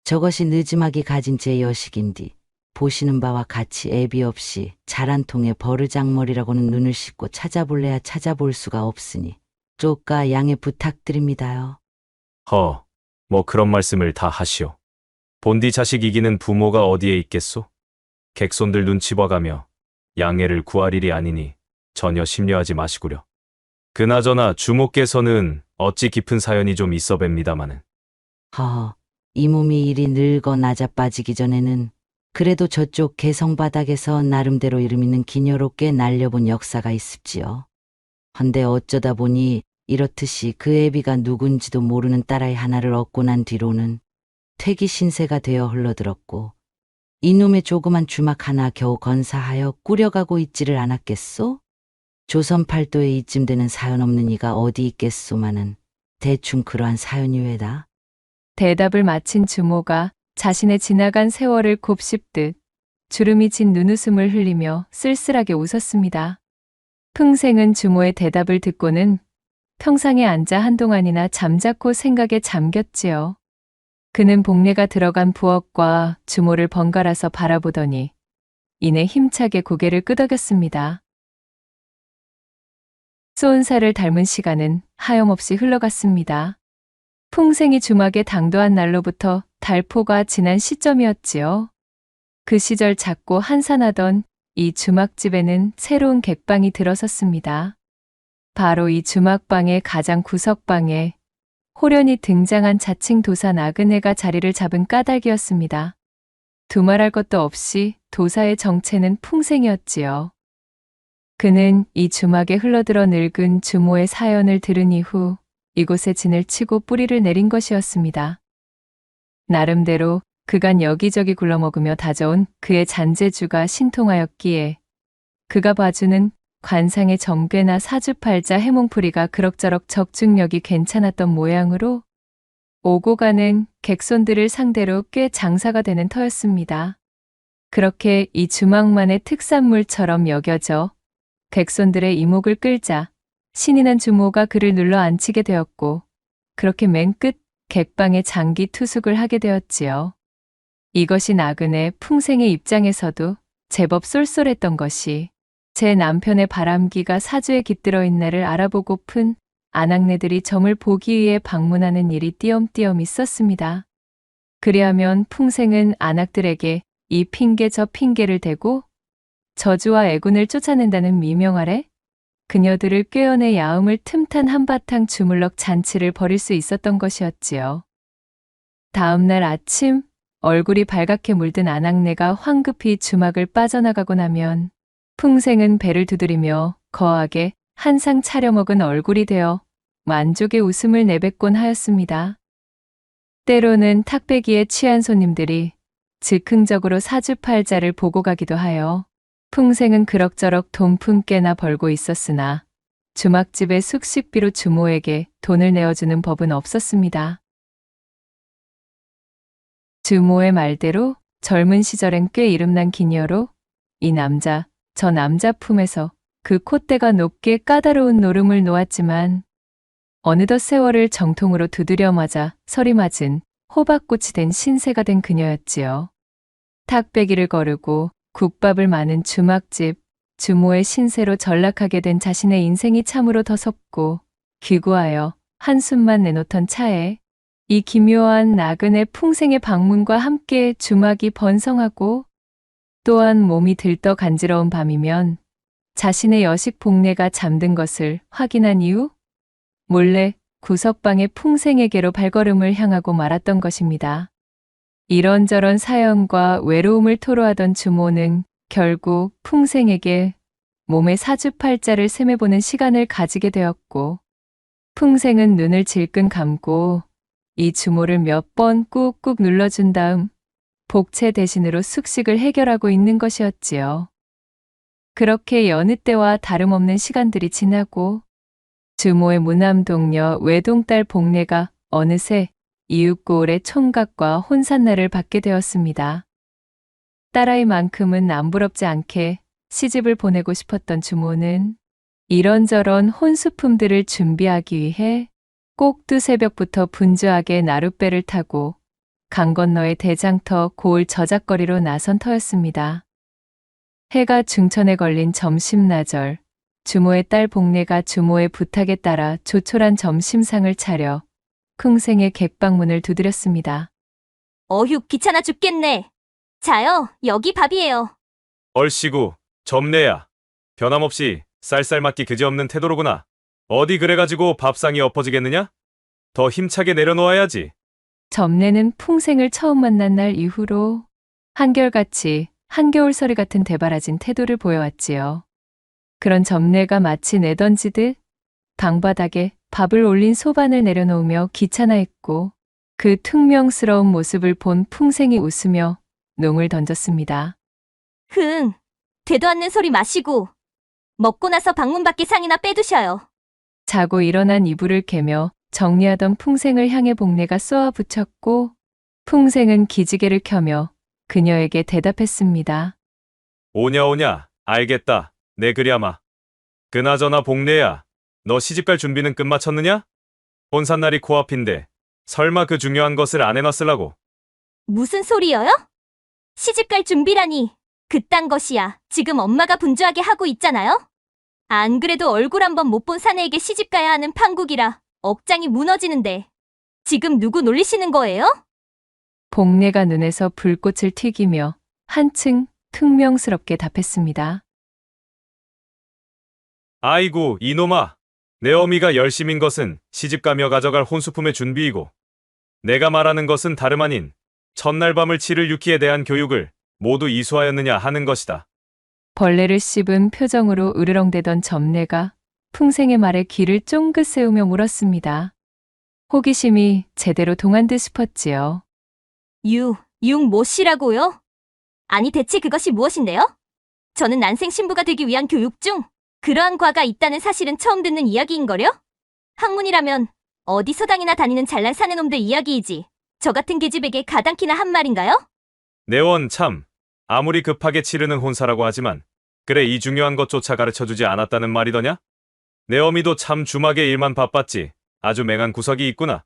Speaker 13: 저것이 늦음하게 가진 제 여식인디 보시는 바와 같이 애비 없이 잘 한 통에 버르장머리라고는 눈을 씻고 찾아볼래야 찾아볼 수가 없으니 쪼까 양해 부탁드립니다요.
Speaker 11: 뭐 그런 말씀을 다 하시오. 본디 자식 이기는 부모가 어디에 있겠소? 객손들 눈치 봐가며 양해를 구할 일이 아니니 전혀 심려하지 마시구려. 그나저나 주모께서는 어찌 깊은 사연이 좀 있어 뵙니다마는.
Speaker 13: 이 몸이 이리 늙어 낮아빠지기 전에는 그래도 저쪽 개성바닥에서 나름대로 이름 있는 기녀로 꽤 날려본 역사가 있습지요. 헌데 어쩌다 보니 이렇듯이 그 애비가 누군지도 모르는 딸아이 하나를 얻고 난 뒤로는 퇴기 신세가 되어 흘러들었고 이놈의 조그만 주막 하나 겨우 건사하여 꾸려가고 있지를 않았겠소? 조선 팔도에 이쯤 되는 사연 없는 이가 어디 있겠소마는 대충 그러한 사연이 왜다?
Speaker 1: 대답을 마친 주모가 자신의 지나간 세월을 곱씹듯 주름이 진 눈웃음을 흘리며 쓸쓸하게 웃었습니다. 풍생은 주모의 대답을 듣고는 평상에 앉아 한동안이나 잠자코 생각에 잠겼지요. 그는 복례가 들어간 부엌과 주모를 번갈아서 바라보더니 이내 힘차게 고개를 끄덕였습니다. 쏜살을 닮은 시간은 하염없이 흘러갔습니다. 풍생이 주막에 당도한 날로부터 달포가 지난 시점이었지요. 그 시절 작고 한산하던 이 주막집에는 새로운 객방이 들어섰습니다. 바로 이 주막방의 가장 구석방에 호련히 등장한 자칭 도사 나그네가 자리를 잡은 까닭이었습니다. 두말할 것도 없이 도사의 정체는 풍생이었지요. 그는 이 주막에 흘러들어 늙은 주모의 사연을 들은 이후 이곳에 진을 치고 뿌리를 내린 것이었습니다. 나름대로 그간 여기저기 굴러먹으며 다져온 그의 잔재주가 신통하였기에 그가 봐주는 관상의 점괘나 사주팔자 해몽풀이가 그럭저럭 적중력이 괜찮았던 모양으로 오고 가는 객손들을 상대로 꽤 장사가 되는 터였습니다. 그렇게 이 주막만의 특산물처럼 여겨져 객손들의 이목을 끌자 신이 난 주모가 그를 눌러 앉히게 되었고 그렇게 맨 끝 객방의 장기 투숙을 하게 되었지요. 이것이 나그네 풍생의 입장에서도 제법 쏠쏠했던 것이 제 남편의 바람기가 사주에 깃들어 있나를 알아보고픈 아낙네들이 점을 보기 위해 방문하는 일이 띄엄띄엄 있었습니다. 그리하면 풍생은 아낙들에게 이 핑계 저 핑계를 대고 저주와 애군을 쫓아낸다는 미명 아래 그녀들을 꿰어내 야음을 틈탄 한바탕 주물럭 잔치를 벌일 수 있었던 것이었지요. 다음 날 아침 얼굴이 발갛게 물든 아낙네가 황급히 주막을 빠져나가고 나면 풍생은 배를 두드리며 거하게 한 상 차려먹은 얼굴이 되어 만족의 웃음을 내뱉곤 하였습니다. 때로는 탁배기에 취한 손님들이 즉흥적으로 사주팔자를 보고 가기도 하여 풍생은 그럭저럭 돈푼 꽤나 벌고 있었으나 주막집의 숙식비로 주모에게 돈을 내어주는 법은 없었습니다. 주모의 말대로 젊은 시절엔 꽤 이름난 기녀로 이 남자 저 남자 품에서 그 콧대가 높게 까다로운 노름을 놓았지만 어느덧 세월을 정통으로 두드려 맞아 설이 맞은 호박꽃이 된 신세가 된 그녀였지요. 탁배기를 거르고 국밥을 마는 주막집 주모의 신세로 전락하게 된 자신의 인생이 참으로 더섭고 귀구하여 한숨만 내놓던 차에 이 기묘한 나그네 풍생의 방문과 함께 주막이 번성하고 또한 몸이 들떠 간지러운 밤이면 자신의 여식 복례가 잠든 것을 확인한 이후 몰래 구석방의 풍생에게로 발걸음을 향하고 말았던 것입니다. 이런저런 사연과 외로움을 토로하던 주모는 결국 풍생에게 몸의 사주팔자를 셈해보는 시간을 가지게 되었고 풍생은 눈을 질끈 감고 이 주모를 몇 번 꾹꾹 눌러준 다음 복채 대신으로 숙식을 해결하고 있는 것이었지요. 그렇게 여느 때와 다름없는 시간들이 지나고 주모의 무남동녀 외동딸 복례가 어느새 이윽고을의 총각과 혼산날을 받게 되었습니다. 딸아이만큼은 남부럽지 않게 시집을 보내고 싶었던 주모는 이런저런 혼수품들을 준비하기 위해 꼭두 새벽부터 분주하게 나룻배를 타고 강 건너의 대장터 고을 저작거리로 나선 터였습니다. 해가 중천에 걸린 점심나절, 주모의 딸 복례가 주모의 부탁에 따라 조촐한 점심상을 차려 풍생의 객방문을 두드렸습니다.
Speaker 8: 어휴, 귀찮아 죽겠네. 자요, 여기 밥이에요.
Speaker 11: 얼씨구, 점내야. 변함없이 쌀쌀맞기 그지없는 태도로구나. 어디 그래가지고 밥상이 엎어지겠느냐? 더 힘차게 내려놓아야지.
Speaker 1: 점례는 풍생을 처음 만난 날 이후로 한결같이 한겨울서리 같은 대바라진 태도를 보여왔지요. 그런 점례가 마치 내던지듯 방바닥에 밥을 올린 소반을 내려놓으며 귀찮아했고 그 퉁명스러운 모습을 본 풍생이 웃으며 농을 던졌습니다.
Speaker 8: 되도 않는 소리 마시고 먹고 나서 방문 밖에 상이나 빼두셔요.
Speaker 1: 자고 일어난 이불을 개며 정리하던 풍생을 향해 복례가 쏘아 붙였고 풍생은 기지개를 켜며 그녀에게 대답했습니다.
Speaker 11: 오냐, 알겠다. 내 그랴마. 그나저나 복례야, 너 시집갈 준비는 끝마쳤느냐? 혼산날이 코앞인데 설마 그 중요한 것을 안 해놨으려고.
Speaker 8: 무슨 소리여요? 시집갈 준비라니. 그딴 것이야. 지금 엄마가 분주하게 하고 있잖아요. 안 그래도 얼굴 한번 못 본 사내에게 시집가야 하는 판국이라 억장이 무너지는데 지금 누구 놀리시는 거예요?
Speaker 1: 복례가 눈에서 불꽃을 튀기며 한층 퉁명스럽게 답했습니다.
Speaker 11: 아이고, 이놈아. 내 어미가 열심인 것은 시집가며 가져갈 혼수품의 준비이고 내가 말하는 것은 다름 아닌 첫날 밤을 치를 유키에 대한 교육을 모두 이수하였느냐 하는 것이다.
Speaker 1: 벌레를 씹은 표정으로 으르렁대던 점례가 풍생의 말에 귀를 쫑긋 세우며 물었습니다. 호기심이 제대로 동한 듯 싶었지요.
Speaker 8: 뭐시라고요? 아니 대체 그것이 무엇인데요? 저는 난생 신부가 되기 위한 교육 중 그러한 과가 있다는 사실은 처음 듣는 이야기인걸요? 학문이라면 어디 서당이나 다니는 잘난 사내놈들 이야기이지 저 같은 계집에게 가당키나 한 말인가요?
Speaker 11: 내원 참, 아무리 급하게 치르는 혼사라고 하지만 그래 이 중요한 것조차 가르쳐주지 않았다는 말이더냐? 내 어미도 참 주막에 일만 바빴지 아주 맹한 구석이 있구나.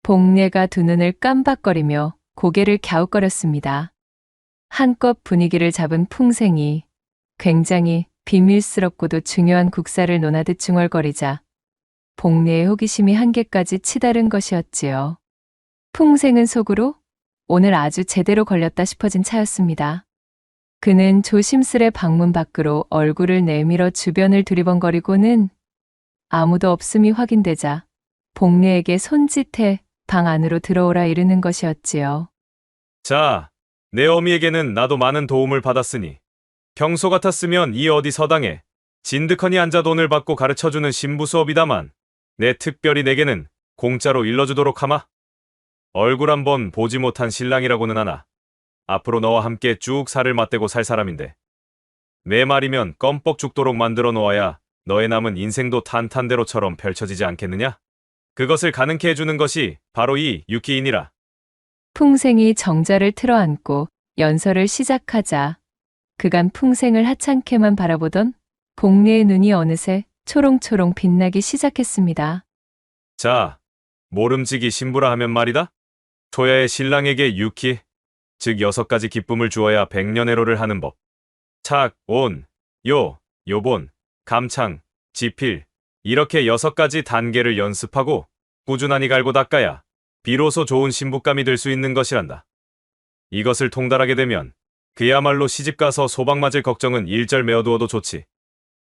Speaker 1: 복례가 두 눈을 깜박거리며 고개를 갸웃거렸습니다. 한껏 분위기를 잡은 풍생이 굉장히 비밀스럽고도 중요한 국사를 논하듯 중얼거리자 복례의 호기심이 한계까지 치달은 것이었지요. 풍생은 속으로 오늘 아주 제대로 걸렸다 싶어진 차였습니다. 그는 조심스레 방문 밖으로 얼굴을 내밀어 주변을 두리번거리고는 아무도 없음이 확인되자 복례에게 손짓해 방 안으로 들어오라 이르는 것이었지요.
Speaker 11: 자, 내 어미에게는 나도 많은 도움을 받았으니 평소 같았으면 이 어디 서당에 진득하니 앉아 돈을 받고 가르쳐주는 신부 수업이다만 내 특별히 내게는 공짜로 일러주도록 하마. 얼굴 한번 보지 못한 신랑이라고는 하나 앞으로 너와 함께 쭉 살을 맞대고 살 사람인데 내 말이면 껌뻑 죽도록 만들어 놓아야 너의 남은 인생도 탄탄대로처럼 펼쳐지지 않겠느냐? 그것을 가능케 해주는 것이 바로 이 유키이니라.
Speaker 1: 풍생이 정자를 틀어안고 연설을 시작하자 그간 풍생을 하찮게만 바라보던 복례의 눈이 어느새 초롱초롱 빛나기 시작했습니다.
Speaker 11: 자, 모름지기 신부라 하면 말이다. 초야의 신랑에게 유키, 즉 6가지 기쁨을 주어야 백년해로를 하는 법. 착, 온, 요, 요본, 감창, 지필 이렇게 6가지 단계를 연습하고 꾸준하니 갈고 닦아야 비로소 좋은 신부감이 될 수 있는 것이란다. 이것을 통달하게 되면 그야말로 시집가서 소방 맞을 걱정은 일절 메어두어도 좋지.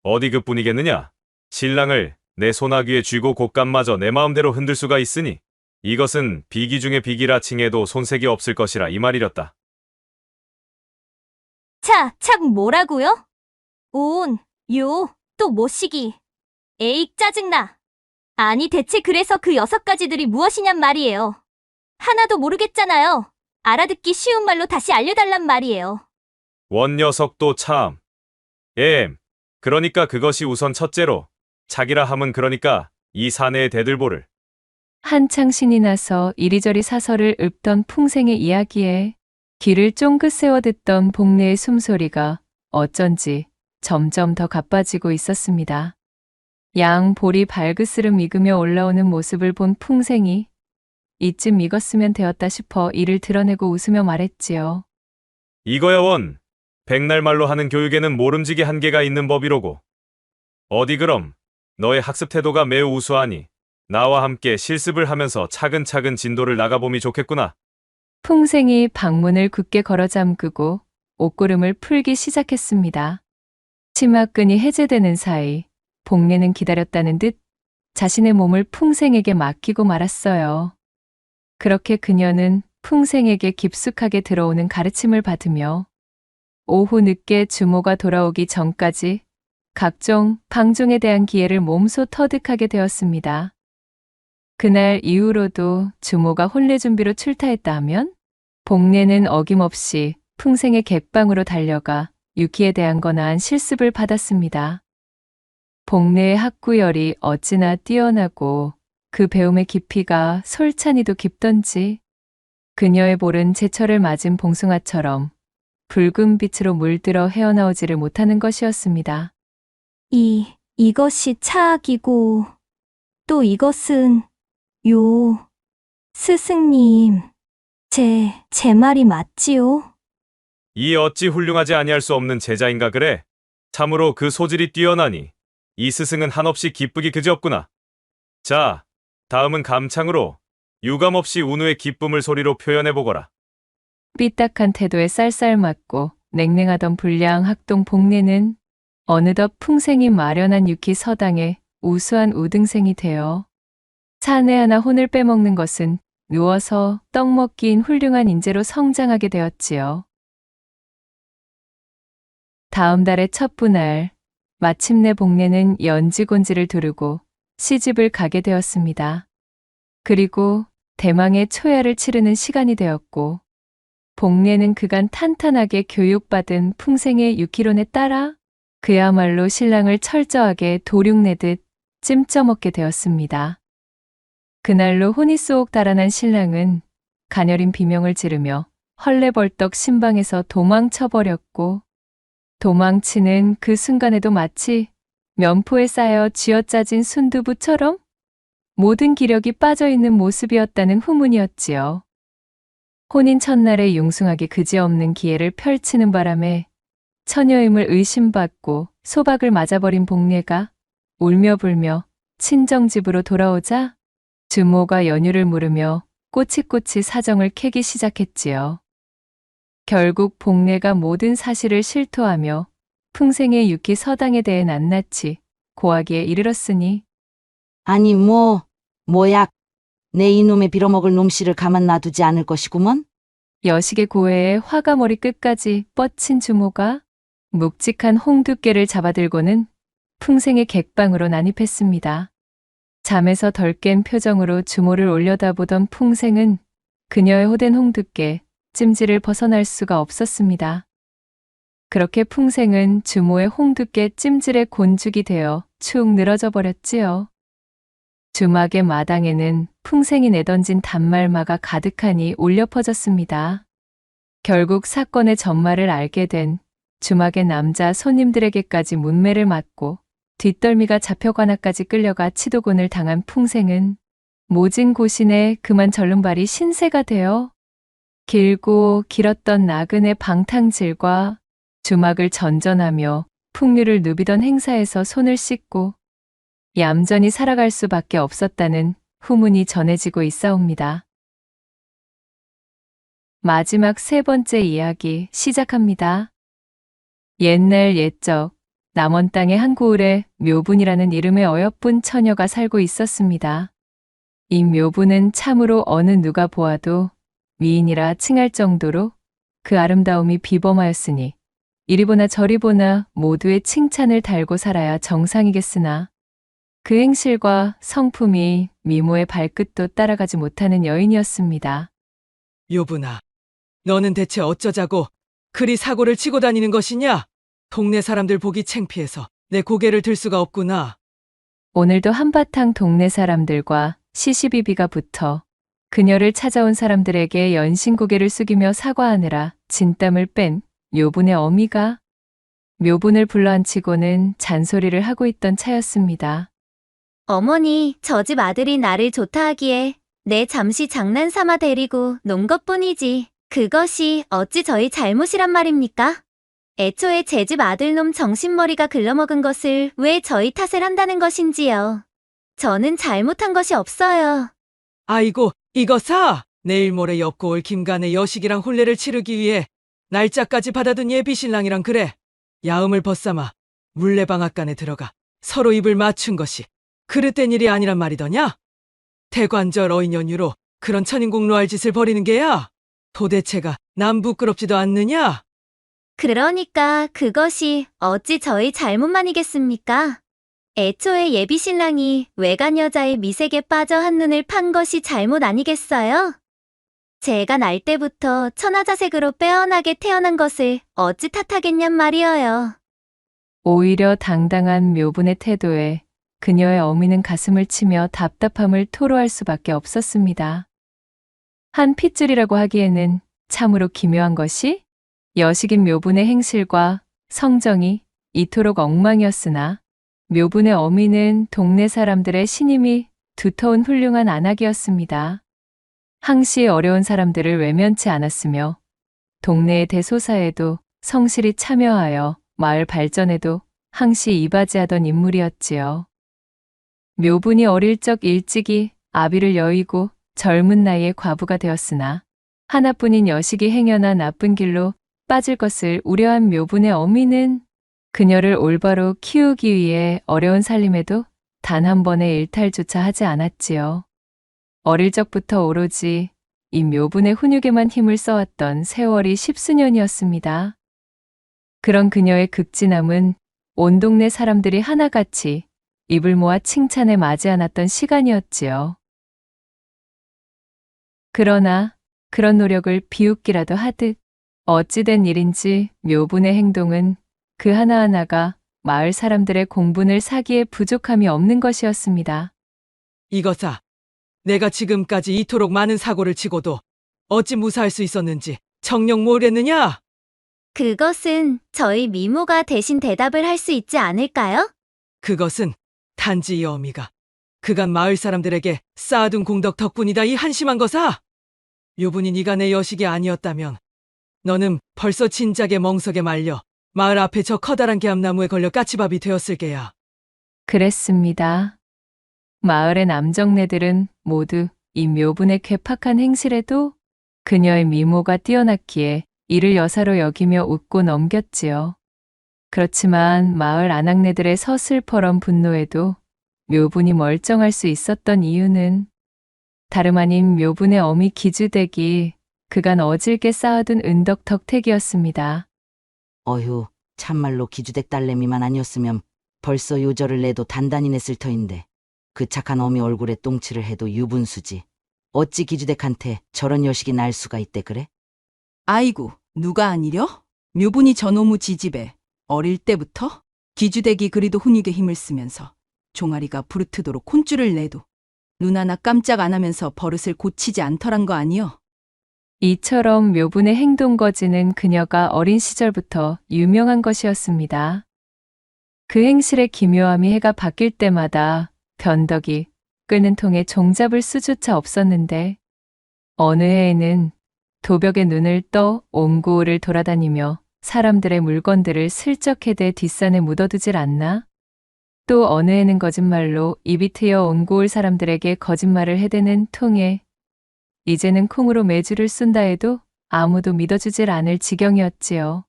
Speaker 11: 어디 그뿐이겠느냐? 신랑을 내 손아귀에 쥐고 곶감마저 내 마음대로 흔들 수가 있으니 이것은 비기 중에 비기라 칭해도 손색이 없을 것이라 이 말이렸다.
Speaker 8: 착 뭐라고요? 온, 요, 또 뭐시기. 에익 짜증나. 아니 대체 그래서 그 6가지들이 무엇이냔 말이에요. 하나도 모르겠잖아요. 알아듣기 쉬운 말로 다시 알려달란 말이에요.
Speaker 11: 원 녀석도 참. 그러니까 그것이 우선 첫째로 자기라 함은 그러니까 이 사내의 대들보를.
Speaker 1: 한창 신이 나서 이리저리 사설을 읊던 풍생의 이야기에 귀를 쫑긋 세워 듣던 복례의 숨소리가 어쩐지 점점 더 가빠지고 있었습니다. 양 볼이 발그스름 익으며 올라오는 모습을 본 풍생이 이쯤 익었으면 되었다 싶어 이를 드러내고 웃으며 말했지요.
Speaker 11: 이거야 원. 백날 말로 하는 교육에는 모름지기 한계가 있는 법이로고. 어디 그럼 너의 학습 태도가 매우 우수하니 나와 함께 실습을 하면서 차근차근 진도를 나가봄이 좋겠구나.
Speaker 1: 풍생이 방문을 굳게 걸어 잠그고 옷고름을 풀기 시작했습니다. 치마끈이 해제되는 사이 복례는 기다렸다는 듯 자신의 몸을 풍생에게 맡기고 말았어요. 그렇게 그녀는 풍생에게 깊숙하게 들어오는 가르침을 받으며 오후 늦게 주모가 돌아오기 전까지 각종 방종에 대한 기회를 몸소 터득하게 되었습니다. 그날 이후로도 주모가 혼례 준비로 출타했다 하면 복례는 어김없이 풍생의 객방으로 달려가 유키에 대한 거나한 실습을 받았습니다. 복례의 학구열이 어찌나 뛰어나고 그 배움의 깊이가 솔찬히도 깊던지 그녀의 볼은 제철을 맞은 봉숭아처럼 붉은 빛으로 물들어 헤어나오지를 못하는 것이었습니다.
Speaker 8: 이것이 차악이고, 또 이것은, 스승님, 제 말이 맞지요?
Speaker 11: 이 어찌 훌륭하지 아니할 수 없는 제자인가 그래? 참으로 그 소질이 뛰어나니 이 스승은 한없이 기쁘기 그지없구나. 자, 다음은 감창으로 유감없이 운우의 기쁨을 소리로 표현해보거라.
Speaker 1: 삐딱한 태도에 쌀쌀맞고 냉랭하던 불량 학동 복례는 어느덧 풍생이 마련한 유키 서당에 우수한 우등생이 되어 사내 하나 혼을 빼먹는 것은 누워서 떡 먹기인 훌륭한 인재로 성장하게 되었지요. 다음 달의 첫 분할, 마침내 복례는 연지곤지를 두르고 시집을 가게 되었습니다. 그리고 대망의 초야를 치르는 시간이 되었고, 복례는 그간 탄탄하게 교육받은 풍생의 유키론에 따라 그야말로 신랑을 철저하게 도륙내듯 찜쪄먹게 되었습니다. 그날로 혼이 쏙 달아난 신랑은 가녀린 비명을 지르며 헐레벌떡 신방에서 도망쳐버렸고, 도망치는 그 순간에도 마치 면포에 쌓여 쥐어짜진 순두부처럼 모든 기력이 빠져있는 모습이었다는 후문이었지요. 혼인 첫날에 융숭하게 그지없는 기회를 펼치는 바람에 처녀임을 의심받고 소박을 맞아버린 복례가 울며 불며 친정집으로 돌아오자 주모가 연유를 물으며 꼬치꼬치 사정을 캐기 시작했지요. 결국 복례가 모든 사실을 실토하며 풍생의 유키 서당에 대해 낱낱이 고하기에 이르렀으니
Speaker 13: 아니 뭐야. 내 이놈의 빌어먹을 놈씨를 가만 놔두지 않을 것이구먼.
Speaker 1: 여식의 고해에 화가 머리 끝까지 뻗친 주모가 묵직한 홍두깨를 잡아들고는 풍생의 객방으로 난입했습니다. 잠에서 덜 깬 표정으로 주모를 올려다보던 풍생은 그녀의 호된 홍두깨 찜질을 벗어날 수가 없었습니다. 그렇게 풍생은 주모의 홍두깨 찜질에 곤죽이 되어 축 늘어져 버렸지요. 주막의 마당에는 풍생이 내던진 단말마가 가득하니 울려 퍼졌습니다. 결국 사건의 전말을 알게 된 주막의 남자 손님들에게까지 문매를 맞고 뒷덜미가 잡혀관아까지 끌려가 치도곤을 당한 풍생은 모진 고신에 그만 절름발이 신세가 되어 길고 길었던 나그네 방탕질과 주막을 전전하며 풍류를 누비던 행사에서 손을 씻고 얌전히 살아갈 수밖에 없었다는 후문이 전해지고 있사옵니다. 마지막 세 번째 이야기 시작합니다. 옛날 옛적 남원 땅의 한 고을에 묘분이라는 이름의 어여쁜 처녀가 살고 있었습니다. 이 묘분은 참으로 어느 누가 보아도 미인이라 칭할 정도로 그 아름다움이 비범하였으니 이리 보나 저리 보나 모두의 칭찬을 달고 살아야 정상이겠으나 그 행실과 성품이 미모의 발끝도 따라가지 못하는 여인이었습니다.
Speaker 2: 요분아, 너는 대체 어쩌자고 그리 사고를 치고 다니는 것이냐? 동네 사람들 보기 창피해서 내 고개를 들 수가 없구나.
Speaker 1: 오늘도 한바탕 동네 사람들과 시시비비가 붙어 그녀를 찾아온 사람들에게 연신고개를 숙이며 사과하느라 진땀을 뺀 묘분의 어미가 묘분을 불러앉히고는 잔소리를 하고 있던 차였습니다.
Speaker 8: 어머니, 저 집 아들이 나를 좋다 하기에 내 잠시 장난삼아 데리고 논 것뿐이지. 그것이 어찌 저희 잘못이란 말입니까? 애초에 제 집 아들놈 정신머리가 글러먹은 것을 왜 저희 탓을 한다는 것인지요. 저는 잘못한 것이 없어요.
Speaker 2: 아이고, 이거사! 내일 모레 엮고 올 김간의 여식이랑 혼례를 치르기 위해 날짜까지 받아둔 예비 신랑이랑 그래. 야음을 벗삼아 물레방앗간에 들어가 서로 입을 맞춘 것이 그릇된 일이 아니란 말이더냐? 대관절 어인 연유로 그런 천인공노할 짓을 벌이는 게야? 도대체가 남 부끄럽지도 않느냐?
Speaker 8: 그러니까 그것이 어찌 저희 잘못만이겠습니까? 애초에 예비 신랑이 외간 여자의 미색에 빠져 한눈을 판 것이 잘못 아니겠어요? 제가 날 때부터 천하자색으로 빼어나게 태어난 것을 어찌 탓하겠냔 말이어요.
Speaker 1: 오히려 당당한 묘분의 태도에 그녀의 어미는 가슴을 치며 답답함을 토로할 수밖에 없었습니다. 한 핏줄이라고 하기에는 참으로 기묘한 것이 여식인 묘분의 행실과 성정이 이토록 엉망이었으나 묘분의 어미는 동네 사람들의 신임이 두터운 훌륭한 안악이었습니다. 항시 어려운 사람들을 외면치 않았으며 동네의 대소사에도 성실히 참여하여 마을 발전에도 항시 이바지하던 인물이었지요. 묘분이 어릴 적 일찍이 아비를 여의고 젊은 나이에 과부가 되었으나 하나뿐인 여식이 행여나 나쁜 길로 빠질 것을 우려한 묘분의 어미는 그녀를 올바로 키우기 위해 어려운 살림에도 단 한 번의 일탈조차 하지 않았지요. 어릴 적부터 오로지 이 묘분의 훈육에만 힘을 써왔던 세월이 십수년이었습니다. 그런 그녀의 극진함은 온 동네 사람들이 하나같이 입을 모아 칭찬에 맞이 않았던 시간이었지요. 그러나 그런 노력을 비웃기라도 하듯 어찌된 일인지 묘분의 행동은 그 하나하나가 마을 사람들의 공분을 사기에 부족함이 없는 것이었습니다.
Speaker 2: 이거사, 내가 지금까지 이토록 많은 사고를 치고도 어찌 무사할 수 있었는지 정녕 모르겠느냐?
Speaker 8: 그것은 저희 미모가 대신 대답을 할 수 있지 않을까요?
Speaker 2: 그것은 단지 이 어미가 그간 마을 사람들에게 쌓아둔 공덕 덕분이다 이 한심한 거사. 묘분이 네가 내 여식이 아니었다면 너는 벌써 진작에 멍석에 말려 마을 앞에 저 커다란 개암나무에 걸려 까치밥이 되었을 게야.
Speaker 1: 그랬습니다. 마을의 남정네들은 모두 이 묘분의 괴팍한 행실에도 그녀의 미모가 뛰어났기에 이를 여사로 여기며 웃고 넘겼지요. 그렇지만 마을 아낙네들의 서슬퍼런 분노에도 묘분이 멀쩡할 수 있었던 이유는 다름 아닌 묘분의 어미 기주댁이 그간 어질게 쌓아둔 은덕덕택이었습니다.
Speaker 13: 어휴, 참말로 기주댁 딸내미만 아니었으면 벌써 요절을 내도 단단히 냈을 터인데 그 착한 어미 얼굴에 똥칠을 해도 유분수지. 어찌 기주댁한테 저런 여식이 날 수가 있대 그래?
Speaker 14: 아이고, 누가 아니려? 묘분이 저놈의 지집에 어릴 때부터 기주댁이 그리도 훈육에 힘을 쓰면서 종아리가 부르트도록 혼줄을 내도 눈 하나 깜짝 안 하면서 버릇을 고치지 않더란 거 아니여?
Speaker 1: 이처럼 묘분의 행동거지는 그녀가 어린 시절부터 유명한 것이었습니다. 그 행실의 기묘함이 해가 바뀔 때마다 변덕이 끓는 통에 종잡을 수조차 없었는데 어느 해에는 도벽에 눈을 떠 옹고을을 돌아다니며 사람들의 물건들을 슬쩍 해대 뒷산에 묻어두질 않나? 또 어느 해는 거짓말로 입이 트여 옹고을 사람들에게 거짓말을 해대는 통에 이제는 콩으로 매주를 쏜다 해도 아무도 믿어주질 않을 지경이었지요.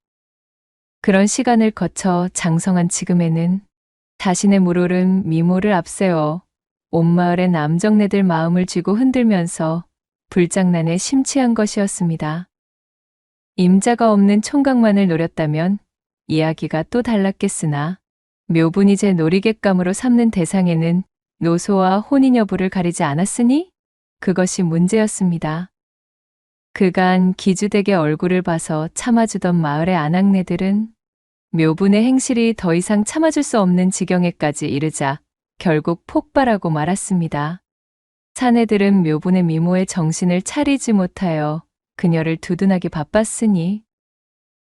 Speaker 1: 그런 시간을 거쳐 장성한 지금에는 자신의 물오른 미모를 앞세워 온 마을의 남정네들 마음을 쥐고 흔들면서 불장난에 심취한 것이었습니다. 임자가 없는 총각만을 노렸다면 이야기가 또 달랐겠으나 묘분이 제 놀이객감으로 삼는 대상에는 노소와 혼인 여부를 가리지 않았으니 그것이 문제였습니다. 그간 기주댁의 얼굴을 봐서 참아주던 마을의 아낙네들은 묘분의 행실이 더 이상 참아줄 수 없는 지경에까지 이르자 결국 폭발하고 말았습니다. 사내들은 묘분의 미모에 정신을 차리지 못하여 그녀를 두둔하기 바빴으니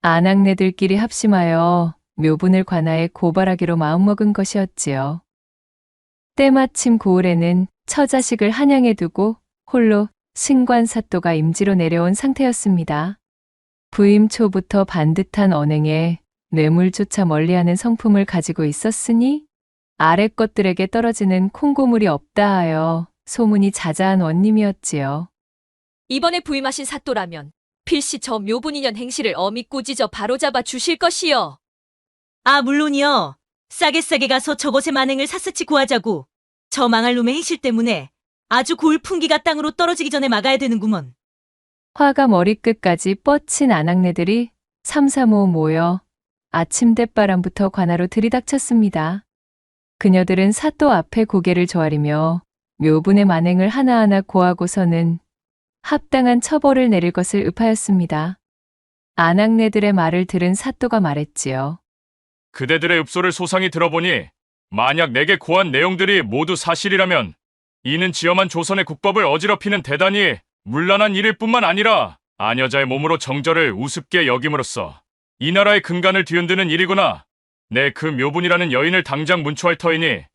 Speaker 1: 아낙네들끼리 합심하여 묘분을 관하에 고발하기로 마음먹은 것이었지요. 때마침 고을에는 처자식을 한양에 두고 홀로 신관 사또가 임지로 내려온 상태였습니다. 부임 초부터 반듯한 언행에 뇌물조차 멀리하는 성품을 가지고 있었으니 아래 것들에게 떨어지는 콩고물이 없다 하여 소문이 자자한 원님이었지요.
Speaker 4: 이번에 부임하신 사또라면 필시 저 묘분인연 행실을 엄히 꾸짖어 바로잡아 주실 것이요.
Speaker 12: 아, 물론이요. 싸게 가서 저곳의 만행을 샅샅이 구하자고. 저 망할 놈의 행실 때문에 아주 고을 풍기가 땅으로 떨어지기 전에 막아야 되는구먼.
Speaker 1: 화가 머리끝까지 뻗친 아낙네들이 삼삼오오 모여 아침 대바람부터 관하로 들이닥쳤습니다. 그녀들은 사또 앞에 고개를 조아리며 묘분의 만행을 하나하나 고하고서는 합당한 처벌을 내릴 것을 읍하였습니다. 아낙네들의 말을 들은 사또가 말했지요.
Speaker 5: 그대들의 읍소를 소상히 들어보니 만약 내게 고한 내용들이 모두 사실이라면 이는 지엄한 조선의 국법을 어지럽히는 대단히 문란한 일일 뿐만 아니라 아녀자의 몸으로 정절을 우습게 여김으로써 이 나라의 근간을 뒤흔드는 일이구나. 내 그 묘분이라는 여인을 당장 문초할 터이니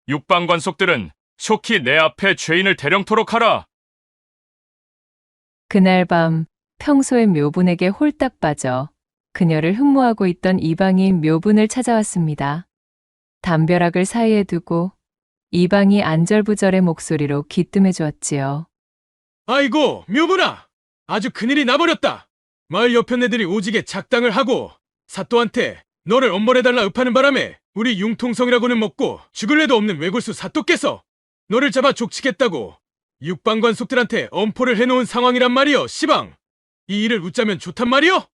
Speaker 5: 육방관속들은 속히 내 앞에 죄인을 대령토록 하라.
Speaker 1: 그날 밤 평소에 묘분에게 홀딱 빠져 그녀를 흠모하고 있던 이방이 묘분을 찾아왔습니다. 담벼락을 사이에 두고 이방이 안절부절의 목소리로 귀뜸해 주었지요.
Speaker 15: 아이고, 묘분아! 아주 큰일이 나버렸다. 마을 여편네들이 오지게 작당을 하고 사또한테 너를 엄벌해달라 읍하는 바람에 우리 융통성이라고는 먹고 죽을 애도 없는 외골수 사또께서 너를 잡아 족치겠다고 육방관속들한테 엄포를 해놓은 상황이란 말이여, 시방! 이 일을 웃자면 좋단 말이여?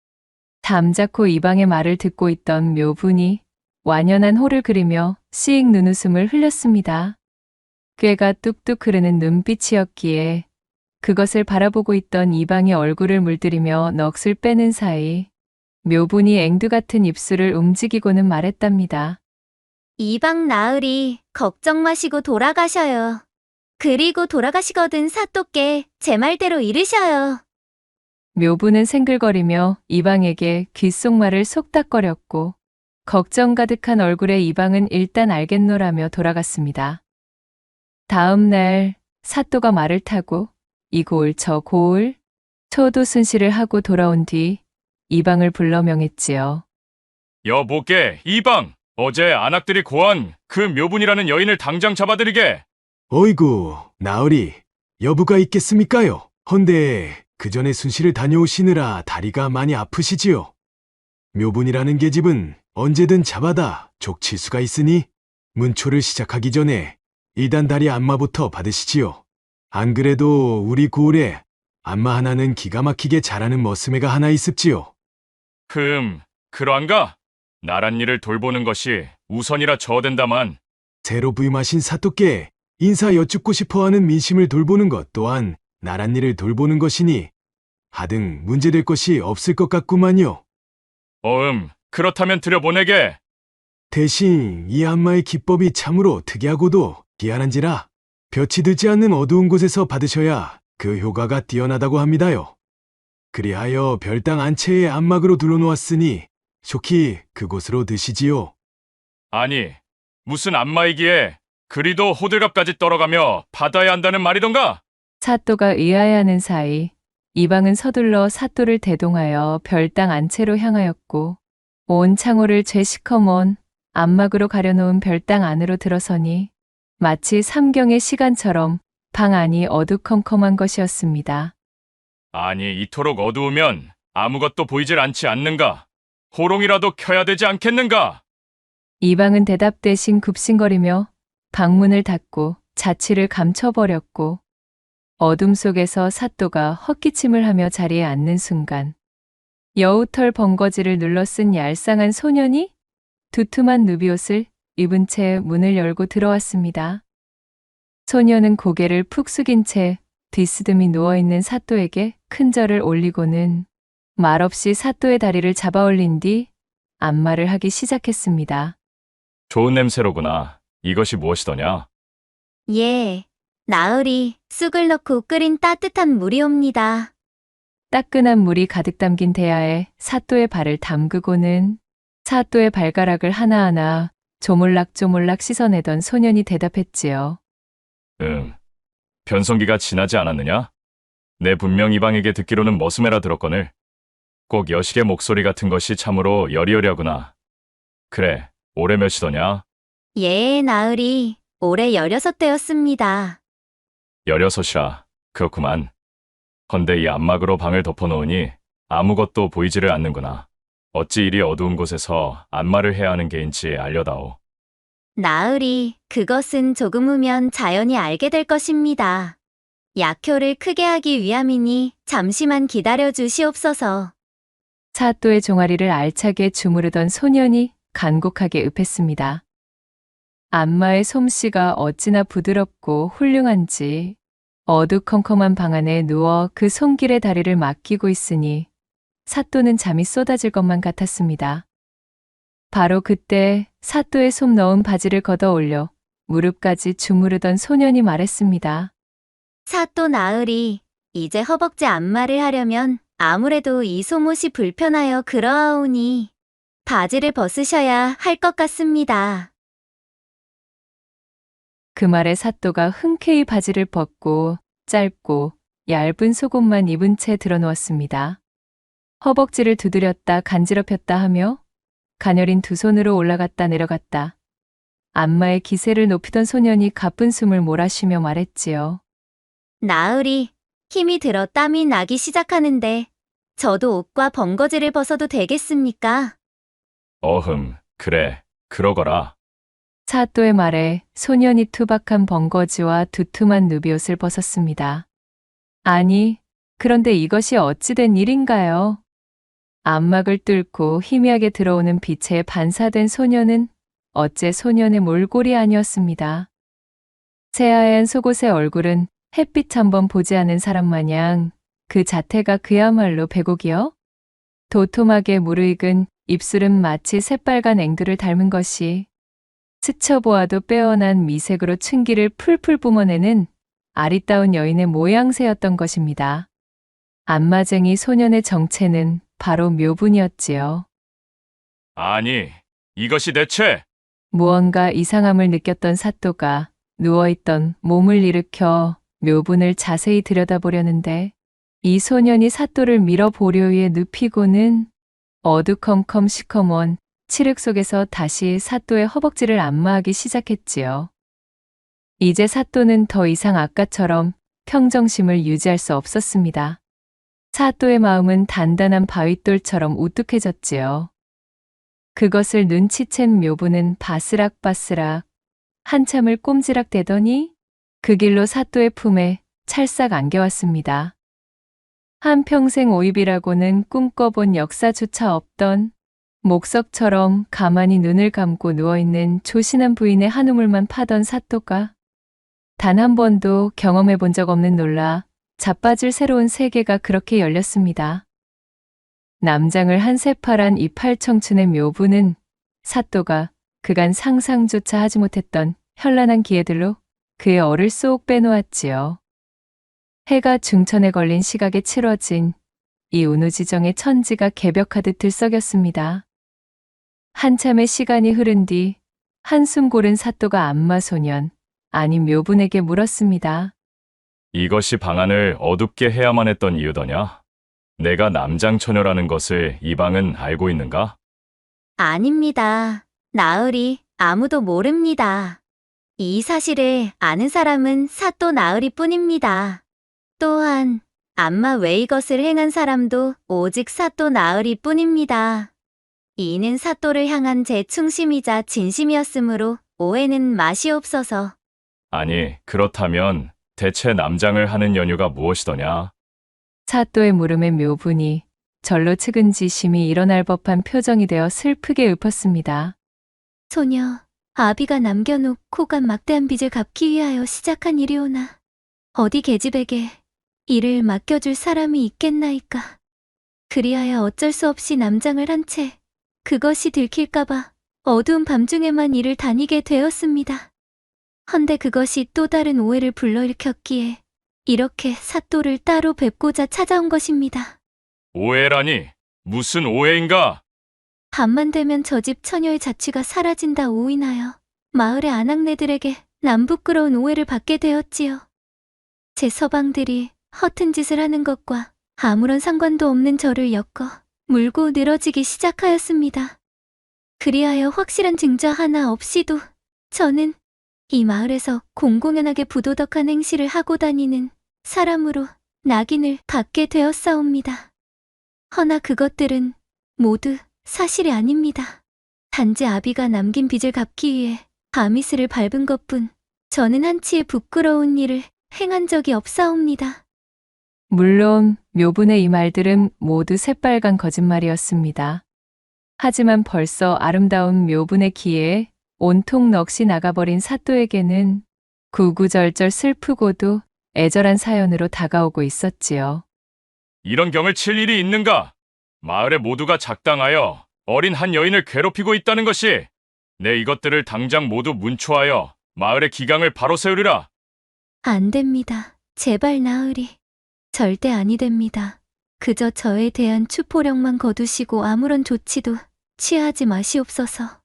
Speaker 1: 담자코 이방의 말을 듣고 있던 묘분이 완연한 호를 그리며 씩 눈웃음을 흘렸습니다. 꾀가 뚝뚝 흐르는 눈빛이었기에 그것을 바라보고 있던 이방의 얼굴을 물들이며 넋을 빼는 사이 묘분이 앵두 같은 입술을 움직이고는 말했답니다.
Speaker 8: 이방 나으리 걱정 마시고 돌아가셔요. 그리고 돌아가시거든 사또께 제 말대로 이르셔요.
Speaker 1: 묘분은 생글거리며 이방에게 귓속말을 속닥거렸고 걱정 가득한 얼굴의 이방은 일단 알겠노라며 돌아갔습니다. 다음 날 사또가 말을 타고 이 고을 저 고을 초도순시를 하고 돌아온 뒤 이방을 불러 명했지요.
Speaker 5: 여보께 이방, 어제 안악들이 고한 그 묘분이라는 여인을 당장 잡아들이게.
Speaker 15: 어이구, 나으리, 여부가 있겠습니까요? 헌데 그 전에 순시를 다녀오시느라 다리가 많이 아프시지요? 묘분이라는 계집은 언제든 잡아다 족칠 수가 있으니 문초를 시작하기 전에 일단 다리 안마부터 받으시지요. 안 그래도 우리 고을에 안마 하나는 기가 막히게 잘하는 머스매가 하나 있습지요.
Speaker 5: 그러한가? 나란 일을 돌보는 것이 우선이라 저어된다만.
Speaker 15: 새로 부임하신 사또께 인사 여쭙고 싶어하는 민심을 돌보는 것 또한 나란 일을 돌보는 것이니 하등 문제될 것이 없을 것 같구만요.
Speaker 5: 그렇다면 들여보내게.
Speaker 15: 대신 이 안마의 기법이 참으로 특이하고도 희한한지라 볕이 들지 않는 어두운 곳에서 받으셔야 그 효과가 뛰어나다고 합니다요. 그리하여 별당 안채에 안막으로 둘러놓았으니 속히 그곳으로 드시지요.
Speaker 5: 아니, 무슨 안마이기에 그리도 호들갑까지 떨어가며 받아야 한다는 말이던가?
Speaker 1: 사또가 의아해하는 사이 이방은 서둘러 사또를 대동하여 별당 안채로 향하였고 온 창호를 죄시커먼 안막으로 가려놓은 별당 안으로 들어서니 마치 삼경의 시간처럼 방 안이 어두컴컴한 것이었습니다.
Speaker 5: 아니, 이토록 어두우면 아무것도 보이질 않지 않는가? 호롱이라도 켜야 되지 않겠는가?
Speaker 1: 이방은 대답 대신 굽신거리며 방문을 닫고 자취를 감춰버렸고 어둠 속에서 사또가 헛기침을 하며 자리에 앉는 순간 여우털 번거지를 눌러 쓴 얄쌍한 소년이 두툼한 누비옷을 입은 채 문을 열고 들어왔습니다. 소녀는 고개를 푹 숙인 채 뒤스듬히 누워있는 사또에게 큰 절을 올리고는 말없이 사또의 다리를 잡아 올린 뒤 안마를 하기 시작했습니다.
Speaker 5: 좋은 냄새로구나. 이것이 무엇이더냐?
Speaker 8: 예, 나으리 쑥을 넣고 끓인 따뜻한 물이옵니다.
Speaker 1: 따끈한 물이 가득 담긴 대야에 사또의 발을 담그고는 사또의 발가락을 하나하나 조물락조물락 씻어내던 소년이 대답했지요.
Speaker 16: 변성기가 지나지 않았느냐? 내 분명 이방에게 듣기로는 머스매라 들었거늘. 꼭 여식의 목소리 같은 것이 참으로 여리여리하구나. 그래, 올해 몇이더냐?
Speaker 8: 예, 나으리. 올해 16대였습니다.
Speaker 16: 16이라. 그렇구만. 헌데 이 안막으로 방을 덮어놓으니 아무것도 보이지를 않는구나. 어찌 이리 어두운 곳에서 안마를 해야 하는 게인지 알려다오.
Speaker 8: 나으리, 그것은 조금 후면 자연히 알게 될 것입니다. 약효를 크게 하기 위함이니 잠시만 기다려 주시옵소서.
Speaker 1: 사또의 종아리를 알차게 주무르던 소년이 간곡하게 읍했습니다. 안마의 솜씨가 어찌나 부드럽고 훌륭한지 어두컴컴한 방 안에 누워 그 손길의 다리를 맡기고 있으니 사또는 잠이 쏟아질 것만 같았습니다. 바로 그때 사또의 솜 넣은 바지를 걷어 올려 무릎까지 주무르던 소년이 말했습니다.
Speaker 8: 사또 나으리, 이제 허벅지 안마를 하려면 아무래도 이 속옷이 불편하여 그러하오니 바지를 벗으셔야 할 것 같습니다.
Speaker 1: 그 말에 사또가 흔쾌히 바지를 벗고 짧고 얇은 속옷만 입은 채 드러누웠습니다. 허벅지를 두드렸다 간지럽혔다 하며 가녀린 두 손으로 올라갔다 내려갔다. 안마의 기세를 높이던 소년이 가쁜 숨을 몰아쉬며 말했지요.
Speaker 8: 나으리, 힘이 들어 땀이 나기 시작하는데 저도 옷과 번거지를 벗어도 되겠습니까?
Speaker 16: 그래, 그러거라.
Speaker 1: 사또의 말에 소년이 투박한 번거지와 두툼한 누비옷을 벗었습니다. 아니, 그런데 이것이 어찌 된 일인가요? 안막을 뚫고 희미하게 들어오는 빛에 반사된 소년은 어째 소년의 몰골이 아니었습니다. 새하얀 속옷의 얼굴은 햇빛 한번 보지 않은 사람 마냥 그 자태가 그야말로 백옥이요? 도톰하게 무르익은 입술은 마치 새빨간 앵두를 닮은 것이 스쳐보아도 빼어난 미색으로 층기를 풀풀 뿜어내는 아리따운 여인의 모양새였던 것입니다. 안마쟁이 소년의 정체는 바로 묘분이었지요.
Speaker 16: 아니, 이것이 대체...
Speaker 1: 무언가 이상함을 느꼈던 사또가 누워있던 몸을 일으켜 묘분을 자세히 들여다보려는데 이 소년이 사또를 밀어보려위에 눕히고는 어두컴컴 시커먼 칠흑 속에서 다시 사또의 허벅지를 안마하기 시작했지요. 이제 사또는 더 이상 아까처럼 평정심을 유지할 수 없었습니다. 사또의 마음은 단단한 바윗돌처럼 우뚝해졌지요. 그것을 눈치챈 묘부는 바스락바스락 한참을 꼼지락대더니 그 길로 사또의 품에 찰싹 안겨왔습니다. 한평생 오입이라고는 꿈꿔본 역사조차 없던 목석처럼 가만히 눈을 감고 누워있는 조신한 부인의 한 우물만 파던 사또가 단 한 번도 경험해 본 적 없는 놀라 자빠질 새로운 세계가 그렇게 열렸습니다. 남장을 한 새파란 이 팔청춘의 묘부는 사또가 그간 상상조차 하지 못했던 현란한 기회들로 그의 얼을 쏙 빼놓았지요. 해가 중천에 걸린 시각에 치러진 이 운우지정의 천지가 개벽하듯 들썩였습니다. 한참의 시간이 흐른 뒤 한숨 고른 사또가 안마소년, 아니 묘분에게 물었습니다.
Speaker 16: 이것이 방안을 어둡게 해야만 했던 이유더냐? 내가 남장처녀라는 것을 이 방은 알고 있는가?
Speaker 8: 아닙니다. 나으리, 아무도 모릅니다. 이 사실을 아는 사람은 사또 나으리 뿐입니다. 또한 안마 외 이것을 행한 사람도 오직 사또 나으리 뿐입니다. 이는 사또를 향한 제 충심이자 진심이었으므로 오해는 마시옵소서.
Speaker 16: 아니, 그렇다면 대체 남장을 하는 연유가 무엇이더냐?
Speaker 1: 사또의 물음에 묘분이 절로 측은지심이 일어날 법한 표정이 되어 슬프게 읊었습니다.
Speaker 8: 소녀, 아비가 남겨놓고 간 막대한 빚을 갚기 위하여 시작한 일이오나 어디 계집에게 이를 맡겨줄 사람이 있겠나이까. 그리하여 어쩔 수 없이 남장을 한 채 그것이 들킬까봐 어두운 밤중에만 이를 다니게 되었습니다. 헌데 그것이 또 다른 오해를 불러일으켰기에 이렇게 사또를 따로 뵙고자 찾아온 것입니다.
Speaker 16: 오해라니, 무슨 오해인가?
Speaker 8: 밤만 되면 저 집 처녀의 자취가 사라진다 오인하여 마을의 아낙네들에게 남부끄러운 오해를 받게 되었지요. 제 서방들이 허튼 짓을 하는 것과 아무런 상관도 없는 저를 엮어 물고 늘어지기 시작하였습니다. 그리하여 확실한 증거 하나 없이도 저는 이 마을에서 공공연하게 부도덕한 행실을 하고 다니는 사람으로 낙인을 받게 되었사옵니다. 허나 그것들은 모두 사실이 아닙니다. 단지 아비가 남긴 빚을 갚기 위해 아미스를 밟은 것뿐 저는 한치의 부끄러운 일을 행한 적이 없사옵니다.
Speaker 1: 물론 묘분의 이 말들은 모두 새빨간 거짓말이었습니다. 하지만 벌써 아름다운 묘분의 기에 온통 넋이 나가버린 사또에게는 구구절절 슬프고도 애절한 사연으로 다가오고 있었지요.
Speaker 16: 이런 경을 칠 일이 있는가? 마을의 모두가 작당하여 어린 한 여인을 괴롭히고 있다는 것이 내 이것들을 당장 모두 문초하여 마을의 기강을 바로 세우리라.
Speaker 8: 안 됩니다. 제발 나으리. 절대 아니 됩니다. 그저 저에 대한 추포령만 거두시고 아무런 조치도 취하지 마시옵소서.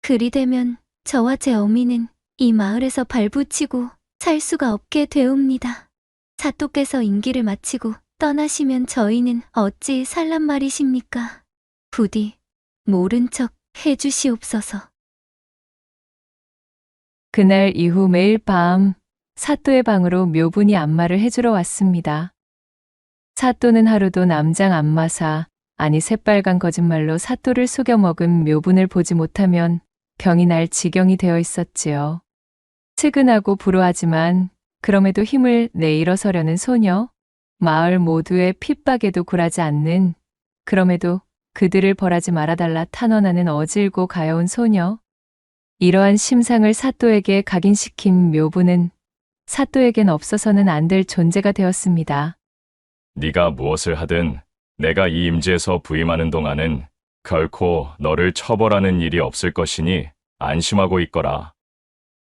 Speaker 8: 그리 되면 저와 제 어미는 이 마을에서 발붙이고 살 수가 없게 되옵니다. 사또께서 임기를 마치고 떠나시면 저희는 어찌 살란 말이십니까? 부디 모른 척 해주시옵소서.
Speaker 1: 그날 이후 매일 밤 사또의 방으로 묘분이 안마를 해주러 왔습니다. 사또는 하루도 남장 안마사, 아니 새빨간 거짓말로 사또를 속여 먹은 묘분을 보지 못하면 병이 날 지경이 되어 있었지요. 측은하고 불우하지만 그럼에도 힘을 내 일어서려는 소녀, 마을 모두의 핍박에도 굴하지 않는, 그럼에도 그들을 벌하지 말아달라 탄원하는 어질고 가여운 소녀. 이러한 심상을 사또에게 각인시킨 묘분은 사또에겐 없어서는 안 될 존재가 되었습니다.
Speaker 16: 네가 무엇을 하든 내가 이 임지에서 부임하는 동안은 결코 너를 처벌하는 일이 없을 것이니 안심하고 있거라.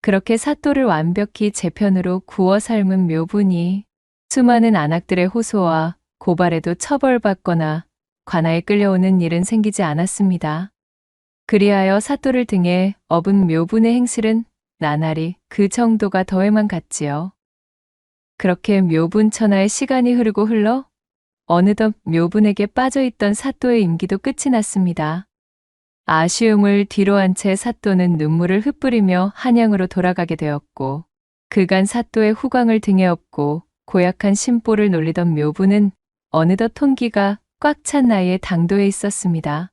Speaker 1: 그렇게 사또를 완벽히 제 편으로 구워 삶은 묘분이 수많은 안악들의 호소와 고발에도 처벌받거나 관아에 끌려오는 일은 생기지 않았습니다. 그리하여 사또를 등에 업은 묘분의 행실은 나날이 그 정도가 더해만 갔지요. 그렇게 묘분 천하의 시간이 흐르고 흘러 어느덧 묘분에게 빠져있던 사또의 임기도 끝이 났습니다. 아쉬움을 뒤로한 채 사또는 눈물을 흩뿌리며 한양으로 돌아가게 되었고, 그간 사또의 후광을 등에 업고 고약한 심보를 놀리던 묘분은 어느덧 통기가 꽉 찬 나이에 당도해 있었습니다.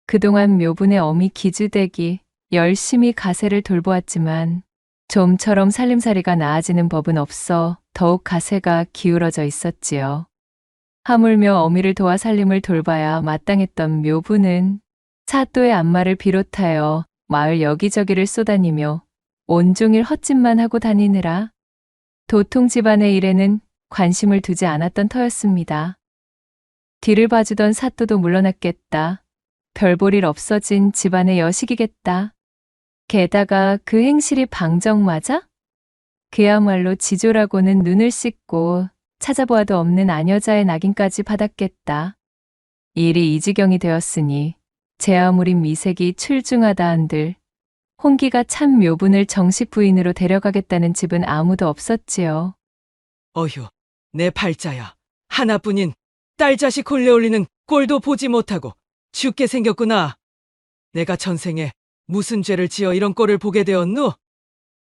Speaker 1: 그동안 묘분의 어미 기주댁이 열심히 가세를 돌보았지만 좀처럼 살림살이가 나아지는 법은 없어 더욱 가세가 기울어져 있었지요. 하물며 어미를 도와 살림을 돌봐야 마땅했던 묘분은 사또의 안마를 비롯하여 마을 여기저기를 쏘다니며 온종일 헛짓만 하고 다니느라 도통 집안의 일에는 관심을 두지 않았던 터였습니다. 뒤를 봐주던 사또도 물러났겠다. 별볼일 없어진 집안의 여식이겠다. 게다가 그 행실이 방정맞아? 그야말로 지조라고는 눈을 씻고 찾아보아도 없는 아녀자의 낙인까지 받았겠다. 일이 이 지경이 되었으니 제 아무리 미색이 출중하다 한들 홍기가 참 묘분을 정식 부인으로 데려가겠다는 집은 아무도 없었지요.
Speaker 2: 어휴, 내 팔자야. 하나뿐인 딸 자식 홀려올리는 꼴도 보지 못하고 죽게 생겼구나. 내가 전생에 무슨 죄를 지어 이런 꼴을 보게 되었누?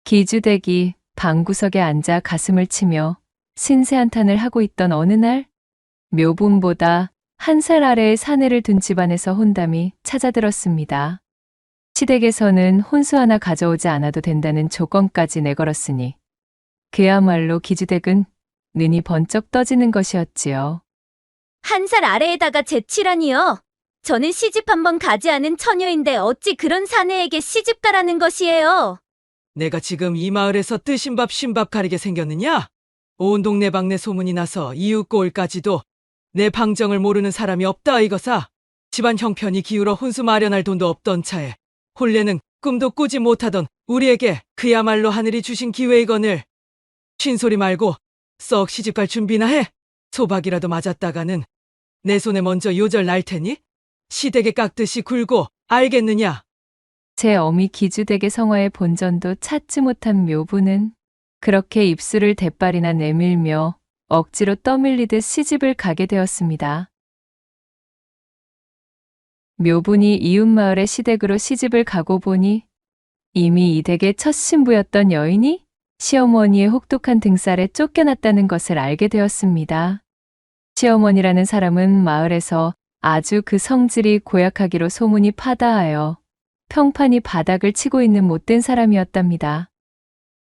Speaker 1: 기주댁이 방구석에 앉아 가슴을 치며 신세한탄을 하고 있던 어느 날, 묘분보다 한 살 아래의 사내를 둔 집안에서 혼담이 찾아들었습니다. 시댁에서는 혼수 하나 가져오지 않아도 된다는 조건까지 내걸었으니 그야말로 기주댁은 눈이 번쩍 떠지는 것이었지요.
Speaker 8: 한 살 아래에다가 제치라니요. 저는 시집 한번 가지 않은 처녀인데 어찌 그런 사내에게 시집 가라는 것이에요.
Speaker 2: 내가 지금 이 마을에서 뜨신 밥 쉰 밥 가리게 생겼느냐? 온 동네 방네 소문이 나서 이웃 고을까지도 내 방정을 모르는 사람이 없다 이거사. 집안 형편이 기울어 혼수 마련할 돈도 없던 차에 혼례는 꿈도 꾸지 못하던 우리에게 그야말로 하늘이 주신 기회이거늘. 쉰소리 말고 썩 시집갈 준비나 해. 소박이라도 맞았다가는 내 손에 먼저 요절 날 테니 시댁에 깎듯이 굴고 알겠느냐?
Speaker 1: 제 어미 기주댁의 성화의 본전도 찾지 못한 묘분은 그렇게 입술을 대빨이나 내밀며 억지로 떠밀리듯 시집을 가게 되었습니다. 묘분이 이웃마을의 시댁으로 시집을 가고 보니 이미 이 댁의 첫 신부였던 여인이 시어머니의 혹독한 등살에 쫓겨났다는 것을 알게 되었습니다. 시어머니라는 사람은 마을에서 아주 그 성질이 고약하기로 소문이 파다하여 평판이 바닥을 치고 있는 못된 사람이었답니다.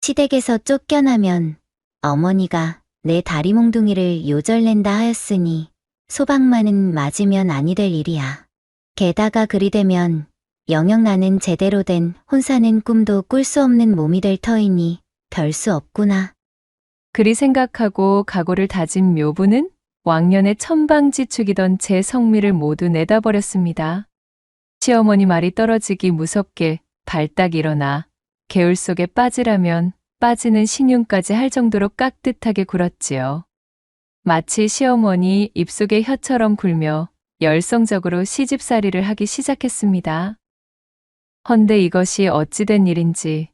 Speaker 8: 시댁에서 쫓겨나면 어머니가 내 다리 몽둥이를 요절낸다 하였으니 소방만은 맞으면 아니 될 일이야. 게다가 그리 되면 영영 나는 제대로 된 혼사는 꿈도 꿀 수 없는 몸이 될 터이니 별 수 없구나.
Speaker 1: 그리 생각하고 각오를 다진 묘부는 왕년에 천방지축이던 제 성미를 모두 내다버렸습니다. 시어머니 말이 떨어지기 무섭게 발딱 일어나 개울 속에 빠지라면 빠지는 신용까지 할 정도로 깍듯하게 굴었지요. 마치 시어머니 입속에 혀처럼 굴며 열성적으로 시집살이를 하기 시작했습니다. 헌데 이것이 어찌된 일인지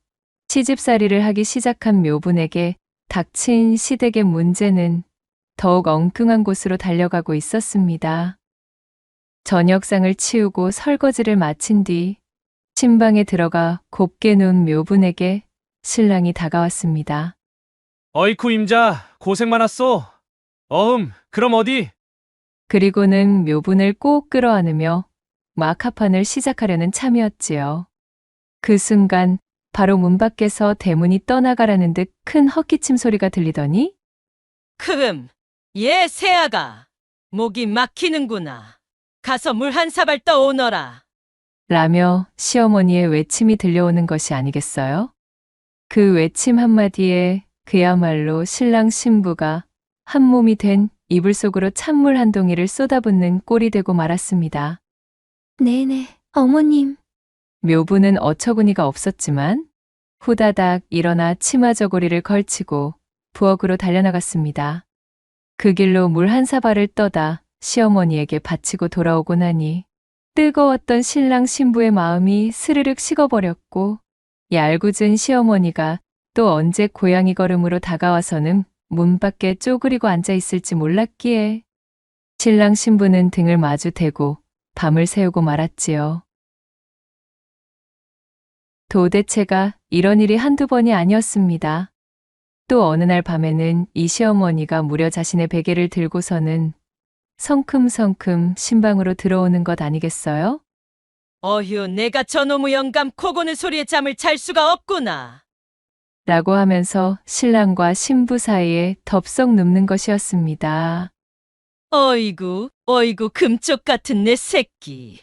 Speaker 1: 시집살이를 하기 시작한 묘분에게 닥친 시댁의 문제는 더욱 엉뚱한 곳으로 달려가고 있었습니다. 저녁상을 치우고 설거지를 마친 뒤 침방에 들어가 곱게 누운 묘분에게 신랑이 다가왔습니다.
Speaker 17: 어이쿠 임자, 고생 많았소. 그럼 어디?
Speaker 1: 그리고는 묘분을 꼭 끌어안으며 마카판을 시작하려는 참이었지요. 그 순간 바로 문 밖에서 대문이 떠나가라는 듯 큰 헛기침 소리가 들리더니
Speaker 9: 얘 새아가 목이 막히는구나. 가서 물 한 사발 떠오너라.
Speaker 1: 라며 시어머니의 외침이 들려오는 것이 아니겠어요? 그 외침 한마디에 그야말로 신랑 신부가 한 몸이 된 이불 속으로 찬물 한 동이를 쏟아붓는 꼴이 되고 말았습니다.
Speaker 8: 네네, 어머님.
Speaker 1: 묘부는 어처구니가 없었지만 후다닥 일어나 치마 저고리를 걸치고 부엌으로 달려나갔습니다. 그 길로 물 한 사발을 떠다 시어머니에게 바치고 돌아오고 나니 뜨거웠던 신랑 신부의 마음이 스르륵 식어버렸고 얄궂은 시어머니가 또 언제 고양이 걸음으로 다가와서는 문 밖에 쪼그리고 앉아 있을지 몰랐기에 신랑 신부는 등을 마주 대고 밤을 새우고 말았지요. 도대체가 이런 일이 한두 번이 아니었습니다. 또 어느 날 밤에는 이 시어머니가 무려 자신의 베개를 들고서는 성큼성큼 신방으로 들어오는 것 아니겠어요?
Speaker 9: 어휴, 내가 저놈의 영감 코 고는 소리에 잠을 잘 수가 없구나.
Speaker 1: 라고 하면서 신랑과 신부 사이에 덥석 눕는 것이었습니다.
Speaker 9: 어이구, 금쪽 같은 내 새끼.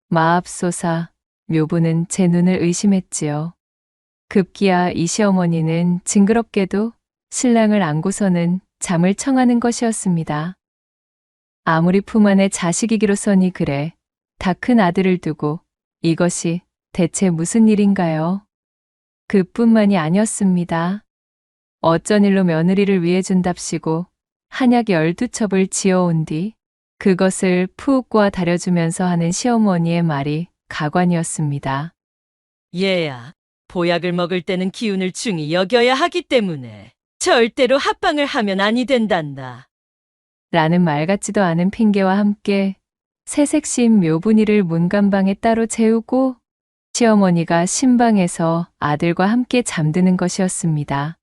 Speaker 1: 마압소사, 묘부는 제 눈을 의심했지요. 급기야 이 시어머니는 징그럽게도 신랑을 안고서는 잠을 청하는 것이었습니다. 아무리 품 안에 자식이기로서니 그래 다 큰 아들을 두고 이것이 대체 무슨 일인가요? 그뿐만이 아니었습니다. 어쩐 일로 며느리를 위해 준답시고 한약 12첩을 지어온 뒤 그것을 푹 꽈 다려주면서 하는 시어머니의 말이 가관이었습니다.
Speaker 9: 얘야, 보약을 먹을 때는 기운을 중히 여겨야 하기 때문에 절대로 합방을 하면 아니 된단다.
Speaker 1: 라는 말 같지도 않은 핑계와 함께 새색신 묘분이를 문간방에 따로 재우고 시어머니가 신방에서 아들과 함께 잠드는 것이었습니다.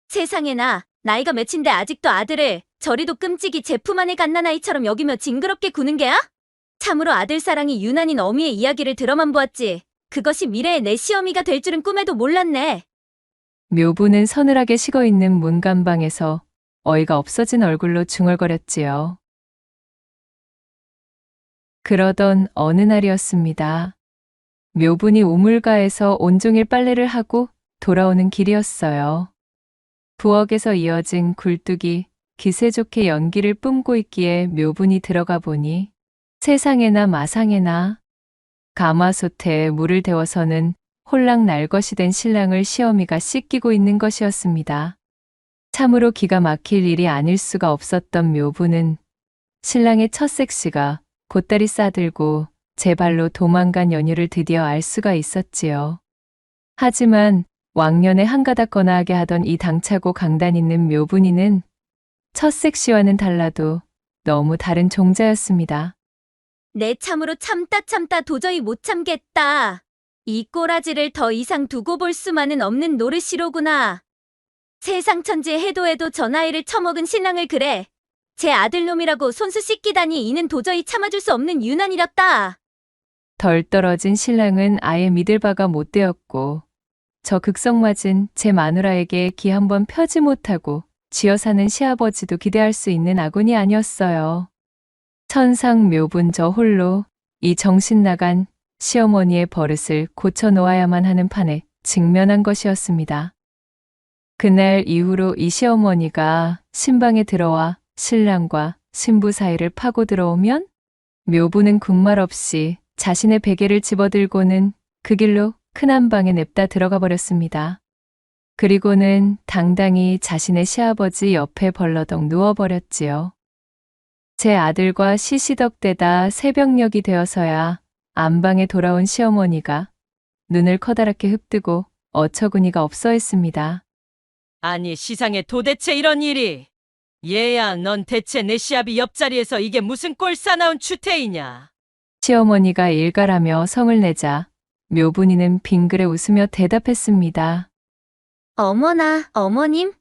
Speaker 8: 세상에나, 나이가 몇인데 아직도 아들을 저리도 끔찍이 제품 안에 갓난아이처럼 여기며 징그럽게 구는 게야? 참으로 아들 사랑이 유난인 어미의 이야기를 들어만 보았지. 그것이 미래의 내 시어미가 될 줄은 꿈에도 몰랐네.
Speaker 1: 묘부는 서늘하게 식어있는 문간방에서 어이가 없어진 얼굴로 중얼거렸지요. 그러던 어느 날이었습니다. 묘분이 우물가에서 온종일 빨래를 하고 돌아오는 길이었어요. 부엌에서 이어진 굴뚝이 기세 좋게 연기를 뿜고 있기에 묘분이 들어가 보니 세상에나 마상에나 가마솥에 물을 데워서는 홀랑 날것이 된 신랑을 시어미가 씻기고 있는 것이었습니다. 참으로 기가 막힐 일이 아닐 수가 없었던 묘부는 신랑의 첫 섹시가 곧다리 싸들고 제 발로 도망간 연유를 드디어 알 수가 있었지요. 하지만 왕년에 한가닥 거나하게 하던 이 당차고 강단 있는 묘분이는 첫 섹시와는 달라도 너무 다른 종자였습니다.
Speaker 8: 내 참으로 참다 도저히 못 참겠다. 이 꼬라지를 더 이상 두고 볼 수만은 없는 노릇이로구나. 세상 천지에 해도 저 나이를 처먹은 신랑을 그래. 제 아들놈이라고 손수 씻기다니 이는 도저히 참아줄 수 없는 유난이렸다.
Speaker 1: 덜 떨어진 신랑은 아예 믿을 바가 못 되었고 저 극성맞은 제 마누라에게 기 한번 펴지 못하고 쥐어 사는 시아버지도 기대할 수 있는 아군이 아니었어요. 천상 묘분 저 홀로 이 정신 나간 시어머니의 버릇을 고쳐 놓아야만 하는 판에 직면한 것이었습니다. 그날 이후로 이 시어머니가 신방에 들어와 신랑과 신부 사이를 파고 들어오면 묘부는 군말 없이 자신의 베개를 집어들고는 그 길로 큰 한방에 냅다 들어가 버렸습니다. 그리고는 당당히 자신의 시아버지 옆에 벌러덩 누워버렸지요. 제 아들과 시시덕대다 새벽녘이 되어서야 안방에 돌아온 시어머니가 눈을 커다랗게 흡뜨고 어처구니가 없어 했습니다.
Speaker 9: 아니 시상에 도대체 이런 일이. 얘야 넌 대체 내 시아비 옆자리에서 이게 무슨 꼴싸나운 추태이냐.
Speaker 1: 시어머니가 일갈하며 성을 내자 묘분이는 빙그레 웃으며 대답했습니다.
Speaker 8: 어머나, 어머님.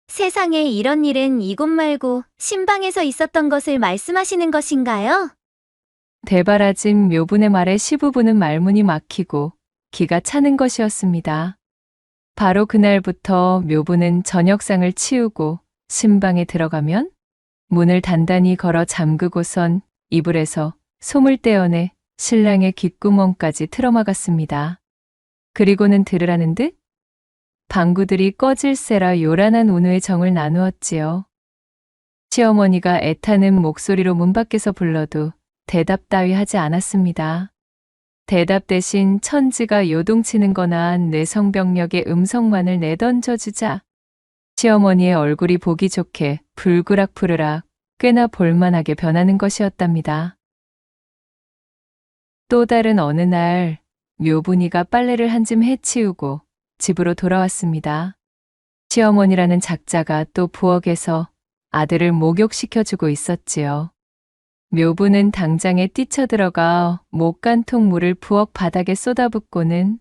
Speaker 8: 세상에 이런 일은 이곳 말고 신방에서 있었던 것을 말씀하시는 것인가요?
Speaker 1: 대바라진 묘분의 말에 시부부는 말문이 막히고 기가 차는 것이었습니다. 바로 그날부터 묘분은 저녁상을 치우고 신방에 들어가면 문을 단단히 걸어 잠그고선 이불에서 솜을 떼어내 신랑의 귓구멍까지 틀어막았습니다. 그리고는 들으라는 듯 방구들이 꺼질세라 요란한 온우의 정을 나누었지요. 시어머니가 애타는 목소리로 문 밖에서 불러도 대답 따위 하지 않았습니다. 대답 대신 천지가 요동치는 거나 뇌성병력의 음성만을 내던져주자 시어머니의 얼굴이 보기 좋게 불그락푸르락 꽤나 볼만하게 변하는 것이었답니다. 또 다른 어느 날 묘분이가 빨래를 한 짐 해치우고 집으로 돌아왔습니다. 시어머니라는 작자가 또 부엌에서 아들을 목욕시켜주고 있었지요. 묘부는 당장에 뛰쳐들어가 목간통 물을 부엌 바닥에 쏟아붓고는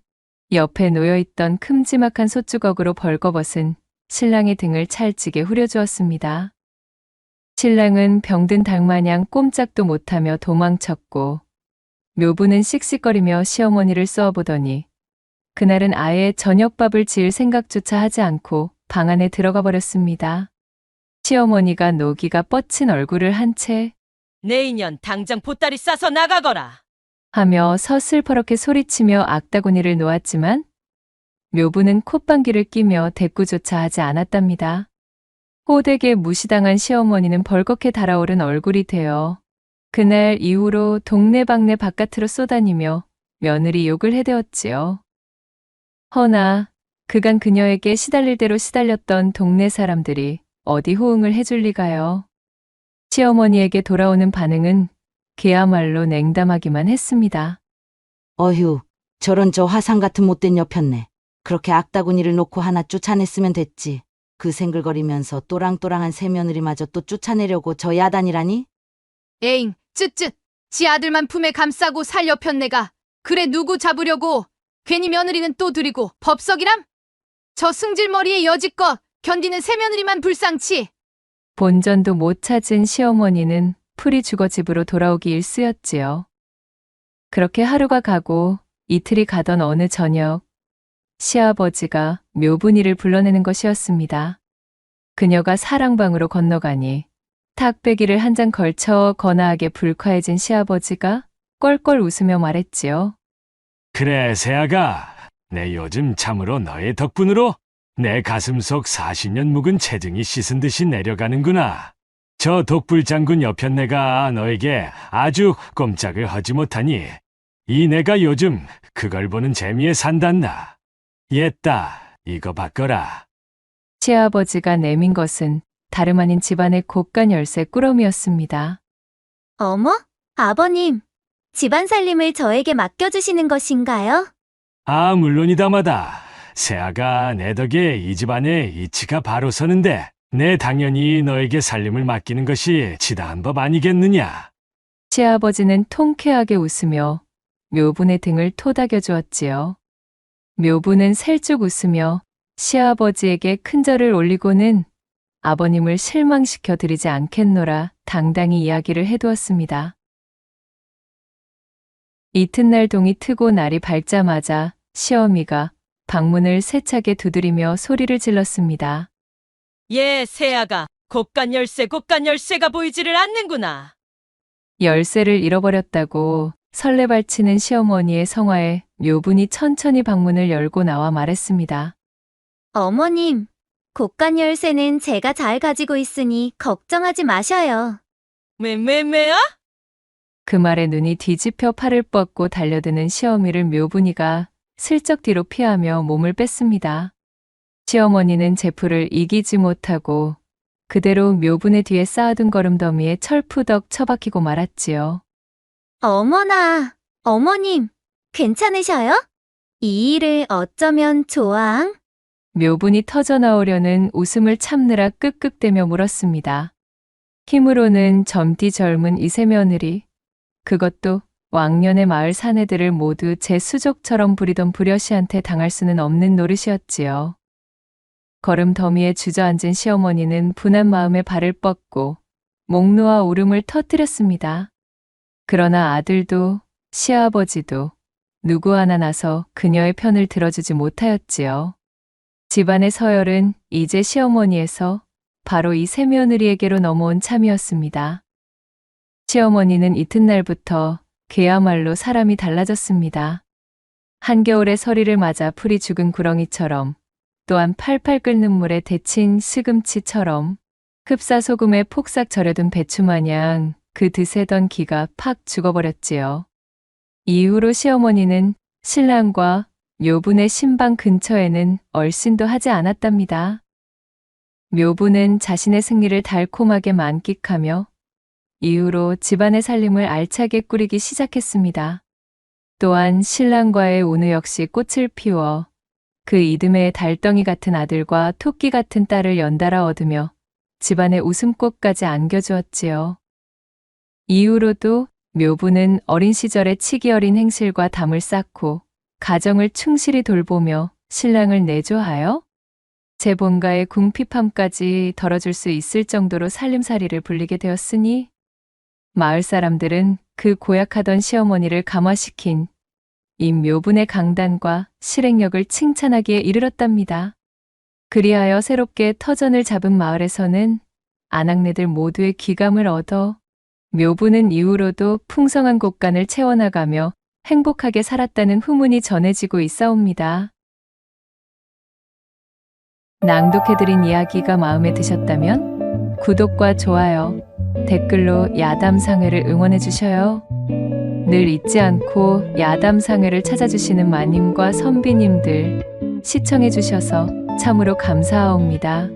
Speaker 1: 옆에 놓여있던 큼지막한 솥주걱으로 벌거벗은 신랑의 등을 찰지게 후려주었습니다. 신랑은 병든 닭마냥 꼼짝도 못하며 도망쳤고 묘부는 씩씩거리며 시어머니를 쏘아보더니 그날은 아예 저녁밥을 지을 생각조차 하지 않고 방 안에 들어가 버렸습니다. 시어머니가 노기가 뻗친 얼굴을 한 채
Speaker 9: 내 인연 당장 보따리 싸서 나가거라.
Speaker 1: 하며 서슬퍼렇게 소리치며 악다구니를 놓았지만 묘부는 콧방귀를 끼며 대꾸조차 하지 않았답니다. 호되게 무시당한 시어머니는 벌겋게 달아오른 얼굴이 되어 그날 이후로 동네방네 바깥으로 쏘다니며 며느리 욕을 해대었지요. 허나 그간 그녀에게 시달릴 대로 시달렸던 동네 사람들이 어디 호응을 해줄 리가요. 시어머니에게 돌아오는 반응은 그야말로 냉담하기만 했습니다.
Speaker 13: 어휴, 저런 저 화상 같은 못된 여편네. 그렇게 악다구니를 놓고 하나 쫓아냈으면 됐지. 그 생글거리면서 또랑또랑한 새며느리마저 또 쫓아내려고 저 야단이라니?
Speaker 18: 에잉, 쯧쯧. 지 아들만 품에 감싸고 살 여편네가 그래 누구 잡으려고 괜히 며느리는 또 들이고 법석이람? 저 승질머리에 여지껏 견디는 새며느리만 불쌍치.
Speaker 1: 본전도 못 찾은 시어머니는 풀이 죽어 집으로 돌아오기 일쑤였지요. 그렇게 하루가 가고 이틀이 가던 어느 저녁 시아버지가 묘분이를 불러내는 것이었습니다. 그녀가 사랑방으로 건너가니 탁배기를 한 장 걸쳐 거나하게 불쾌해진 시아버지가 껄껄 웃으며 말했지요.
Speaker 19: 그래, 새아가. 내 요즘 참으로 너의 덕분으로 내 가슴 속 40년 묵은 체증이 씻은 듯이 내려가는구나. 저 독불장군 여편네가 너에게 아주 꼼짝을 하지 못하니 이 내가 요즘 그걸 보는 재미에 산단다. 옛다, 이거 바꿔라.
Speaker 1: 시아버지가 내민 것은 다름 아닌 집안의 곳간 열쇠 꾸러미였습니다.
Speaker 8: 어머? 아버님, 집안 살림을 저에게 맡겨주시는 것인가요?
Speaker 19: 아, 물론이다마다. 세아가 내 덕에 이 집안의 이치가 바로 서는데 내 당연히 너에게 살림을 맡기는 것이 지당한 법 아니겠느냐.
Speaker 1: 시아버지는 통쾌하게 웃으며 묘분의 등을 토닥여 주었지요. 묘분은 살쭉 웃으며 시아버지에게 큰절을 올리고는 아버님을 실망시켜 드리지 않겠노라 당당히 이야기를 해두었습니다. 이튿날 동이 트고 날이 밝자마자 시어미가 방문을 세차게 두드리며 소리를 질렀습니다.
Speaker 9: 예, 세아가 곳간 열쇠가 보이지를 않는구나.
Speaker 1: 열쇠를 잃어버렸다고 설레발치는 시어머니의 성화에 묘분이 천천히 방문을 열고 나와 말했습니다.
Speaker 8: 어머님, 곳간 열쇠는 제가 잘 가지고 있으니 걱정하지 마셔요.
Speaker 9: 매야?
Speaker 1: 그 말에 눈이 뒤집혀 팔을 뻗고 달려드는 시어미를 묘분이가 슬쩍 뒤로 피하며 몸을 뺐습니다. 시어머니는 제풀을 이기지 못하고 그대로 묘분의 뒤에 쌓아둔 거름더미에 철푸덕 처박히고 말았지요.
Speaker 8: 어머나, 어머님, 괜찮으셔요? 이 일을 어쩌면 좋아앙?
Speaker 1: 묘분이 터져나오려는 웃음을 참느라 끄끄대며 물었습니다. 힘으로는 젊디 젊은 이세 며느리, 그것도 왕년의 마을 사내들을 모두 제 수족처럼 부리던 불여시한테 당할 수는 없는 노릇이었지요. 걸음 더미에 주저앉은 시어머니는 분한 마음에 발을 뻗고 목 놓아 울음을 터뜨렸습니다. 그러나 아들도 시아버지도 누구 하나 나서 그녀의 편을 들어주지 못하였지요. 집안의 서열은 이제 시어머니에서 바로 이 세 며느리에게로 넘어온 참이었습니다. 시어머니는 이튿날부터 그야말로 사람이 달라졌습니다. 한겨울의 서리를 맞아 풀이 죽은 구렁이처럼, 또한 팔팔 끓는 물에 데친 시금치처럼, 흡사소금에 폭삭 절여둔 배추마냥 그 드세던 기가 팍 죽어버렸지요. 이후로 시어머니는 신랑과 묘분의 신방 근처에는 얼씬도 하지 않았답니다. 묘분은 자신의 승리를 달콤하게 만끽하며 이후로 집안의 살림을 알차게 꾸리기 시작했습니다. 또한 신랑과의 운우 역시 꽃을 피워 그 이듬해 달덩이 같은 아들과 토끼 같은 딸을 연달아 얻으며 집안의 웃음꽃까지 안겨주었지요. 이후로도 묘분은 어린 시절의 치기 어린 행실과 담을 쌓고 가정을 충실히 돌보며 신랑을 내조하여 제 본가의 궁핍함까지 덜어줄 수 있을 정도로 살림살이를 불리게 되었으니 마을 사람들은 그 고약하던 시어머니를 감화시킨 이 묘분의 강단과 실행력을 칭찬하기에 이르렀답니다. 그리하여 새롭게 터전을 잡은 마을에서는 아낙네들 모두의 귀감을 얻어 묘분은 이후로도 풍성한 곳간을 채워나가며 행복하게 살았다는 후문이 전해지고 있사옵니다. 낭독해드린 이야기가 마음에 드셨다면 구독과 좋아요, 댓글로 야담상회를 응원해 주셔요. 늘 잊지 않고 야담상회를 찾아주시는 마님과 선비님들 시청해 주셔서 참으로 감사하옵니다.